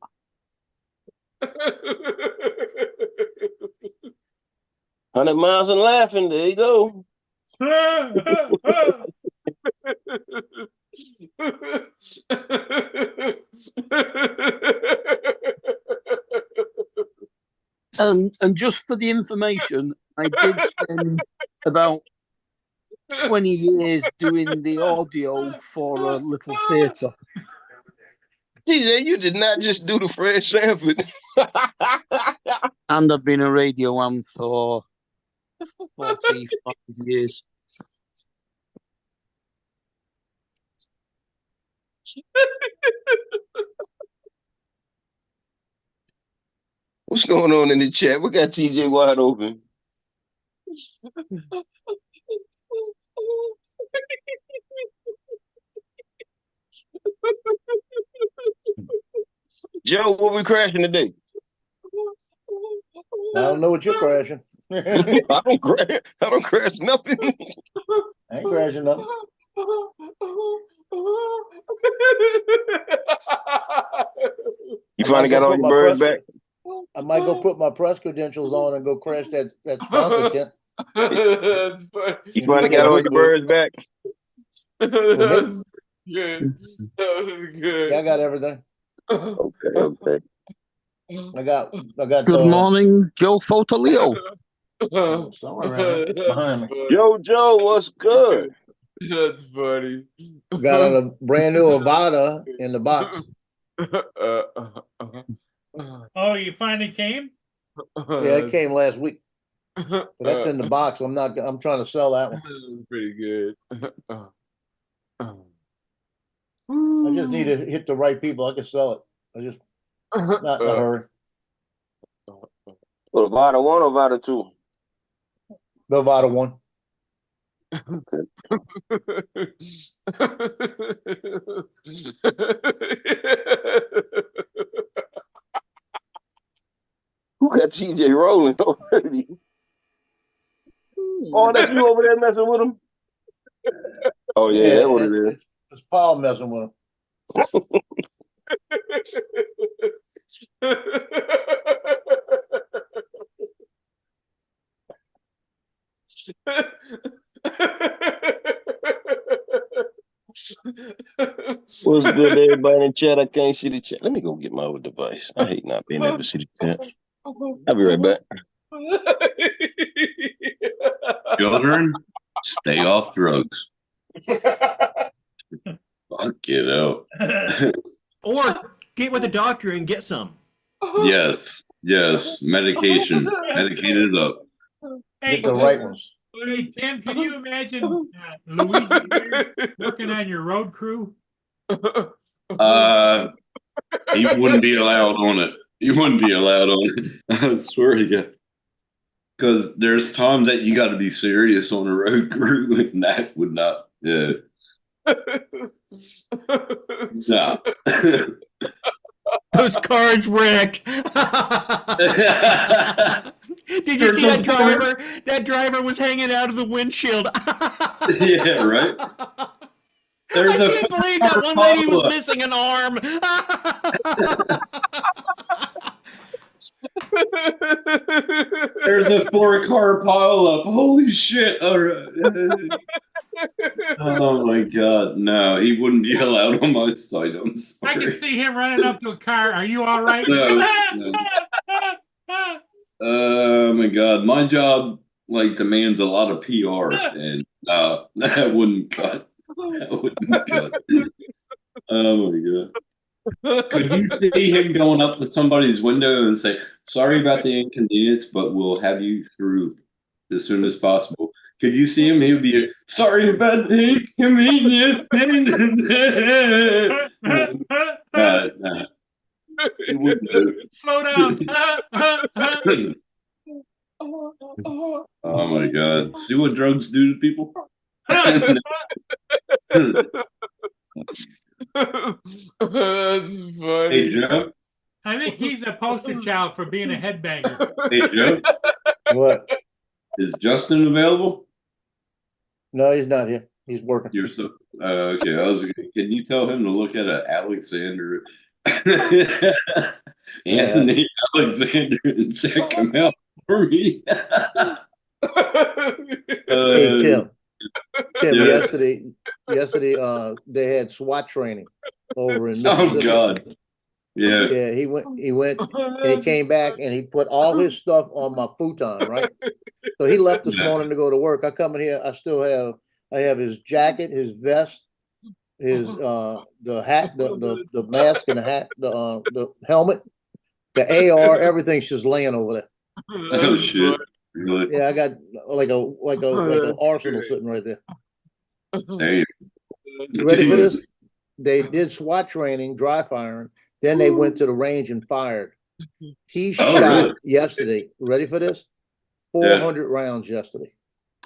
100 miles and laughing. There you go. And just for the information, I did spend about 20 years doing the audio for a little theatre. TJ, you did not just do the Fred Sanford. And I've been a radio am for 45 years. What's going on in the chat? We got TJ wide open. Joe, what we crashing today? I don't know what you're crashing. I I don't crash nothing. ain't crashing nothing. You finally got all your birds back? I might go put my press credentials on and go crash that sponsor tent. That's funny. You finally got all your birds back? That's good. That was good. Yeah, I got everything. Okay. I got Good morning, Joe Fotaleo. somewhere behind me. Joe, what's good? That's funny. Got a brand new Avada in the box. Oh, you finally came? Yeah, it came last week. But that's in the box. I'm trying to sell that one. That was pretty good. I just need to hit the right people. I can sell it. I just not in a hurry. Well, Vada 1 or Vada 2? The Avada one. Who got TJ rolling already? Oh, that's you over there messing with him? Oh, yeah, that's what it is. It's Paul messing with him. What's good, everybody in the chat? I can't see the chat. Let me go get my other device. I hate not being able to see the chat. I'll be right back. Children, stay off drugs. Fuck it out. Or get with the doctor and get some. Yes, medication. Medicate it up. Hey, Get the right ones. hey, Tim, can you imagine Luigi here working on your road crew? He wouldn't be allowed on it. He wouldn't be allowed on it. I swear to God. Because there's times that you got to be serious on a road crew, and that would not. Yeah. Nah. Those cars wrecked. Did you see that driver? That driver was hanging out of the windshield. Yeah, right. There's I can't believe that one lady was missing an arm. There's a 4-car pileup. Holy shit. All right. Oh my God. No, he wouldn't be allowed on my side. I'm sorry. I can see him running up to a car. Are you all right? No. Oh my God. My job demands a lot of PR, and that wouldn't cut. That wouldn't cut. Oh my God. Could you see him going up to somebody's window and say, "Sorry about the inconvenience, but we'll have you through as soon as possible"? Could you see him? He would be, "Sorry about the inconvenience." Nah. He wouldn't do it. Slow down. Oh my God. See what drugs do to people? That's funny. Hey, Joe. I think he's a poster child for being a headbanger. Hey, Joe. What? Is Justin available? No, he's not here. He's working. You're so okay. Can you tell him to look at Alexander, Anthony Alexander, and check him out for me? Hey, Tim. Yeah. Yesterday, they had SWAT training over in Oh Mississippi. God. Yeah. Yeah, he went, and he came back, and he put all his stuff on my futon, right? So he left this morning to go to work. I come in here, I have his jacket, his vest, his the hat, the mask and the hat, the helmet, the AR, everything's just laying over there. Oh shit. Really? Yeah, I got like an arsenal sitting right there. Damn. You ready for this? They did SWAT training, dry firing. Then they went to the range and fired. He shot really? yesterday. Ready for this? 400 rounds yesterday.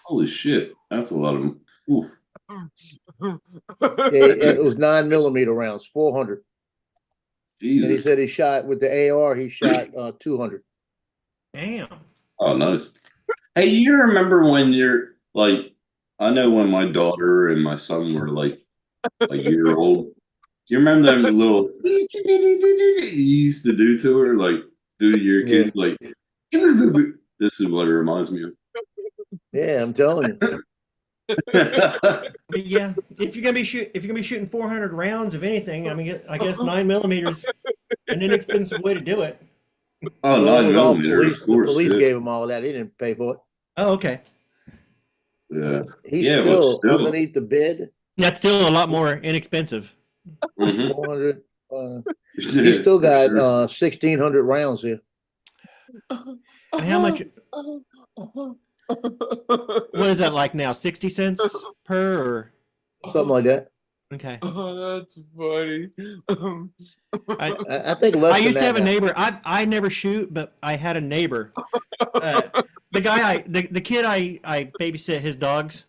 Holy shit. That's a lot of. Oof. It was 9mm rounds, 400. Jesus. And he said he shot with the AR. He shot 200. Damn. Oh, nice. Hey, you remember when you're I know when my daughter and my son were a year old. You remember them little you used to do to her, do to your kids, this is what it reminds me of. Yeah, I'm telling you. But yeah, if you're gonna be shooting 400 rounds of anything, I mean, I guess 9mm is an inexpensive way to do it. Oh, Well, it was all 9mm, police. of course. The police Yeah. gave him all that. He didn't pay for it. Oh, okay. Yeah. He's Yeah, but still still. underneath the bed. That's still a lot more inexpensive. Mhm. 400. He's still got 1,600 rounds here. And how much? What is that like now? 60 cents per or Something like that. okay? Oh, that's funny. I think less I than used that to have a now. neighbor. I never shoot, but I had a neighbor. The guy the kid I babysit his dogs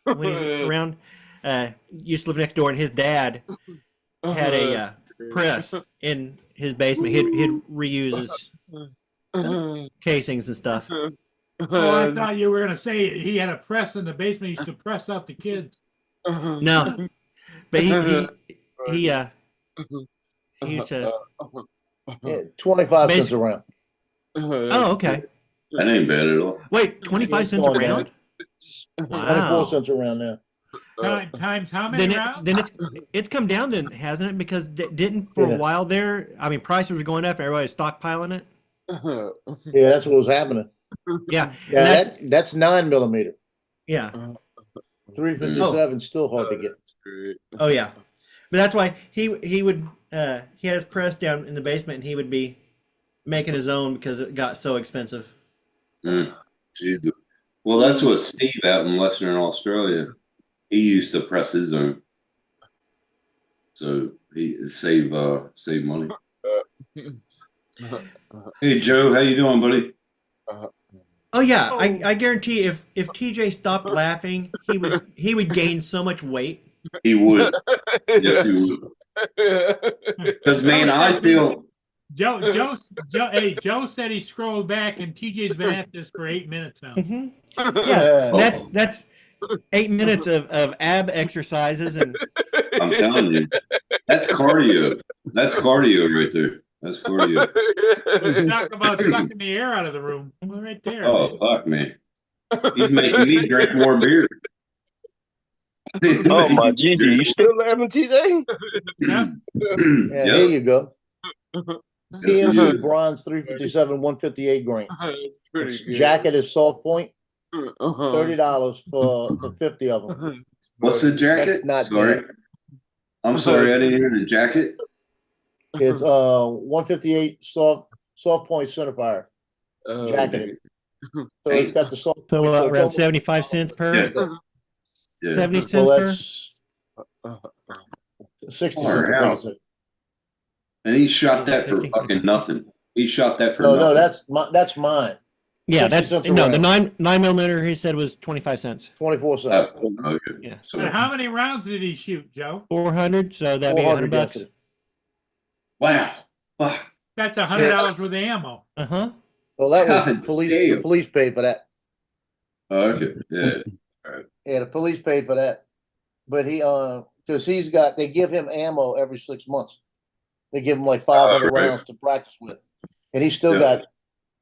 when he's around. Used to live next door, and his dad had a press in his basement. He'd reuse his casings and stuff. Oh, I thought you were going to say he had a press in the basement. He used to press out the kids. No, but he He used to. Yeah, 25 cents Basi- a round. Oh, okay. That ain't bad at all. Wait, 25 It's cents a going down. round? 24 Wow. cents a round now. Times how many Then rounds? it's come down then, hasn't it? Because didn't for Yeah. a while there. I mean, prices were going up. Everybody was stockpiling it. Yeah, that's what was happening. Yeah. Yeah, And that's 9 mm. yeah. 357 still hard to get. Oh yeah. But that's why he would he had his press down in the basement, and he would be making his own because it got so expensive. Jesus. Well, that's what Steve out in Western Australia, he used to press his own. So he save money. Hey Joe, how you doing, buddy? Oh yeah, I guarantee if TJ stopped laughing, he would gain so much weight. He would. Yes, he would. Because man, I feel Joe said he scrolled back, and TJ's been at this for 8 minutes now. Yeah, that's 8 minutes of ab exercises, and I'm telling you, that's cardio. That's cardio right there. That's cardio. Talk about sucking the air out of the room. Right there. Oh fuck, man. He's making me drink more beer. Oh my Gigi, you still laughing, TJ? Yeah. Yeah, here you go. PMC bronze 357, 158 grain. Jacket is soft point. $30 for 50 of them. What's the jacket? That's not sorry. bad. I'm sorry, I didn't hear the jacket. It's 158 soft point centerfire jacket. So it's got the soft so point. So it's around almost- 75 cents per. Yeah. Yeah. 70 cents Well, per. that's 60 Far cents. I think out. it's it. And he shot that for 50? fucking nothing. He shot that for No, nothing. that's mine. Yeah, 60 that's cents a no. The round. 9 millimeter he said was 25 cents. 24 cents. Oh, okay. Yeah. So, And how many rounds did he shoot, Joe? 400, so that'd be 100 bucks. yesterday. wow. Wow. That's $100 worth of ammo. Uh huh. Well, that was God police. damn. The police paid for that. Oh, okay. Yeah. Yeah, the police paid for that. But he because they give him ammo every 6 months. They give him like 500 right. rounds to practice with, and he's still Yeah. got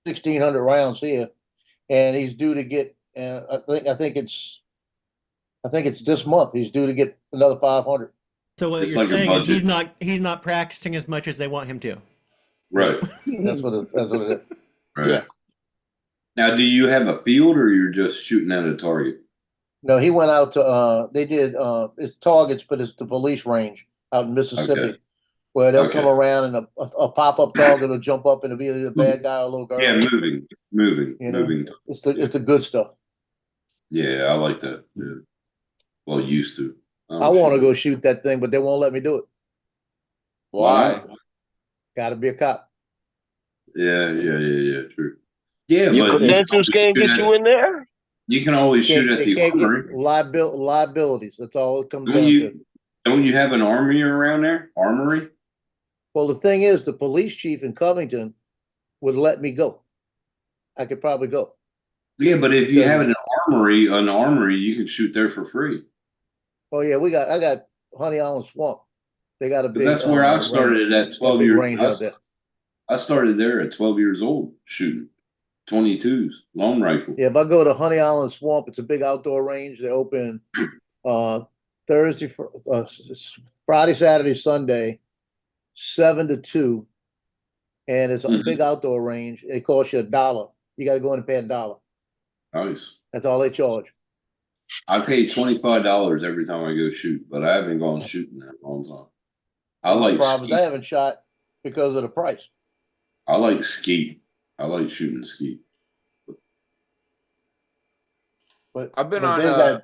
1,600 rounds here, and he's due to get. I think it's this month. He's due to get another 500. So what It's you're like a saying is budget. he's not practicing as much as they want him to. Right. That's what it is. Right. Yeah. Now, do you have a field or you're just shooting at a target? No, he went out to they did it's targets, but it's the police range out in Mississippi, Okay. where they'll Okay. come around and a pop up target will jump up and it'll be a bad guy or a little girl. Yeah, moving. You know? Moving. It's the good stuff. Yeah, I like that. Yeah. Well, used to. I want to go shoot that thing, but they won't let me do it. Why? Got to be a cop. Yeah, true. Yeah, Your but credentials can't get you in there? you can always shoot at They the can't armory. get liabilities. That's all it comes Don't down you, to. don't you have an army around there? Armory? Well, the thing is, the police chief in Covington would let me go. I could probably go. Yeah, but if you have an armory, you can shoot there for free. Oh yeah, I got Honey Island Swamp. They got a big. That's where I started at 12 big years. range out there. I started there at 12 years old shooting 22s, long rifle. Yeah, if I go to Honey Island Swamp, it's a big outdoor range. They open Thursday, Friday, Saturday, Sunday, 7 to 2, and it's a Mhm. big outdoor range. It costs you $1. You got to go in and pay $1. Nice. That's all they charge. I pay $25 every time I go shoot, but I haven't gone shooting in a long time. I like Problems I skeet. haven't shot because of the price. I like skeet. I like shooting skeet. But I've been but on, they got,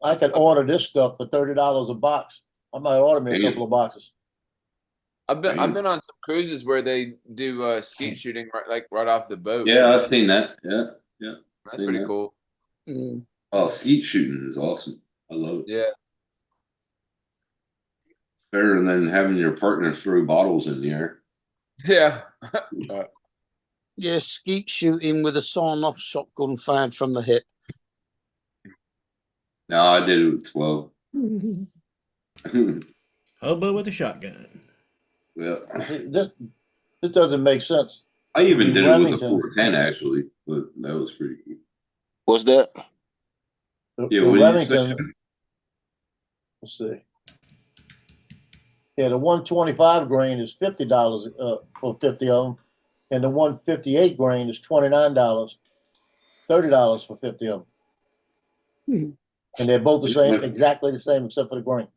I can order this stuff for $30 a box. I might order me a Damn. couple of boxes. I've been Damn. on some cruises where they do skeet shooting right off the boat. Yeah, I've seen that. Yeah. That's seen pretty that. cool. Oh, skeet shooting is awesome. I love it. Yeah. Better than having your partner throw bottles in the air. Yeah. Yeah, skeet shooting with a sawn-off shotgun fired from the hip. No, I did it with 12. Hobo with a shotgun. Yeah. See, this doesn't make sense. I even In did it with a Remington. 410 actually, but that was pretty cool. What's that? Yeah, The what did you say? Remington, let's see. Yeah, the 125 grain is $50 for 50 of them, and the 158 grain is $29, $30 for 50 of them. And they're both the same, exactly the same, except for the grain.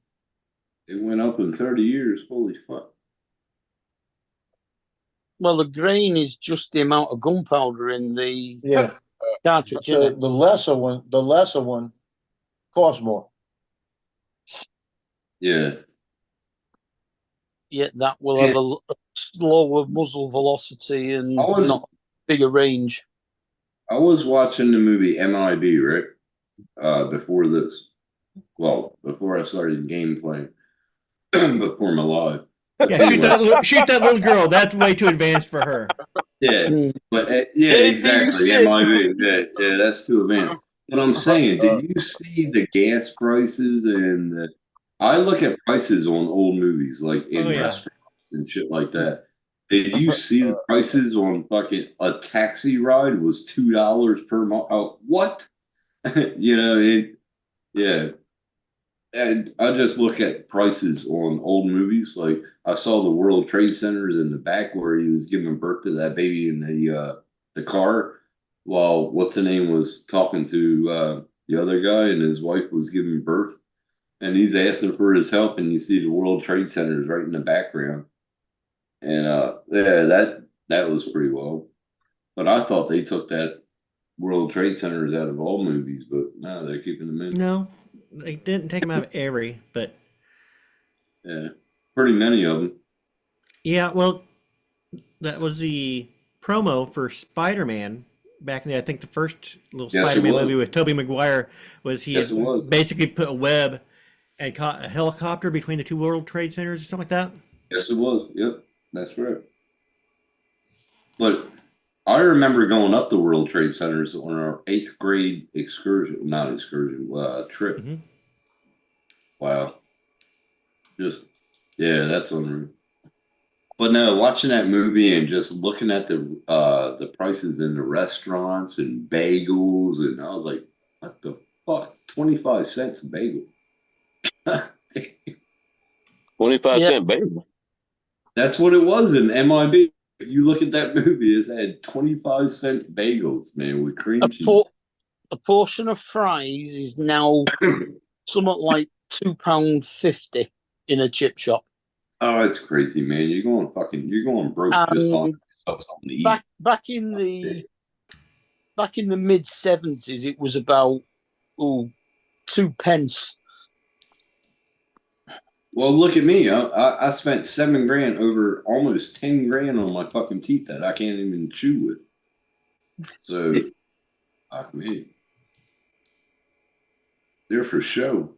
It went up in 30 years. Holy fuck. Well, the grain is just the amount of gunpowder in the Yeah. cartridge. So Isn't it? the lesser one costs more. Yeah. Yet that will have a slower muzzle velocity and not bigger range. I was watching the movie MIB, right? Before this. Well, before I started game playing. Before my life. Yeah, shoot that little girl. That's way too advanced for her. Yeah, but yeah, exactly. MIB. Yeah, that's too advanced. But I'm saying, did you see the gas prices and I look at prices on old movies, like in restaurants and shit like that. Did you see the prices on fucking a taxi ride was $2 per month? Oh, what? You know, yeah. And I just look at prices on old movies. Like I saw the World Trade Centers in the back where he was giving birth to that baby in the car, while what's the name was talking to the other guy, and his wife was giving birth, and he's asking for his help, and you see the World Trade Centers right in the background, and yeah, that was pretty well. But I thought they took that World Trade Centers out of all movies, but no, they're keeping them in. No. They didn't take them out of every, but yeah, pretty many of them. Yeah, well, that was the promo for Spider-Man back in the. I think the first little Spider-Man movie with Tobey Maguire was he basically put a web and caught a helicopter between the two World Trade Centers or something like that. Yes, it was. Yep, that's right. But I remember going up the World Trade Centers on our 8th grade trip. Mm-hmm. Wow. Just, yeah, that's unreal. But no, watching that movie and just looking at the prices in the restaurants and bagels, and I was like, what the fuck? 25 cents a bagel. 25-cent bagel. That's what it was in MIB. If you look at that movie, it had 25-cent bagels, man, with cream cheese. A portion of fries is now somewhat like £2.50 in a chip shop. Oh, it's crazy, man. You're going broke just on something to eat. Back in the mid 70s, it was about 2 pence. Well, look at me. I spent $7,000 over almost $10,000 on my fucking teeth that I can't even chew with. So, fuck me. They're for show.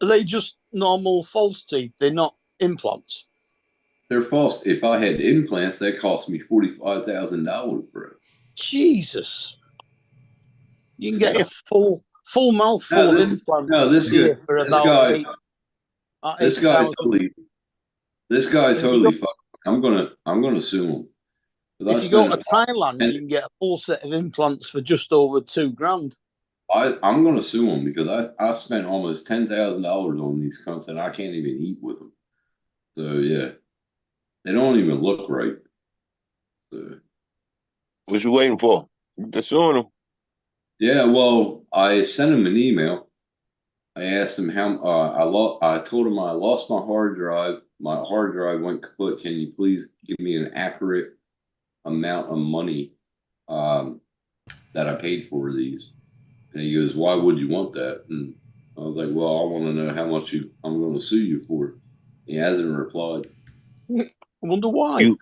Are they just normal false teeth? They're not implants? They're false. If I had implants, that cost me $45,000, bro. Jesus. You can get a full mouthful of implants. No, this guy totally fucked. I'm gonna sue him. If you go to Thailand, you can get a full set of implants for just over $2,000. I'm gonna sue him because I spent almost $10,000 on these cunts and I can't even eat with them. So yeah, they don't even look right. So. What you waiting for? They're suing him. Yeah, well, I sent him an email. I asked him how I told him I lost my hard drive. My hard drive went kaput. Can you please give me an accurate amount of money that I paid for these? And he goes, "Why would you want that?" And I was like, "Well, I want to know how much I'm going to sue you for." He hasn't replied. I wonder why.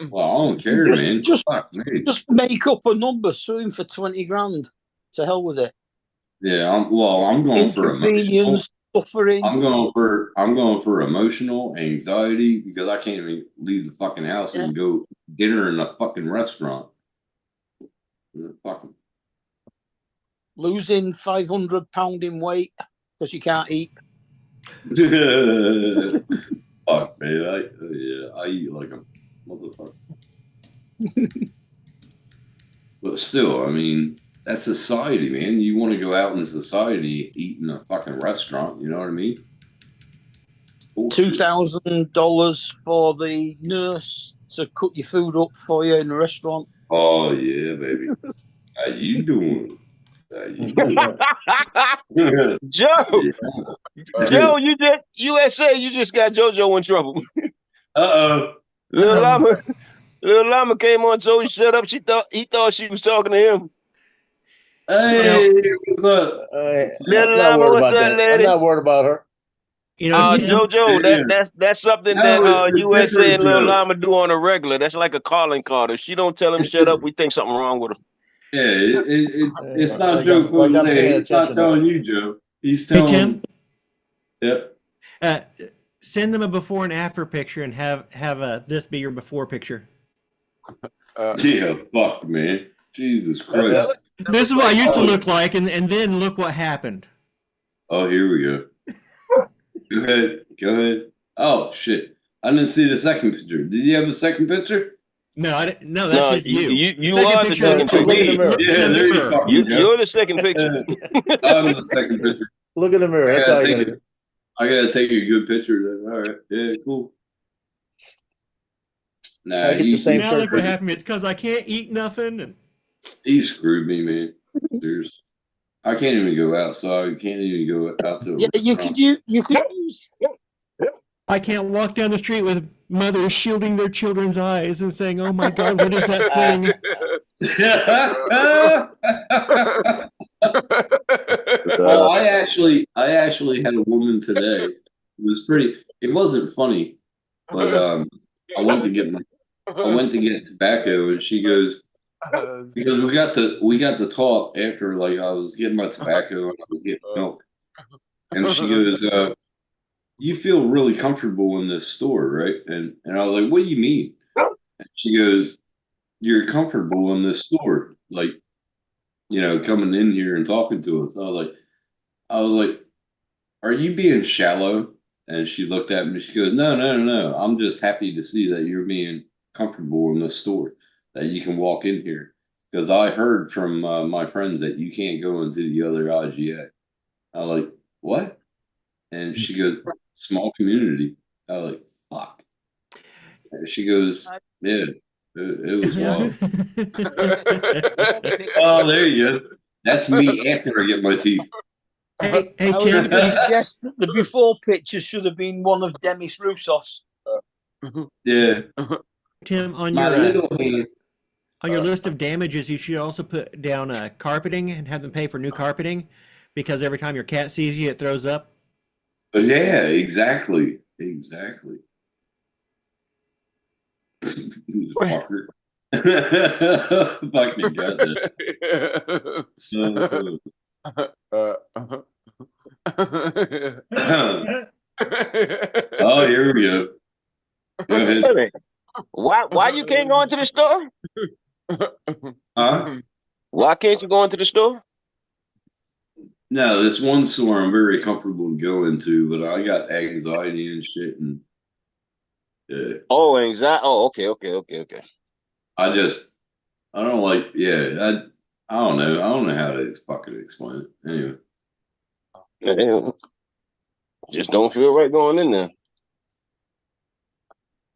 Well, I don't care, man. Just make up a number, sue him for $20,000. To hell with it. Yeah, I'm going for emotional suffering. I'm going for emotional anxiety because I can't even leave the fucking house and go dinner in a fucking restaurant. Losing 500 pounds in weight. because you can't eat. Fuck, man. I eat like a motherfucker. But still, I mean, that's society, man. You want to go out in society, eat in a fucking restaurant. You know what I mean? Bullshit. $2,000 for the nurse to cook your food up for you in the restaurant. Oh yeah, baby. How you doing? How you doing? Joe, Joe, you just USA, you just got JoJo in trouble. Uh-oh. Little Llama came on, Joe, shut up. He thought she was talking to him. Hey, what's up? Little I'm not Llama, worried what's about up, that. I'm lady? not worried about her. You know, JoJo, that's something No, that it's a USA and different Little Joe. Llama do on a regular. That's like a calling card. If she don't tell him shut up, we think something wrong with her. Yeah, it's not Like Joe I'm Corley. paying He's not attention telling now. you, Joe. He's Hey, telling. Tim, Yep. send them a before and after picture and have this be your before picture. Yeah, fuck, man. Jesus Christ. This is what I used to look like, and then look what happened. Oh, here we go. Go ahead. Go ahead. Oh, shit. I didn't see the second picture. Did you have a second picture? No, I didn't. No, that's just you. You Second are the picture, second Look in picture. the mirror. Yeah, there you fucking go. You're the second picture. I'm the second picture. Look in the mirror. That's I all gotta you take gotta do. I gotta take a good picture. Then. All right. Yeah, cool. Nah, I get the same now shirt. look what happened. It's because I can't eat nothing. And he screwed me, man. Seriously. I can't even go outside. I can't even go out to. Yeah, you could use. I can't walk down the street with mothers shielding their children's eyes and saying, "Oh my God, what is that thing?" Well, I actually had a woman today. It was pretty. It wasn't funny, but I went to get tobacco, and she goes, because we got to talk after, like, I was getting my tobacco and I was getting milk, and she goes, "You feel really comfortable in this store, right?" And I was like, "What do you mean?" And she goes, "You're comfortable in this store, like, you know, coming in here and talking to us." I was like, "Are you being shallow?" And she looked at me. She goes, No. I'm just happy to see that you're being comfortable in this store, that you can walk in here. Because I heard from my friends that you can't go into the other IGA. I was like, "What?" And she goes, "Small community." I was like, "Fuck." And she goes, "Yeah, it was wild." Oh, there you go. That's me after I get my teeth. Hey, I was Tim. going to suggest that the before picture should have been one of Demis Roussos. Yeah. Tim, on My your little hand. on your list of damages, you should also put down carpeting and have them pay for new carpeting, because every time your cat sees you, it throws up. Yeah, exactly. Exactly. Fucker. Fucking got that. Oh, here we go. Go ahead. Why you can't go into the store? Huh? Why can't you go into the store? No, this one store I'm very comfortable to go into, but I got anxiety and shit, and Oh, anxiety. Oh, okay. I don't like. Yeah, I don't know. I don't know how to fucking explain it. Anyway. Yeah. Just don't feel right going in there.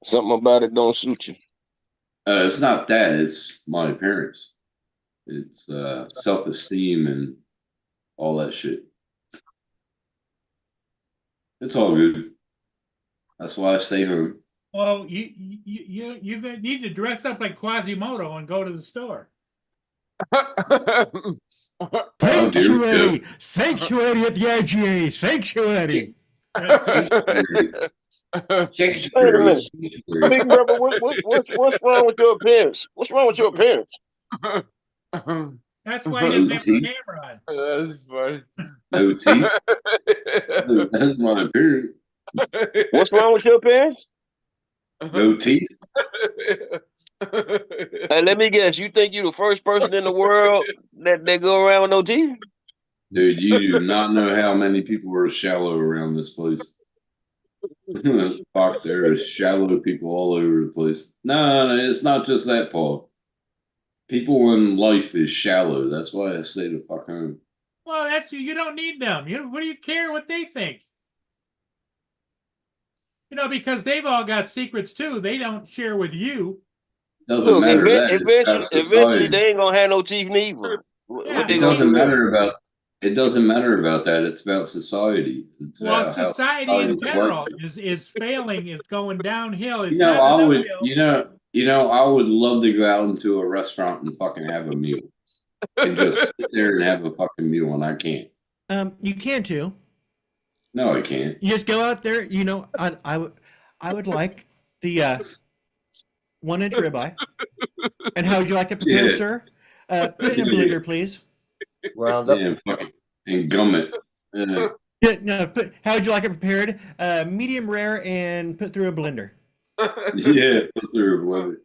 Something about it don't suit you. It's not that. It's my appearance. It's self-esteem and all that shit. It's all good. That's why I stay home. Well, you need to dress up like Quasimodo and go to the store. Sanctuary! Sanctuary at the IGA! Sanctuary! Wait a minute. Big brother, what's wrong with your appearance? What's wrong with your appearance? That's why he doesn't have the camera on. That's funny. No teeth. That's my appearance. What's wrong with your appearance? No teeth. Hey, let me guess. You think you the first person in the world that go around with no teeth? Dude, you do not know how many people are shallow around this place. Fuck, there are shallow people all over the place. No, it's not just that, Paul. People in life is shallow. That's why I stay the fuck home. Well, that's you don't need them. What do you care what they think? Because they've all got secrets too. They don't share with you. Doesn't Look, matter that. It's about eventually society. they ain't gonna have no Chief Needler. Yeah. It doesn't matter about. It doesn't matter about that. It's about society. It's Well, about how society society in general works. is failing. Is going downhill. It's You know, not I would. uphill. I would love to go out into a restaurant and fucking have a meal, and just sit there and have a fucking meal, and I can't. You can too. No, I can't. You just go out there. I would like the 1-inch ribeye. And how would you like to prepare it, sir? Put it in a blender, please. Round up. Yeah, fucking and gum it. Yeah, no, how would you like it prepared? Medium rare and put through a blender. Yeah, put through a blender.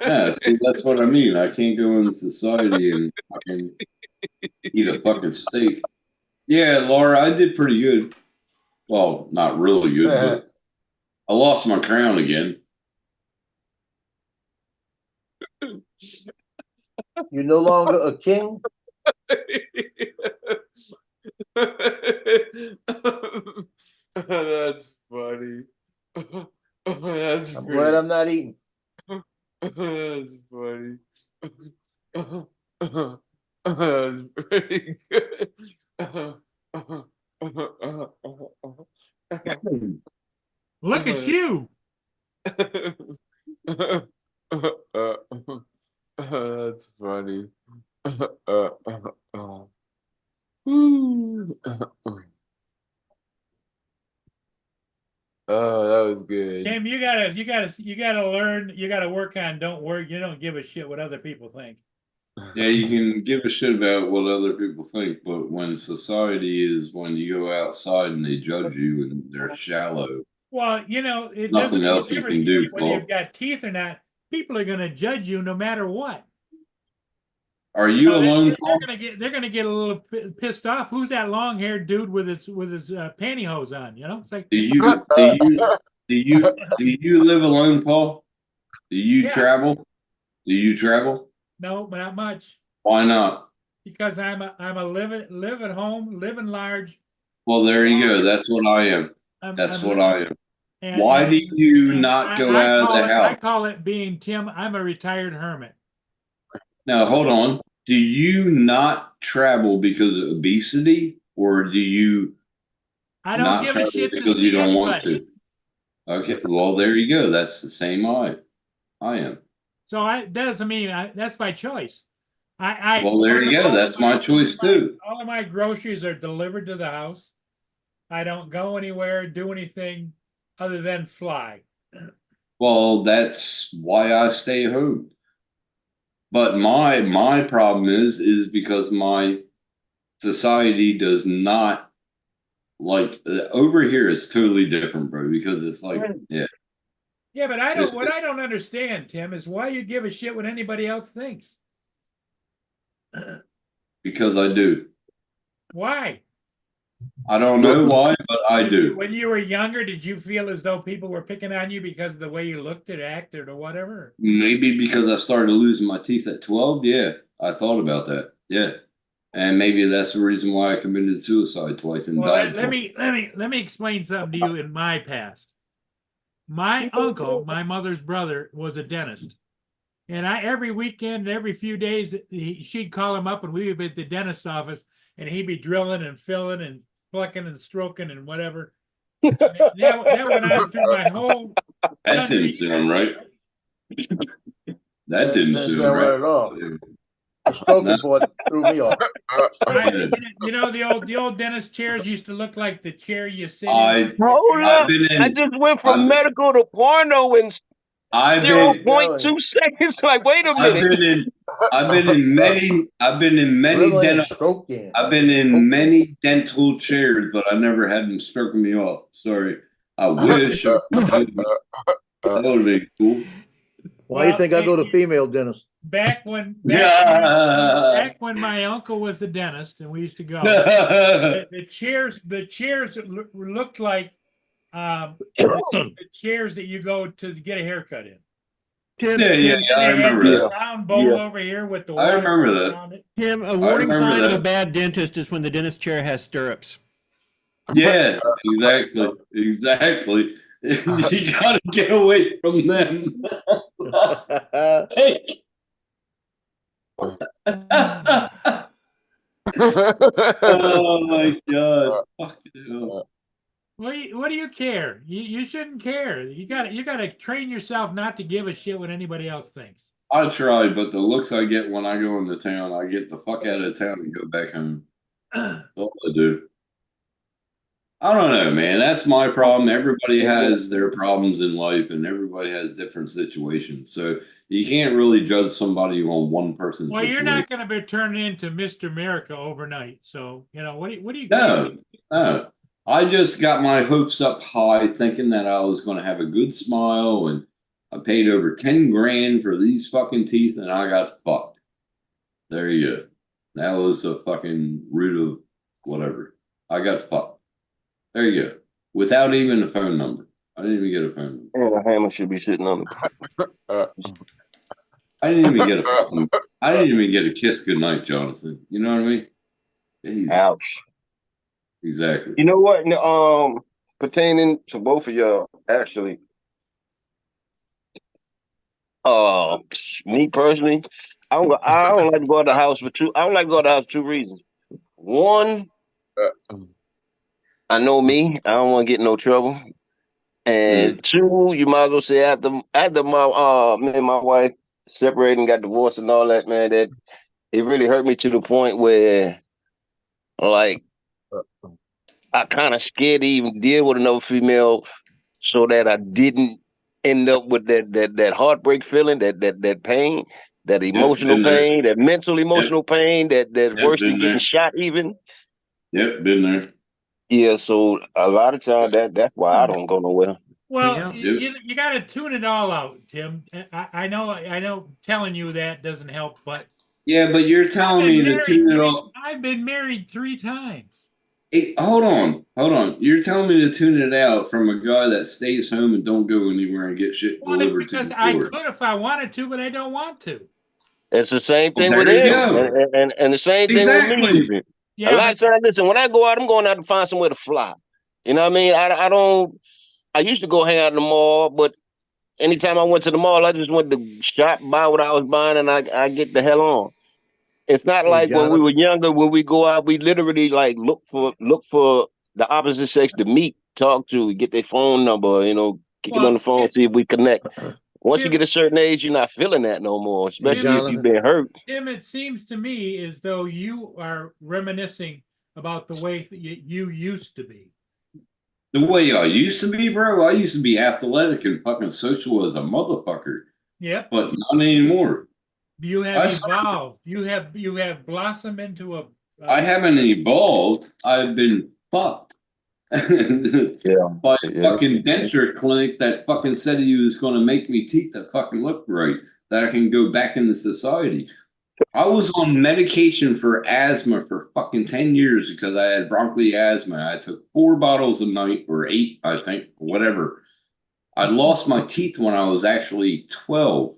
Yeah, see, that's what I mean. I can't go in society and fucking eat a fucking steak. Yeah, Laura, I did pretty good. Well, not really good, but I lost my crown again. You're no longer a king. That's funny. That's I'm glad I'm not eating. That's funny. That's pretty good. Look at you. That's funny. Oh, that was good. Tim, you gotta learn. You gotta work on. You don't give a shit what other people think. Yeah, you can give a shit about what other people think, but when society is when you go outside and they judge you and they're shallow. Well, it Nothing doesn't else make a you difference can do, whether Paul. you've got teeth or not. People are gonna judge you no matter what. Are you alone, Paul? They're gonna get a little pissed off. Who's that long-haired dude with his pantyhose on? It's like Do you live alone, Paul? Do you travel? Do you travel? No, but not much. Why not? Because I'm a live at home, living large. Well, there you go. That's what I am. That's what I am. And, Why do you not go out of the house? I call it being Tim. I'm a retired hermit. Now, hold on. Do you not travel because of obesity, or do you? I don't not give a travel shit because to you see don't anybody. want to. Okay. Well, there you go. That's the same I am. So that doesn't mean that's my choice. Well, there you go. That's my choice too. All of my groceries are delivered to the house. I don't go anywhere, do anything other than fly. Well, that's why I stay home. But my problem is because my society does not like over here. It's totally different, bro. Because it's like, yeah. Yeah, but what I don't understand, Tim, is why you give a shit what anybody else thinks. Because I do. Why? I don't know why, but I do. When you were younger, did you feel as though people were picking on you because of the way you looked or acted or whatever? Maybe because I started losing my teeth at 12. Yeah, I thought about that. Yeah, and maybe that's the reason why I committed suicide twice and died. Let me explain something to you in my past. My uncle, my mother's brother, was a dentist. And every weekend, every few days, she'd call him up and we would be at the dentist's office and he'd be drilling and filling and plucking and stroking and whatever. That went on through my whole. That didn't sound right. That didn't sound right at all. The stroking board threw me off. The old dentist chairs used to look like the chair you sit in. Hold up. I just went from medical to porno in 0.2 seconds. Like, wait a minute. I've been in many dental chairs, but I never had them stroking me off. Sorry. I wish. That would be cool. Why do you think I go to female dentists? back when my uncle was the dentist and we used to go, the chairs looked like the chairs that you go to get a haircut in. Tim, Yeah, Tim, I They had remember this that. round bowl over here with the I water remember that. around it. Tim, a warning remember sign of a that. bad dentist is when the dentist chair has stirrups. Yeah, exactly. You gotta get away from them. Hey. Oh my god. Fucking hell. What do you care? You shouldn't care. You gotta train yourself not to give a shit what anybody else thinks. I try, but the looks I get when I go into town, I get the fuck out of town and go back home. That's all I do. I don't know, man. That's my problem. Everybody has their problems in life, and everybody has different situations. So you can't really judge somebody on one person's Well, you're situation. not going to be turning into Mr. America overnight. So what do you? No. I just got my hopes up high, thinking that I was going to have a good smile, and I paid over 10 grand for these fucking teeth, and I got fucked. There you go. That was the fucking root of whatever. I got fucked. There you go. Without even a phone number. I didn't even get a phone number. And a hammer should be sitting on I didn't even get a fucking, I didn't even get a kiss goodnight, Jonathan. You know what I mean? the ouch. Exactly. You know what? Pertaining to both of y'all, actually. Me personally, I don't like to go to the house for two. I don't like to go to the house for 2 reasons. One, I know me. I don't want to get in no trouble. And 2, you might as well say after me and my wife separated and got divorced and all that, man, that it really hurt me to the point where, like, I kind of scared to even deal with another female, so that I didn't end up with that heartbreak feeling, that pain, that emotional pain, that mental emotional pain, that's worse than getting shot even. Yep, been there. Yeah, so a lot of times that's why I don't go nowhere. Well, you got to tune it all out, Tim. I know telling you that doesn't help, but yeah, but you're telling me to tune it all. I've been married 3 times. Hey, hold on. You're telling me to tune it out from a guy that stays home and don't go anywhere and get shit Well, it's delivered to because the I door. could if I wanted to, but I don't want to. It's the same thing There with you him, go. and the same thing with me. Yeah, a lot of times, listen, when I go out, I'm going out to find somewhere to fly. You know what I mean? I don't. I used to go hang out in the mall, but anytime I went to the mall, I just went to shop, buy what I was buying, and I get the hell on. It's not like when we were younger, when we go out, we literally like look for the opposite sex to meet, talk to, get their phone number, kick it on the phone, see if we connect. Once you get a certain age, you're not feeling that no more, especially if you've been hurt. Tim, it seems to me as though you are reminiscing about the way that you used to be. The way I used to be, bro, I used to be athletic and fucking social as a motherfucker. Yep. But not anymore. You have evolved. You have blossomed into a. I haven't evolved. I've been fucked. By a fucking denture clinic that fucking said he was going to make me teeth that fucking look right, that I can go back into society. I was on medication for asthma for fucking 10 years because I had bronchial asthma. I took 4 bottles a night, or 8, I think, whatever. I lost my teeth when I was actually 12.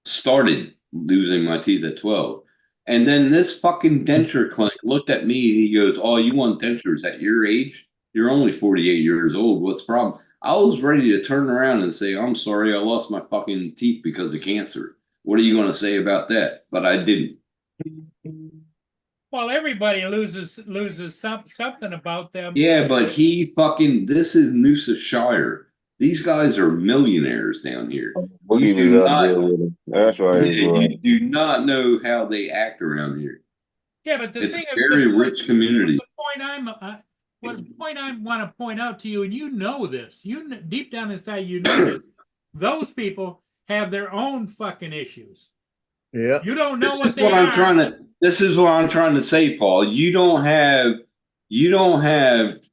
Started losing my teeth at 12. And then this fucking denture clinic looked at me and he goes, "Oh, you want dentures at your age? You're only 48 years old. What's the problem?" I was ready to turn around and say, "I'm sorry, I lost my fucking teeth because of cancer. What are you going to say about that?" But I didn't. Well, everybody loses something about them. Yeah, but this is Noosa Shire. These guys are millionaires down here. That's right. You do not know how they act around here. Yeah, but the thing is, very rich community. The point I want to point out to you, and you know this, deep down inside, you know this. Those people have their own fucking issues. Yeah, you don't know what they are. This is what I'm trying to say, Paul. You don't have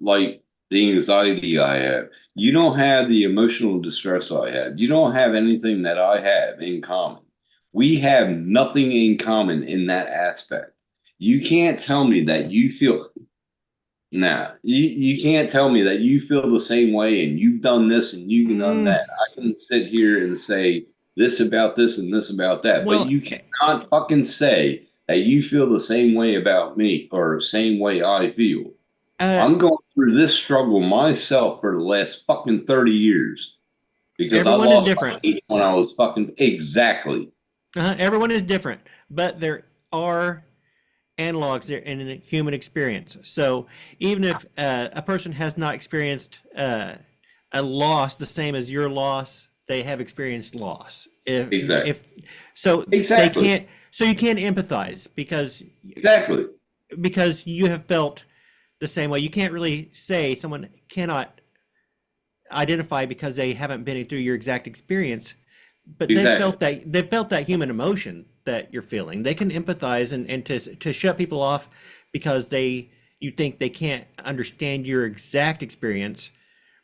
like the anxiety I have. You don't have the emotional distress I have. You don't have anything that I have in common. We have nothing in common in that aspect. You can't tell me that you feel. Nah, you can't tell me that you feel the same way and you've done this and you've done that. I can sit here and say this about this and this about that, Well, but you cannot fucking say that you feel the same way about me or same way I feel. I'm going through this struggle myself for the last fucking 30 years because I Everyone is lost different. my age when I was fucking exactly. Everyone is different, but there are analogs there in a human experience. So even if a person has not experienced a loss the same as your loss, they have experienced loss. Exactly. They can't. So you can't empathize because you have felt the same way. You can't really say someone cannot identify because they haven't been through your exact experience, but they felt that human emotion that you're feeling. They can empathize and to shut people off because you think they can't understand your exact experience.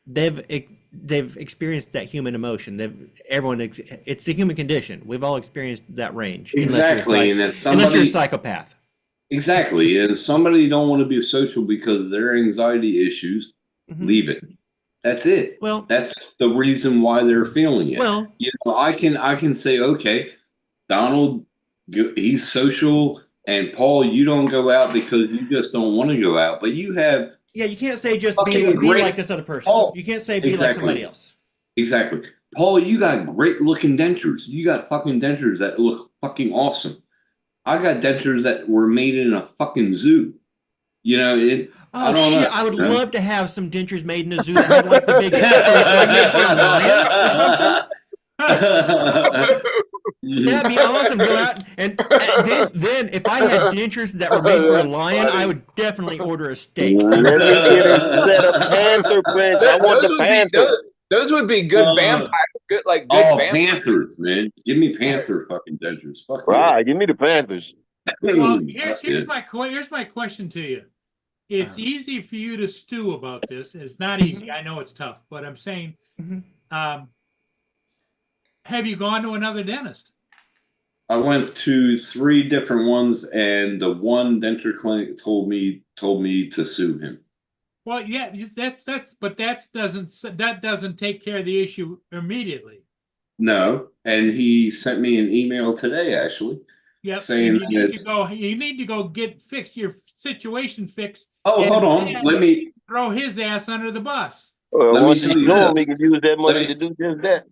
They've experienced that human emotion. It's a human condition. We've all experienced that range. Exactly, unless you're a psychopath. Exactly, and somebody don't want to be social because of their anxiety issues. Leave it. That's it. Well, that's the reason why they're feeling it. Well, I can say, okay, Donald, he's social, and Paul, you don't go out because you just don't want to go out. But you have you can't say just be like this other person. Paul, you can't say be like somebody else. Exactly, Paul, you got great looking dentures. You got fucking dentures that look fucking awesome. I got dentures that were made in a fucking zoo. I don't know. I would love to have some dentures made in a zoo that had like the big like made for a lion or something. That'd be awesome. Go out and then if I had dentures that were made for a lion, I would definitely order a steak. Let me get a set of panther prints. I want the panther. Those would be good vampire, good vampire. Panthers, man. Give me panther fucking dentures. Fuck right, give me the panthers. Well, here's my question to you. It's easy for you to stew about this. It's not easy. I know it's tough, but I'm saying, have you gone to another dentist? I went to 3 different ones, and the one dental clinic told me to sue him. Well, yeah, but that doesn't take care of the issue immediately. No, and he sent me an email today, actually. Yep. Saying you need to go get your situation fixed. Oh, hold on. Let me throw his ass under the bus. Once he's gone, we can use that money to do just that.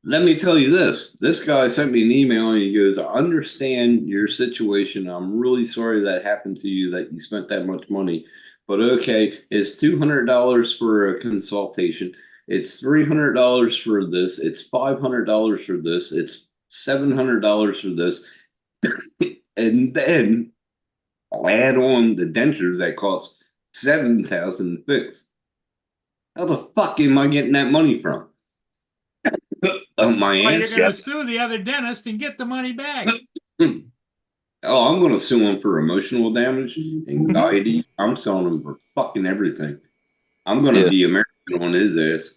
Let me tell you this. This guy sent me an email and he goes, I understand your situation. I'm really sorry that happened to you, that you spent that much money. But okay, it's $200 for a consultation. It's $300 for this. It's $500 for this. It's $700 for this. And then I'll add on the dentures that cost $7,000 to fix. How the fuck am I getting that money from? My you're going to sue the other dentist and get the money back. I'm going to sue him for emotional damage, anxiety. I'm suing him for fucking everything. I'm going to be American on his ass.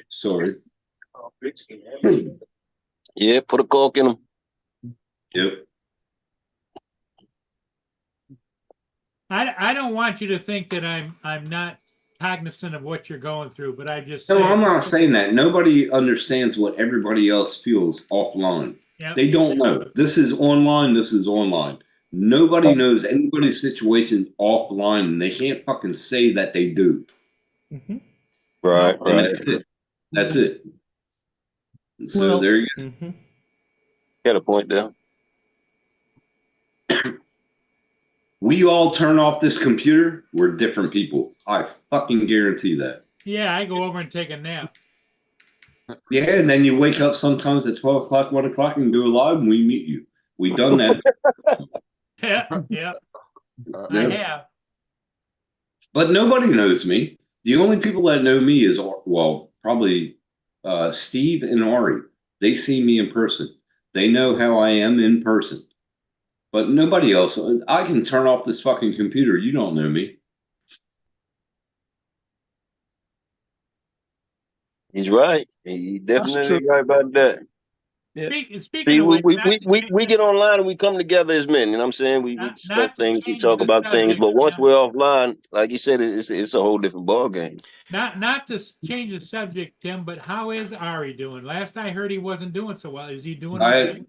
Sorry. Yeah, put a cork in him. Yep. I don't want you to think that I'm not cognizant of what you're going through, but I just No, I'm not saying that. Nobody understands what everybody else feels offline. Yep. They don't know. This is online. This is online. Nobody knows anybody's situation offline, and they can't fucking say that they do. Right. That's it. So there you go. Got a point there. We all turn off this computer, we're different people. I fucking guarantee that. Yeah, I go over and take a nap. Yeah, and then you wake up sometimes at 12 o'clock, 1 o'clock, and go live, and we meet you. We done that. Yeah. I have. But nobody knows me. The only people that know me is, probably Steve and Ari. They see me in person. They know how I am in person. But nobody else. I can turn off this fucking computer. You don't know me. He's right. He definitely right about that. Yeah. Speaking See, of which, not to we get online and we come together as men. You know what I'm saying? We Not- discuss not to things, we change talk the about things, subject, but once Tim. we're offline, like you said, it's a whole different ball game. not to change the subject, Tim, but how is Ari doing? Last I heard, he wasn't doing so well. Is he doing okay?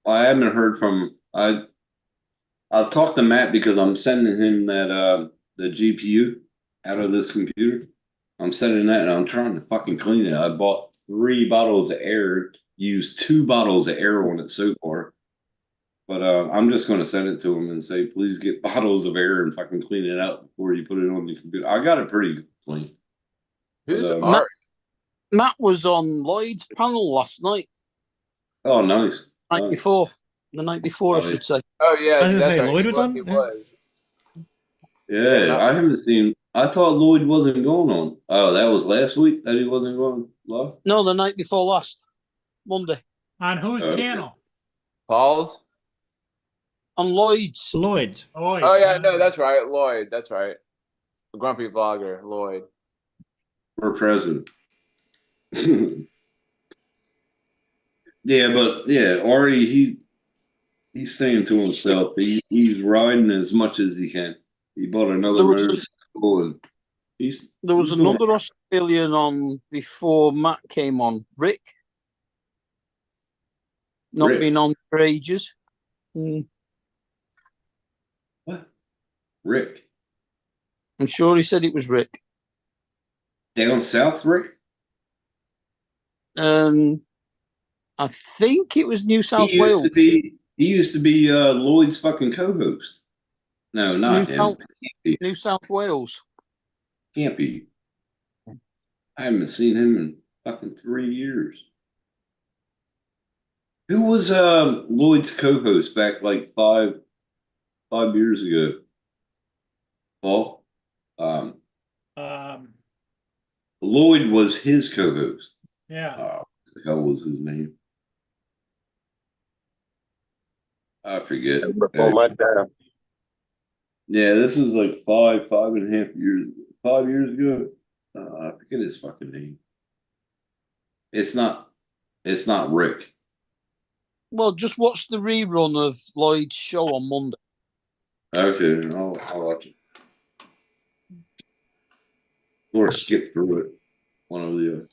I haven't heard from I'll talk to Matt because I'm sending him that the GPU out of this computer. I'm sending that and I'm trying to fucking clean it. I bought 3 bottles of air, used 2 bottles of air on it so far. But I'm just going to send it to him and say, please get bottles of air and fucking clean it out before you put it on the computer. I got it pretty clean. Who's But, Art? Matt was on Lloyd's panel last night. Oh, nice. Night Nice. before. The night before, I should say. Oh yeah, I was gonna that's say, right. Lloyd was on? He Yeah. was. Yeah, I haven't seen. I thought Lloyd wasn't going on. Oh, that was last week that he wasn't going live. No, the night before last. Monday. On whose Okay. channel? Paul's. On Lloyd's. Lloyd's. Oh yeah, no, that's right. Lloyd. That's right. The grumpy vlogger, Lloyd. For president. Yeah, but yeah, Ari, he's staying to himself. He's riding as much as he can. He bought another motorcycle and there was he's doing- another Australian on before Matt came on, Rick. Not Rick. been on for ages. What? Rick. I'm sure he said it was Rick. Down south, Rick? I think it was New South He Wales. used to be Lloyd's fucking co-host. No, not him. New South Wales. Can't be. I haven't seen him in fucking 3 years. Who was Lloyd's co-host back like five years ago? Paul? Lloyd was his co-host. Yeah. What the hell was his name? I forget. Before my time. Yeah, this is like 5.5 years, 5 years ago. I forget his fucking name. It's not Rick. Well, just watch the rerun of Lloyd's show on Monday. Okay, I'll watch it. Or skip through it. One or the other.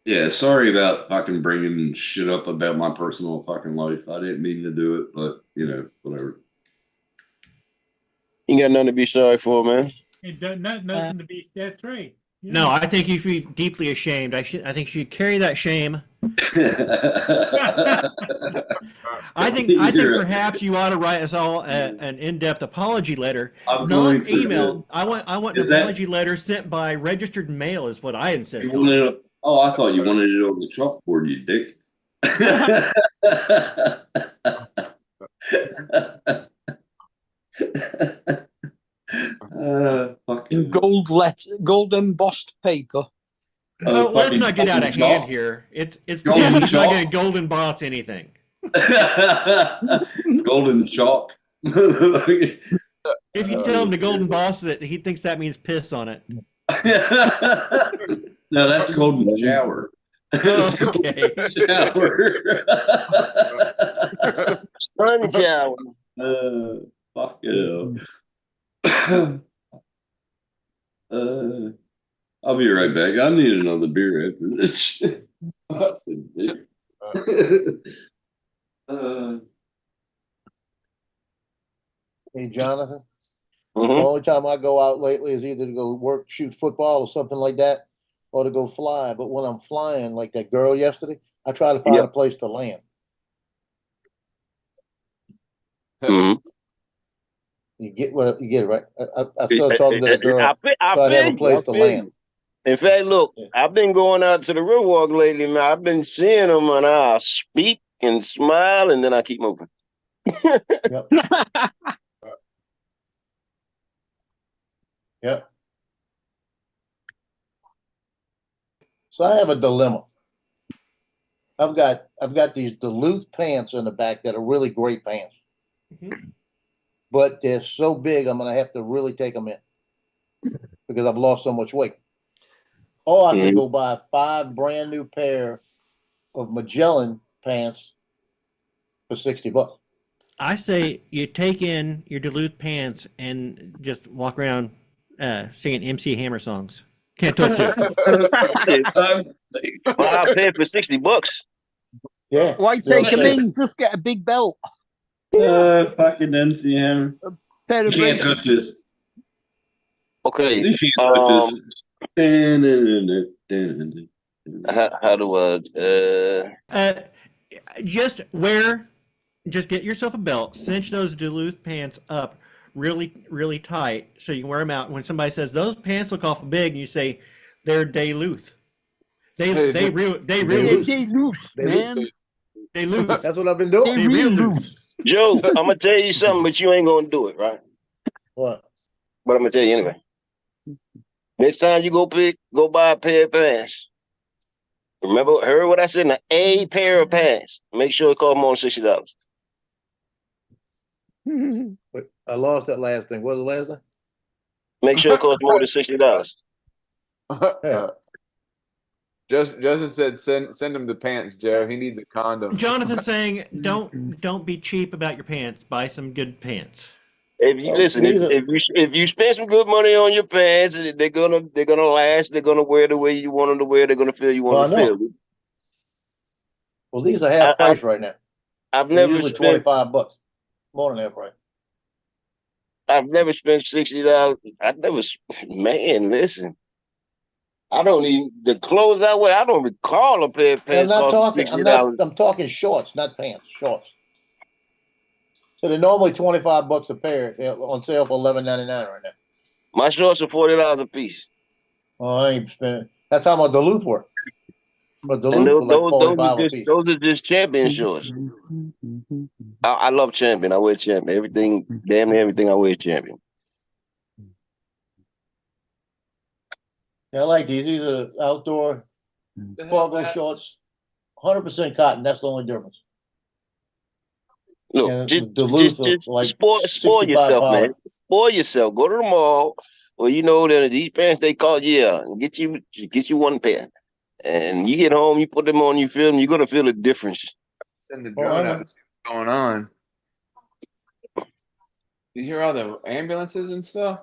Yeah, sorry about fucking bringing shit up about my personal fucking life. I didn't mean to do it, but you know, whatever. You got nothing to be sorry for, man. It does nothing to be. That's right. Yeah. No, I think you should be deeply ashamed. I think you should carry that shame. I think perhaps you ought to write us all an in-depth apology letter, not email. I want an apology letter sent by registered mail is what I insist on. Oh, I thought you wanted it on the chalkboard, you dick. In gold embossed paper. Oh, let's not get out of hand here. It's Golden not chalk. going to golden boss anything. Golden chalk. If you tell him the golden boss that he thinks that means piss on it. No, that's golden shower. Oh, okay. Shower. Sun shower. Fuck yeah. I'll be right back. I need another beer after this shit. Hey, Jonathan, the Mhm. only time I go out lately is either to go work, shoot football or something like that, or to go fly. But when I'm flying, like that girl yesterday, I try to find Yep. a place to land. Mhm. You get what you get, right? I started talking to the girl, I so I'd have a place to land. In fact, look, I've been going out to the Riverwalk lately, man. I've been seeing them, and I speak and smile, and then I keep moving. Yep. Yep. So I have a dilemma. I've got these Duluth pants in the back that are really great pants, but they're so big I'm gonna have to really take them in because I've lost so much weight. Or I could go buy 5 brand new pair of Magellan pants for $60. I say you take in your Duluth pants and just walk around singing MC Hammer songs. Can't touch it. Well, I paid for $60. Yeah. Why You know take what him I'm saying? in? Just get a big belt. Fucking NCM. Pair You of can't braces. touch this. Okay. You can't touch this. How do I? Just get yourself a belt, cinch those Duluth pants up really, really tight so you can wear them out. When somebody says those pants look awful big, and you say they're Duluth. They real loose. They loose, They man. loose. They lose. That's what I've been doing. They real loose. Joe, I'm gonna tell you something, but you ain't gonna do it, right? What? But I'm gonna tell you anyway. Next time you go buy a pair of pants. Heard what I said? A pair of pants. Make sure it costs more than $60. But I lost that last thing. What was the last thing? Make sure it costs more than $60. Yeah. Justin said send him the pants, Joe. He needs a condom. Jonathan saying don't be cheap about your pants. Buy some good pants. If you listen, if you spend some good money on your pants, they're gonna last. They're gonna wear the way you want them to wear. They're gonna feel you want them to feel. Well, these are half price right now. I've They're never usually spent $25. More than half price. I've never spent $60. Man, listen. I don't even the clothes I wear. I don't recall a pair of I'm pants not costing talking. $60. I'm talking shorts, not pants. Shorts. So they're normally $25 a pair. They're on sale for $11.99 right now. My shorts are $40 a piece. Oh, I ain't spending. That's how my Duluth were. But Duluth And were like $45 a piece. those are just champion shorts. I love champion. I wear champion. Damn near everything I wear is champion. Yeah, I like these. These are outdoor cargo shorts. 100% cotton. That's the only difference. Look, And just Duluth are like spoil 65 yourself, power. man. Spoil yourself. Go to the mall. Well, you know that these pants they call get you one pair. And you get home, you put them on, you feel them, you're gonna feel the difference. Send the drone out to see what's going on. You hear all the ambulances and stuff?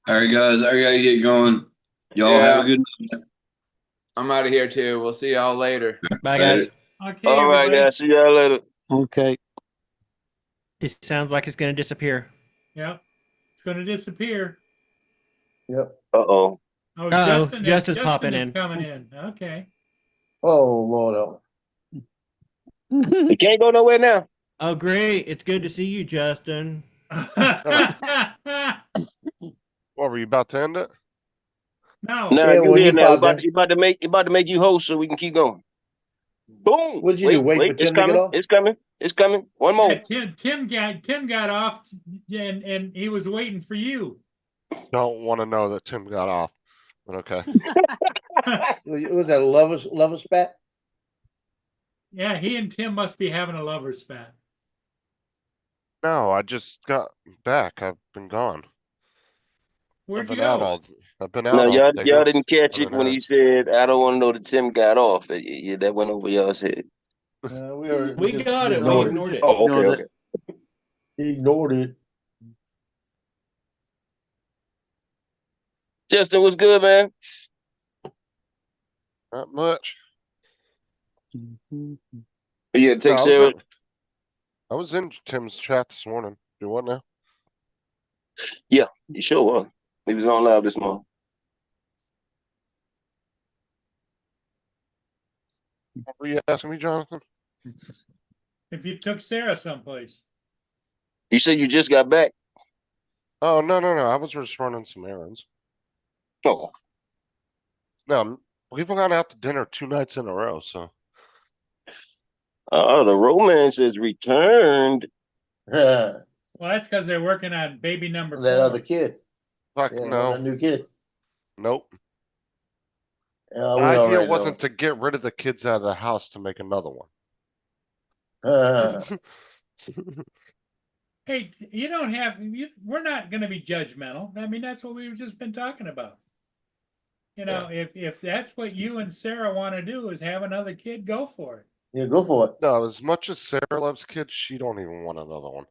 All right, guys, I gotta get going. Y'all have a good night. I'm out of here too. We'll see y'all later. Bye, guys. Okay, All right, everybody. guys. See y'all later. Okay. It sounds like it's going to disappear. Yep. It's going to disappear. Yep. Uh-oh. Oh, Justin's popping is in. coming in. Okay. Oh, Lord. You can't go nowhere now. Oh, great. It's good to see you, Justin. What, were you about to end it? No. Nah, Yeah, you well, here you now. popped in. About to make you host so we can keep going. Boom. What'd you do? Wait for it's Tim to get coming. off? It's coming. It's coming. One more. Yeah, Tim got off and he was waiting for you. Don't want to know that Tim got off, but okay. Was that a lover spat? Yeah, he and Tim must be having a lover spat. No, I just got back. I've been gone. Where'd I've you been out go? all. I've been out No, all y'all day. didn't catch I've it been when out. he said, "I don't want to know that Tim got off." Yeah, that went over y'all's head. We just got it. We ignored ignored it. Oh, okay. He ignored it. Justin, what's good, man? Not much. You gotta take No, Sarah. I was in Tim's chat this morning. Do what now? Yeah, you sure was. He was on live this morning. What were you asking me, Jonathan? If you took Sarah someplace. You said you just got back. Oh, no. I was just running some errands. Oh, No, we've gone out to dinner 2 nights in a row, so. the romance has returned. That Well, that's because they're working on baby number 4. other kid. Fuck Yeah, no. that new kid. Nope. Yeah, The we idea already wasn't to get rid of the kids out of the house to make another one. know. Hey, you don't have. We're not going to be judgmental. I mean, that's what we've just been talking about. You know, if that's what you and Sarah want to do is have another kid, go for it. Yeah, go for it. No, as much as Sarah loves kids, she don't even want another one.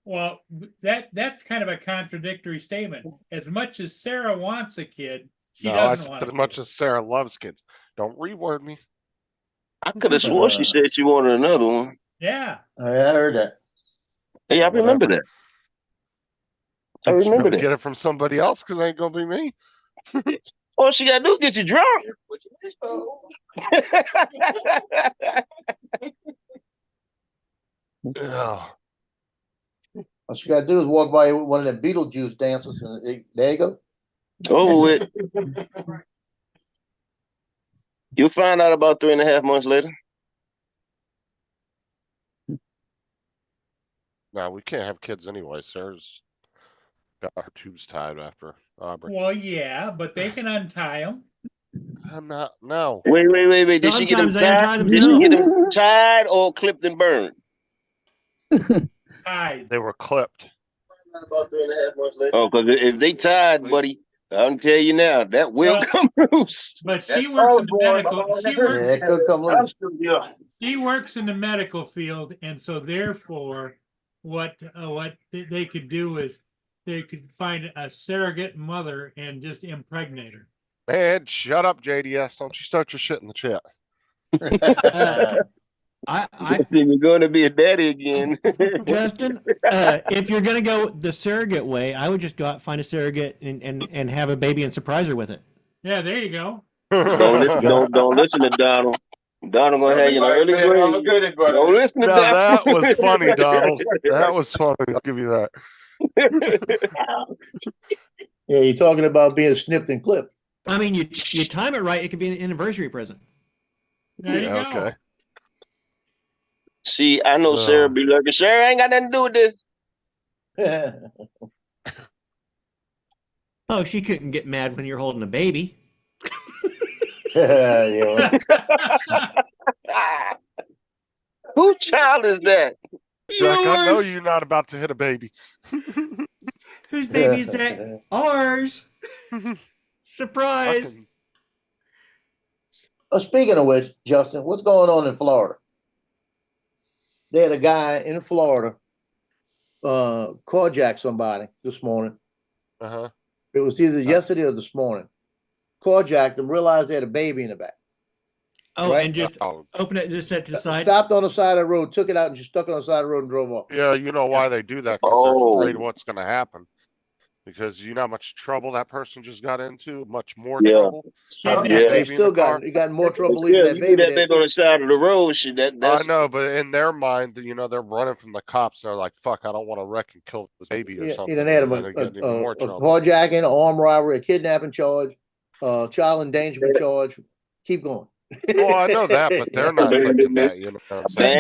Well, that's kind of a contradictory statement. As much as Sarah wants a kid, she No, I doesn't said want a as much kid. as Sarah loves kids. Don't reword me. I could have swore she said she wanted another one. Yeah. I heard that. Hey, I remember Whatever. that. I She remember better that. get it from somebody else, because it ain't gonna be me. All she gotta do is get you drunk. Ugh. All she gotta do is walk by one of them Beetlejuice dancers and there you go. Over with. You'll find out about 3.5 months later. No, we can't have kids anyway. Sarah's got her tubes tied after Aubrey. Well, yeah, but they can untie them. I'm not. No. Wait. Did she get them Sometimes they untie tied? Did she get themselves. them tied or clipped and burned? Tied. They were clipped. About 3.5 months later. Oh, because if they tied, buddy, I'm tell you now, that will Well, come loose. But she works in the medical. Yeah, it could come loose. She works in the medical field, and so therefore, what they could do is they could find a surrogate mother and just impregnate her. Man, shut up, JDS. Don't you start your shit in the chat. You're going to be a daddy again. Justin, if you're gonna go the surrogate way, I would just go out and find a surrogate and have a baby and surprise her with it. Yeah, there you go. Don't listen to Donald. Donald gonna have you in early grade. Don't listen to Now, Donald. that was funny, Donald. That was funny. I'll give you that. Yeah, you're talking about being snipped and clipped. I mean, you time it right, it could be an anniversary present. There you go. Okay. See, I know Sarah be lurking. Sarah ain't got nothing to do with this. Oh, she couldn't get mad when you're holding a baby. Yeah. Whose child is that? Jack, I know you're not about to hit a baby. Whose baby is that? Ours. Surprise. Speaking of which, Justin, what's going on in Florida? They had a guy in Florida carjack somebody this morning. Uh-huh. It was either yesterday or this morning. Carjacked them, realized they had a baby in the back. Oh, Right? and just open it and just set it to the side. Stopped on the side of the road, took it out, and just stuck it on the side of the road and drove off. Yeah, you know why they do that, because they're afraid of what's going to happen. Because you know how much trouble that person just got into? Much more trouble. They still got more trouble leaving that baby there. That on the side of the road. Shit, I that's know, but in their mind, you know, they're running from the cops. They're like, "Fuck, I don't want to wreck and kill this baby or something." They had And a then they get even more trouble. carjacking, an armed robbery, a kidnapping charge, child endangerment charge. Keep going. Well, I know that, but they're not thinking that. You know what I'm saying?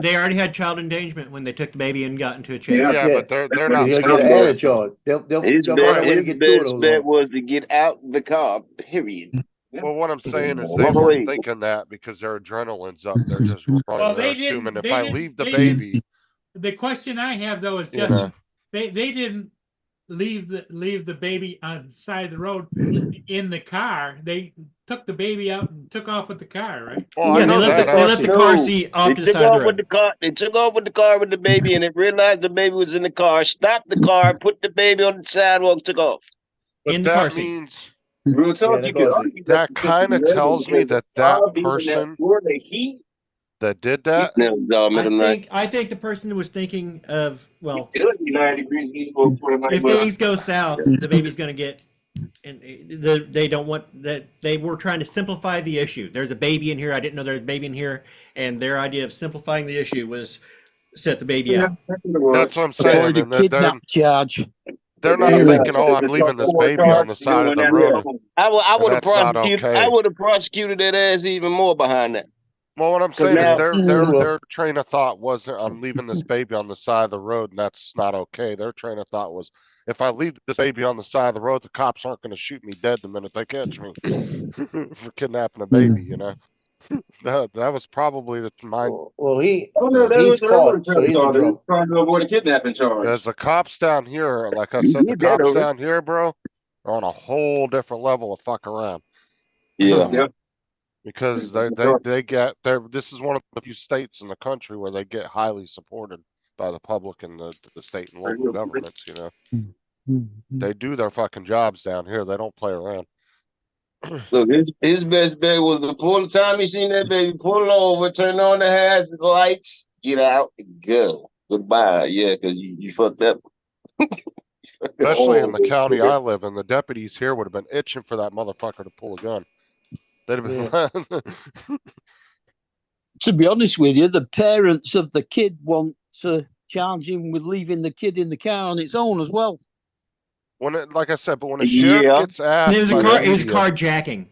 They already had child endangerment when they took the baby and got into a chase. Yeah, but they're not. He'll get an added charge. They'll his find a way to best get two of those. bet was to get out the car. Period. Well, what I'm saying is they weren't thinking that because their adrenaline's up. They're just running. Well, they're they assuming didn't- if they I didn't- leave the they baby, The question I have though is You just know. they didn't leave the baby on the side of the road in the car. They took the baby out and took off with the car, right? well, I know that. They left the car seat off They to the took side of off the with road. the car. They took off with the car with the baby, and they realized the baby was in the car. Stopped the car, put the baby on the sidewalk, took off. But In the car that seat. means Real talk, you could argue that because kind of the tells me that child being in person floor, they heat, that did that. I think the person was thinking of, well, it's still 90 degrees heat for the night. if things go south, the baby's going to get, and they don't want that. They were trying to simplify the issue. There's a baby in here. I didn't know there was a baby in here, and their idea of simplifying the issue was set the baby out. That's what I'm saying. Avoid a And that kidnap charge. they're not thinking, "Oh, I'm leaving this baby on the side of the road." I would And have that's not prosecuted. okay. I would have prosecuted that ass even more behind that. Well, what I'm saying now- is their train of thought wasn't, "I'm leaving this baby on the side of the road," and that's not okay. Their train of thought was, "If I leave this baby on the side of the road, the cops aren't going to shoot me dead the minute they catch me for kidnapping a baby." You know, that was probably the mind. Well, he's was caught, so he's in trouble. trying to avoid a kidnapping charge. There's the cops down here, like I said, the did that cops already. down here, bro, are on a whole different level of fuck around. Yeah. Because they get this is one of the few states in the country where they get highly supported by the public and the state and local governments, you know. They do their fucking jobs down here. They don't play around. Look, his best bet was to pull the time he seen that baby pull over, turn on the hazard lights, get out, and go. Goodbye. Yeah, because you fucked up. Especially in the county I live in, the deputies here would have been itching for that motherfucker to pull a gun. They'd have been. To be honest with you, the parents of the kid want to charge him with leaving the kid in the car on its own as well. When it, like I said, but when a sheriff gets asked, It was by the it was media- carjacking.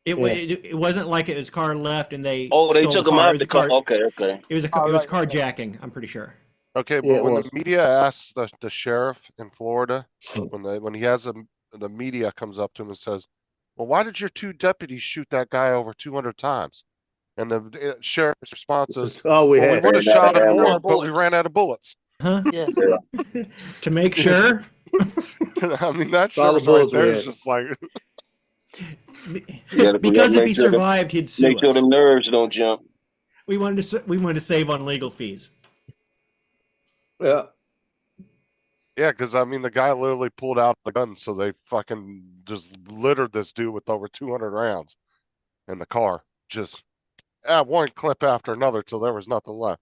It wasn't like his car left and they. Oh, they stole took the him car. out It was the a car. car. Okay. It was it was carjacking. I'm pretty sure. Okay, but Yeah, it when was. the media asks the sheriff in Florida, when he has the media comes up to him and says, "Well, why did your two deputies shoot that guy over 200 times?" And the sheriff's response is, That's all we "Well, we had. would have shot him more, but we bullets." ran out of bullets." Huh? Yeah. To make sure. I mean, that All the sheriff right bullets we there had. is just like, Because if make he sure the- survived, he'd sue Make sure us. them nerves don't jump. We wanted to save on legal fees. Yeah. yeah, because I mean, the guy literally pulled out the gun, so they fucking just littered this dude with over 200 rounds in the car. Just one clip after another till there was nothing left.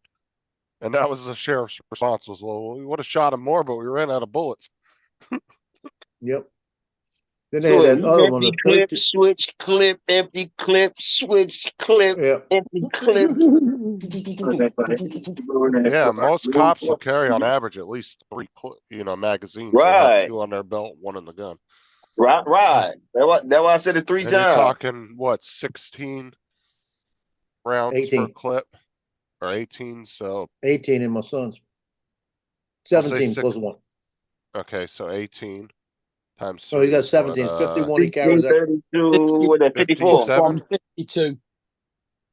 And that was the sheriff's response was, "Well, we would have shot him more, but we ran out of bullets." Yep. Then they So had that other one. empty The clip, 13 switch clip, empty clip, switch clip, Yeah. empty clip. Yeah, most cops will carry on average at least 3, magazines. They'll Right. have 2 on their belt, 1 in the gun. Right. That's why I said it 3 And you're times. talking what, 16 rounds 18. per clip, or 18? So 18 in my son's. I'll say 17 six- plus 1. okay, so 18 times. So he 3 got is 17. what, 51 he carries extra. 32, what that 54. 57? 52.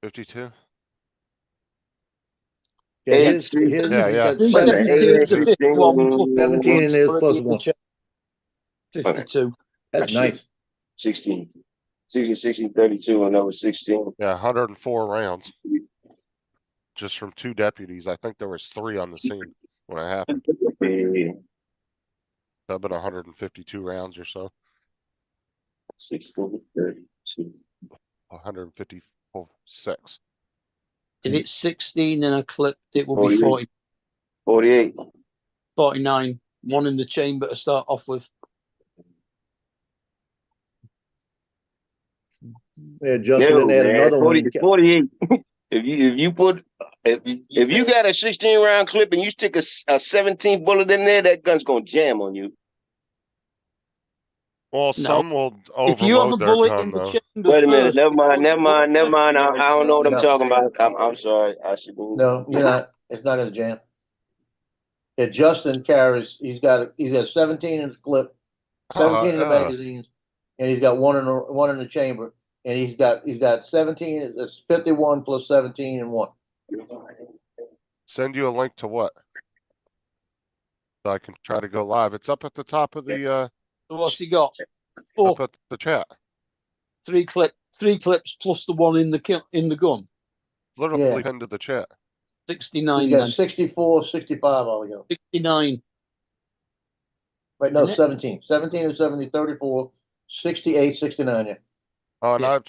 52. Yeah, Yeah, his yeah. he's got 52 17, to 51. 17 in his plus 1. 52. That's nice. 16, 32, and that was 16. Yeah, 104 rounds. Just from 2 deputies. I think there was 3 on the scene when it happened. Yeah, That'd been 152 rounds or so. 16, 32. 156. If it's 16 in a clip, it will be 48. 40, 48. 49. 1 in the chamber to start off with. Yeah, Justin, then they had man, another one. 40, 48. if you got a 16 round clip and you stick a 17 bullet in there, that gun's gonna jam on you. Well, No. some will If you have a overload their bullet gun in the though. chamber Wait a minute, first, never mind. I don't know what I'm No. talking about. I'm sorry. I should be. No, you're not. It's not gonna jam. Yeah, Justin carries. He's got 17 in his clip, 17 in the magazines, and he's got one in the chamber, and he's got 17. That's 51 plus 17 and 1. Send you a link to what? So I can try to go live. It's up at the top of the so what's he got? 4, up at the chat. 3 clips plus the 1 in the gun. Literally Yeah. pinned to the chat. 69. He's got Then. 64, 65 altogether. 69. Wait, no, Isn't it? 17. 17 and 70, 34, 68, 69. Yeah. Oh, and Yeah. I've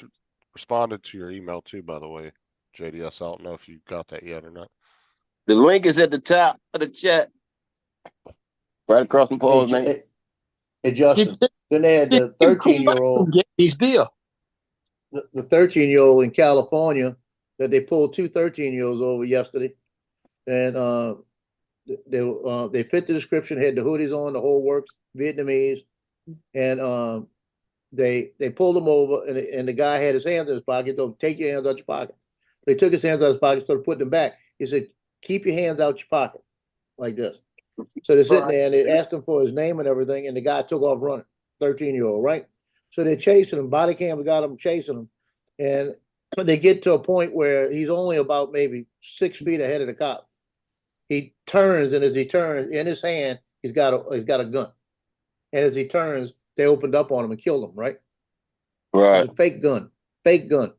responded to your email too, by the way, JDS. I don't know if you got that yet or not. The link is at the top of the chat, right across from Paul's name. Hey, Justin. Did- Then they had the Did you come back 13-year-old. and get his beer? The 13-year-old in California that they pulled 2 13-year-olds over yesterday, and they fit the description, had the hoodies on, the whole works, Vietnamese, and they pulled them over, and the guy had his hands in his pocket. Told him, take your hands out your pocket. They took his hands out of his pocket, started putting them back. He said, keep your hands out your pocket, like this. So they're sitting there, and they asked him for his name and everything, and the guy took off running, 13-year-old, right? So they're chasing him. Body cam got him chasing him. And they get to a point where he's only about maybe 6 feet ahead of the cop. He turns, and as he turns, in his hand, he's got a gun. and as he turns, they opened up on him and killed him, right? It Right. was a fake gun, fake gun.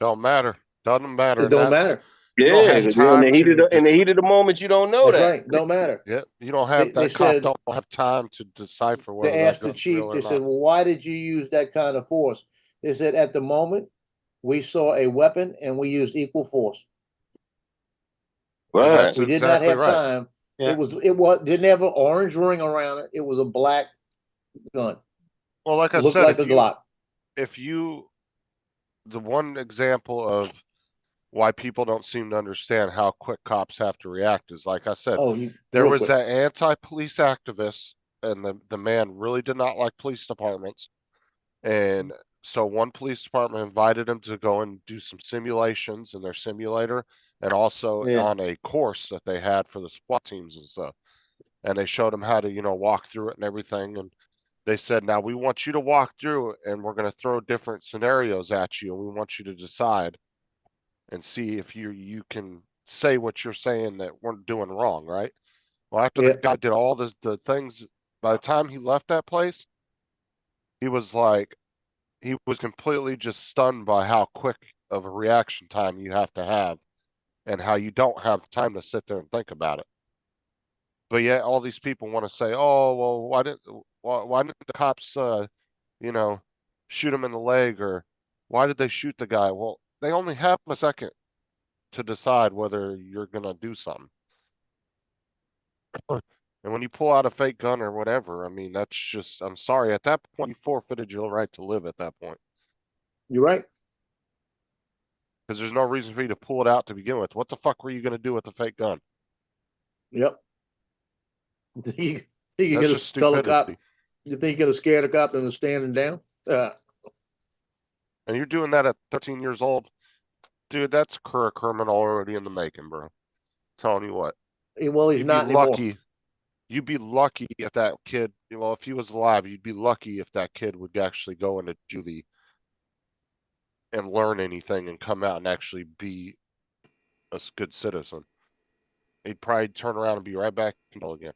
Don't matter. Doesn't matter. It don't That's- matter. You don't Yeah, have 'cause time in the heat of to the, in the heat of the moment, you don't know That's that. right, don't matter. Yeah, you don't have They that cop said- don't have time to decipher whether They that asked the gun's chief, real or they said, not. well, why did you use that kind of force? They said, at the moment, we saw a weapon and we used equal force. And Right. that's We did exactly not have right. time. Yeah. It was didn't have an orange ring around it. It was a black gun. Well, like I Looked said, like a Glock. the one example of why people don't seem to understand how quick cops have to react is, like I said, Oh, you there real was quick. that anti-police activist, and the man really did not like police departments. And so one police department invited him to go and do some simulations in their simulator, and also Yeah. on a course that they had for the SWAT teams and stuff. And they showed him how to, walk through it and everything. And they said, now we want you to walk through it, and we're going to throw different scenarios at you, and we want you to decide and see if you can say what you're saying that we're doing wrong, right? Well, after Yeah. the guy did all the things, by the time he left that place, he was completely just stunned by how quick of a reaction time you have to have, and how you don't have time to sit there and think about it. But yet all these people want to say, oh, well, why didn't the cops, shoot him in the leg, or why did they shoot the guy? Well, they only have a second to decide whether you're going to do something. And when you pull out a fake gun or whatever, I mean, that's just, I'm sorry, at that point, you forfeited your right to live at that point. You're right. Because there's no reason for you to pull it out to begin with. What the fuck were you going to do with the fake gun? Yep. You think you're That's gonna just tell a cop? stupidity. You think you're gonna scare the cop into standing down? And you're doing that at 13 years old. Dude, that's a career criminal already in the making, bro. Telling you what. Well, he's You'd not be anymore. lucky. You'd be lucky if that kid, if he was alive, you'd be lucky if that kid would actually go into juvie and learn anything and come out and actually be a good citizen. He'd probably turn around and be right back in jail again.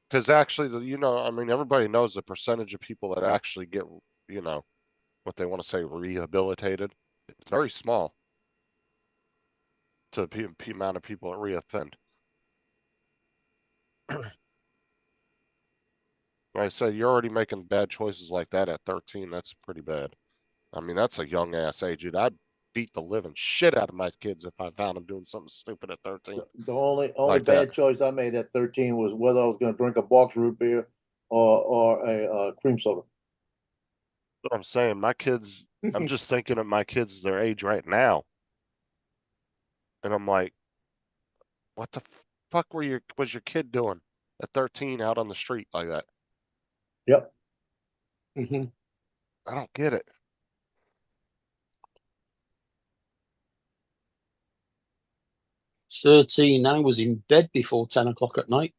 Because actually, I mean, everybody knows the percentage of people that actually get, what they want to say, rehabilitated. It's very small to the amount of people that reoffend. Like I said, you're already making bad choices like that at 13. That's pretty bad. I mean, that's a young ass age, dude. I'd beat the living shit out of my kids if I found them doing something stupid at 13. The only Like bad that. choice I made at 13 was whether I was gonna drink a box root beer or a cream soda. What I'm saying, my kids, I'm just thinking of my kids their age right now. And I'm like, what the fuck was your kid doing at 13 out on the street like that? Yep. I don't get it. I was in bed before 10 o'clock at night.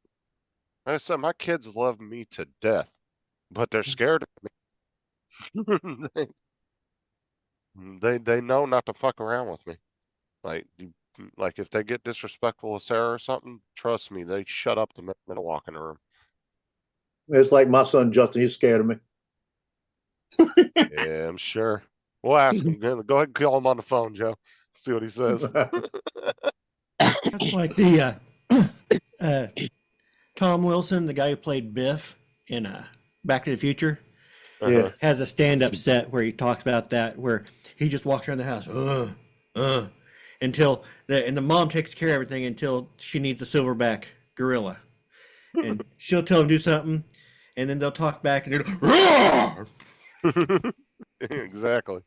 Like I said, my kids love me to death, but they're scared of me. They know not to fuck around with me. Like if they get disrespectful with Sarah or something, trust me, they shut up the minute I walk in the room. It's like my son Justin, he's scared of me. Yeah, I'm sure. We'll ask him. Go ahead and call him on the phone, Joe. See what he says. That's like the Tom Wilson, the guy who played Biff in Back to the Future, Yeah. has a stand-up set where he talks about that, where he just walks around the house, until the mom takes care of everything until she needs a silverback gorilla, and she'll tell him to do something, and then they'll talk back and they'll roar. Exactly.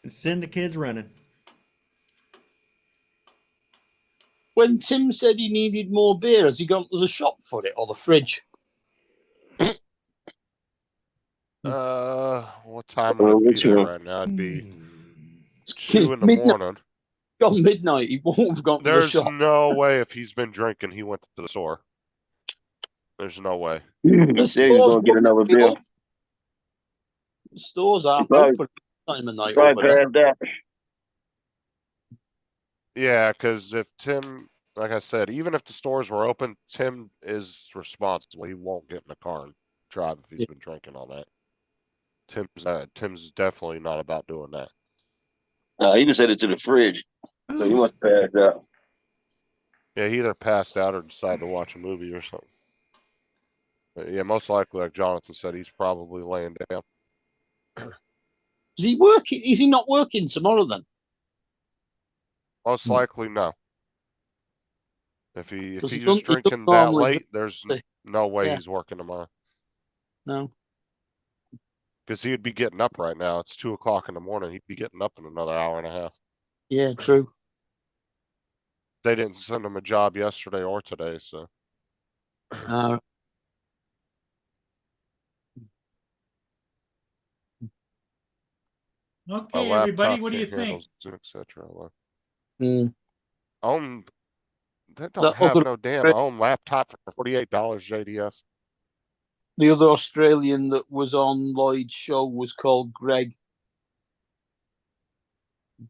And send the kids running. When Tim said he needed more beer, has he gone to the shop for it or the fridge? What time would it be there right now? It'd be 2 in the Midnight. morning. Gone midnight. He won't have gone to the There's shop. no way if he's been drinking, he went to the store. There's no way. The There you go, get another beer. The stores are Probably- open time of night Probably over there. past that. Yeah, because if Tim like I said, even if the stores were open, Tim is responsible. He won't get in the car and drive if he's Yeah. been drinking all night. Tim's definitely not about doing that. He just said it to the fridge, so he must have passed out. Yeah, he either passed out or decided to watch a movie or something. But yeah, most likely, like Jonathan said, he's probably laying down. Is he working? Is he not working tomorrow then? Most likely, no. If 'Cause he's he don't- just he don't drinking that normally late, there's do- no way Yeah. he's working tomorrow. No. Because he'd be getting up right now. It's 2 o'clock in the morning. He'd be getting up in another hour and a half. Yeah, true. They didn't send him a job yesterday or today, so. My Okay, everybody, laptop what do you can't handle think? Zoom, et cetera. Mm. That The don't have other- no damn own laptop for $48, JDS. The other Australian that was on Lloyd's show was called Greg.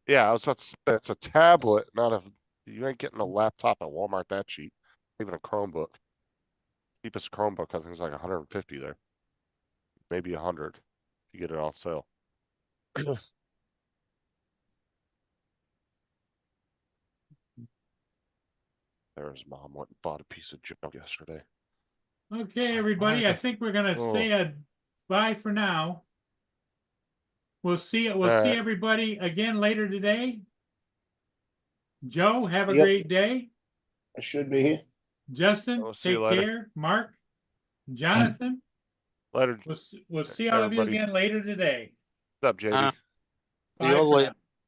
Yeah, I was about to say, it's a tablet, not a, you ain't getting a laptop at Walmart that cheap. Even a Chromebook. Cheapest Chromebook, I think is like 150 there. Maybe 100 if you get it on sale. There's mom went and bought a piece of junk yesterday. Okay, everybody, I the- think we're gonna Oh. say a bye for now. We'll see Alright. everybody again later today. Joe, have a Yep. great day. I should be here. Justin, We'll see you take later. care. Mark, Jonathan, We'll see all of you everybody. again later today. What's up, JD? Uh, Bye See you all for later. now.